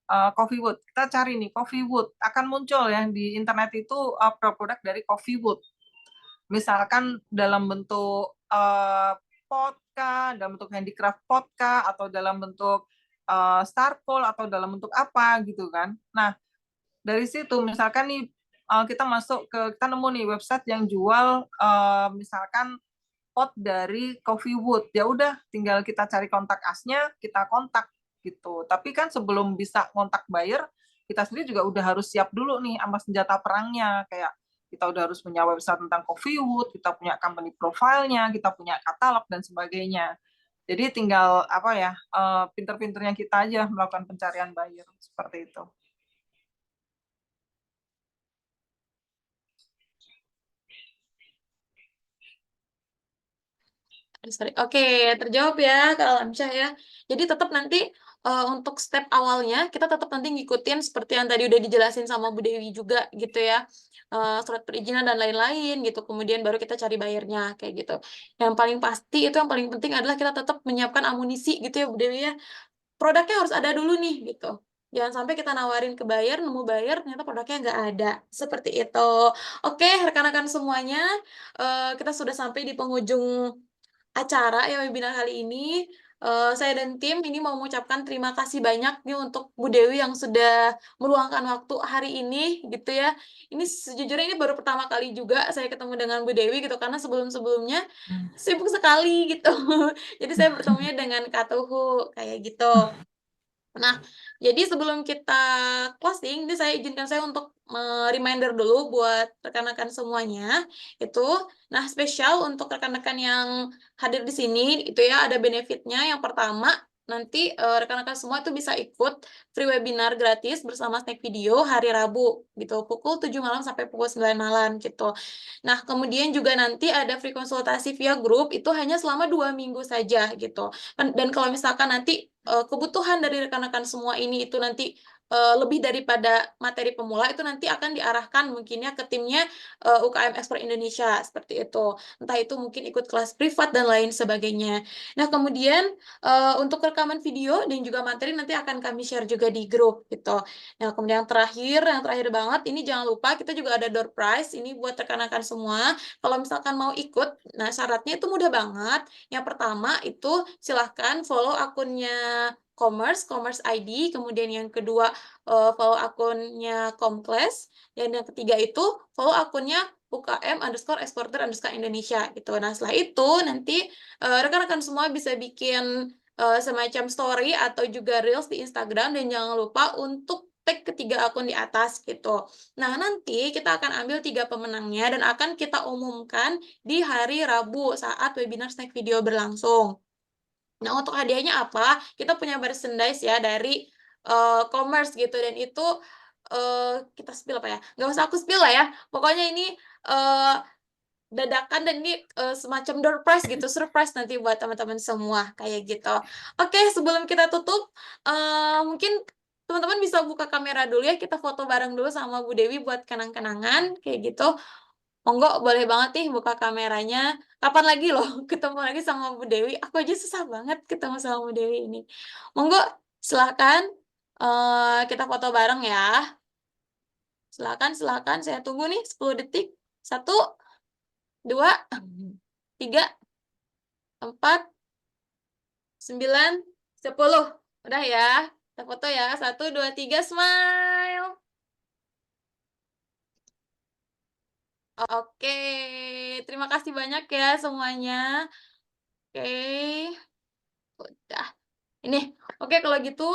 Coffee wood, kita cari nih coffee wood, akan muncul ya di internet itu produk dari coffee wood. Misalkan dalam bentuk pot kah, dalam bentuk handicraft pot kah, atau dalam bentuk starpole, atau dalam bentuk apa gitu kan. Nah, dari situ misalkan nih kita nemu nih website yang jual misalkan pot dari coffee wood, ya udah tinggal kita cari kontak asnya, kita kontak gitu. Tapi kan sebelum bisa kontak buyer, kita sendiri juga udah harus siap dulu nih sama senjata perangnya, kayak kita udah harus punya website tentang coffee wood, kita punya company profile-nya, kita punya katalog dan sebagainya. Jadi tinggal apa ya, pinter-pinternya kita aja melakukan pencarian buyer seperti itu. Sorry. Oke, terjawab ya Kak Alamsyah ya. Jadi tetap nanti untuk step awalnya kita tetap nanti ngikutin seperti yang tadi udah dijelasin sama Bu Dewi juga gitu ya. Surat perizinan dan lain-lain gitu. Kemudian baru kita cari bayarnya kayak gitu. Yang paling pasti itu yang paling penting adalah kita tetap menyiapkan amunisi gitu ya Bu Dewi ya. Produknya harus ada dulu nih gitu. Jangan sampai kita nawarin ke buyer, nemu buyer ternyata produknya nggak ada. Seperti itu. Oke, rekan-rekan semuanya, kita sudah sampai di penghujung acara ya webinar kali ini. Saya dan tim ini mau mengucapkan terima kasih banyak nih untuk Bu Dewi yang sudah meluangkan waktu hari ini gitu ya. Ini sejujurnya ini baru pertama kali juga saya ketemu dengan Bu Dewi gitu karena sebelum-sebelumnya sibuk sekali gitu. Jadi saya bertemunya dengan Kak Tuhu kayak gitu. Nah, jadi sebelum kita closing, ini saya izinkan saya untuk reminder dulu buat rekan-rekan semuanya. Itu, nah spesial untuk rekan-rekan yang hadir di sini, itu ya ada benefitnya. Yang pertama, nanti rekan-rekan semua itu bisa ikut free webinar gratis bersama Snack Video hari Rabu, gitu, pukul 7 malam sampai pukul 9 malam, gitu. Nah, kemudian juga nanti ada free konsultasi via grup, itu hanya selama 2 minggu saja, gitu. Dan kalau misalkan nanti kebutuhan dari rekan-rekan semua ini itu nanti lebih daripada materi pemula itu nanti akan diarahkan mungkinnya ke timnya UKM Ekspor Indonesia seperti itu. Entah itu mungkin ikut kelas privat dan lain sebagainya. Nah, kemudian untuk rekaman video dan juga materi nanti akan kami share juga di grup gitu. Nah, kemudian yang terakhir banget ini jangan lupa kita juga ada door prize ini buat rekan-rekan semua. Kalau misalkan mau ikut, nah syaratnya itu mudah banget. Yang pertama itu silahkan follow akunnya Commerce ID, kemudian yang kedua follow akunnya Comclass, dan yang ketiga itu follow akunnya UKM_exporter_Indonesia gitu. Nah setelah itu nanti rekan-rekan semua bisa bikin semacam story atau juga reels di Instagram dan jangan lupa untuk tag ketiga akun di atas gitu. Nah nanti kita akan ambil 3 pemenangnya dan akan kita umumkan di hari Rabu saat webinar Snack Video berlangsung. Nah, untuk hadiahnya apa? Kita punya merchandise ya dari Commerce gitu dan itu kita spill apa ya? Nggak usah aku spill lah ya. Pokoknya ini dadakan dan ini semacam door prize gitu, surprise nanti buat teman-teman semua kayak gitu. Oke, sebelum kita tutup, mungkin teman-teman bisa buka kamera dulu ya, kita foto bareng dulu sama Bu Dewi buat kenang-kenangan kayak gitu. Monggo boleh banget nih buka kameranya. Kapan lagi loh ketemu lagi sama Bu Dewi? Aku aja susah banget ketemu sama Bu Dewi ini. Monggo silakan kita foto bareng ya. Silakan saya tunggu nih 10 detik. 1, 2, 3, 4, 9, 10. Udah ya. Kita foto ya. 1, 2, 3, smile. Oke, terima kasih banyak ya semuanya. Oke, udah. Ini, oke kalau gitu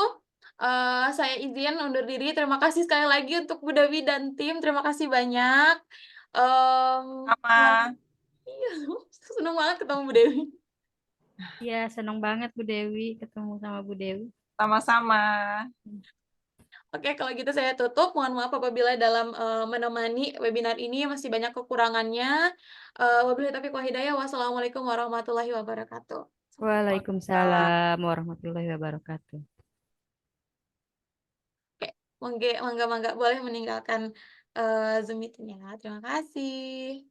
saya izin undur diri. Terima kasih sekali lagi untuk Bu Dewi dan tim. Terima kasih banyak. Sama. Iya, seneng banget ketemu Bu Dewi. Ya, senang banget Bu Dewi ketemu sama Bu Dewi. Sama-sama. Oke, kalau gitu saya tutup. Mohon maaf apabila dalam menemani webinar ini masih banyak kekurangannya. Wabillahi taufiq wal hidayah. Wassalamualaikum warahmatullahi wabarakatuh. Waalaikumsalam warahmatullahi wabarakatuh. Oke, mangga boleh meninggalkan Zoom meeting-nya. Terima kasih.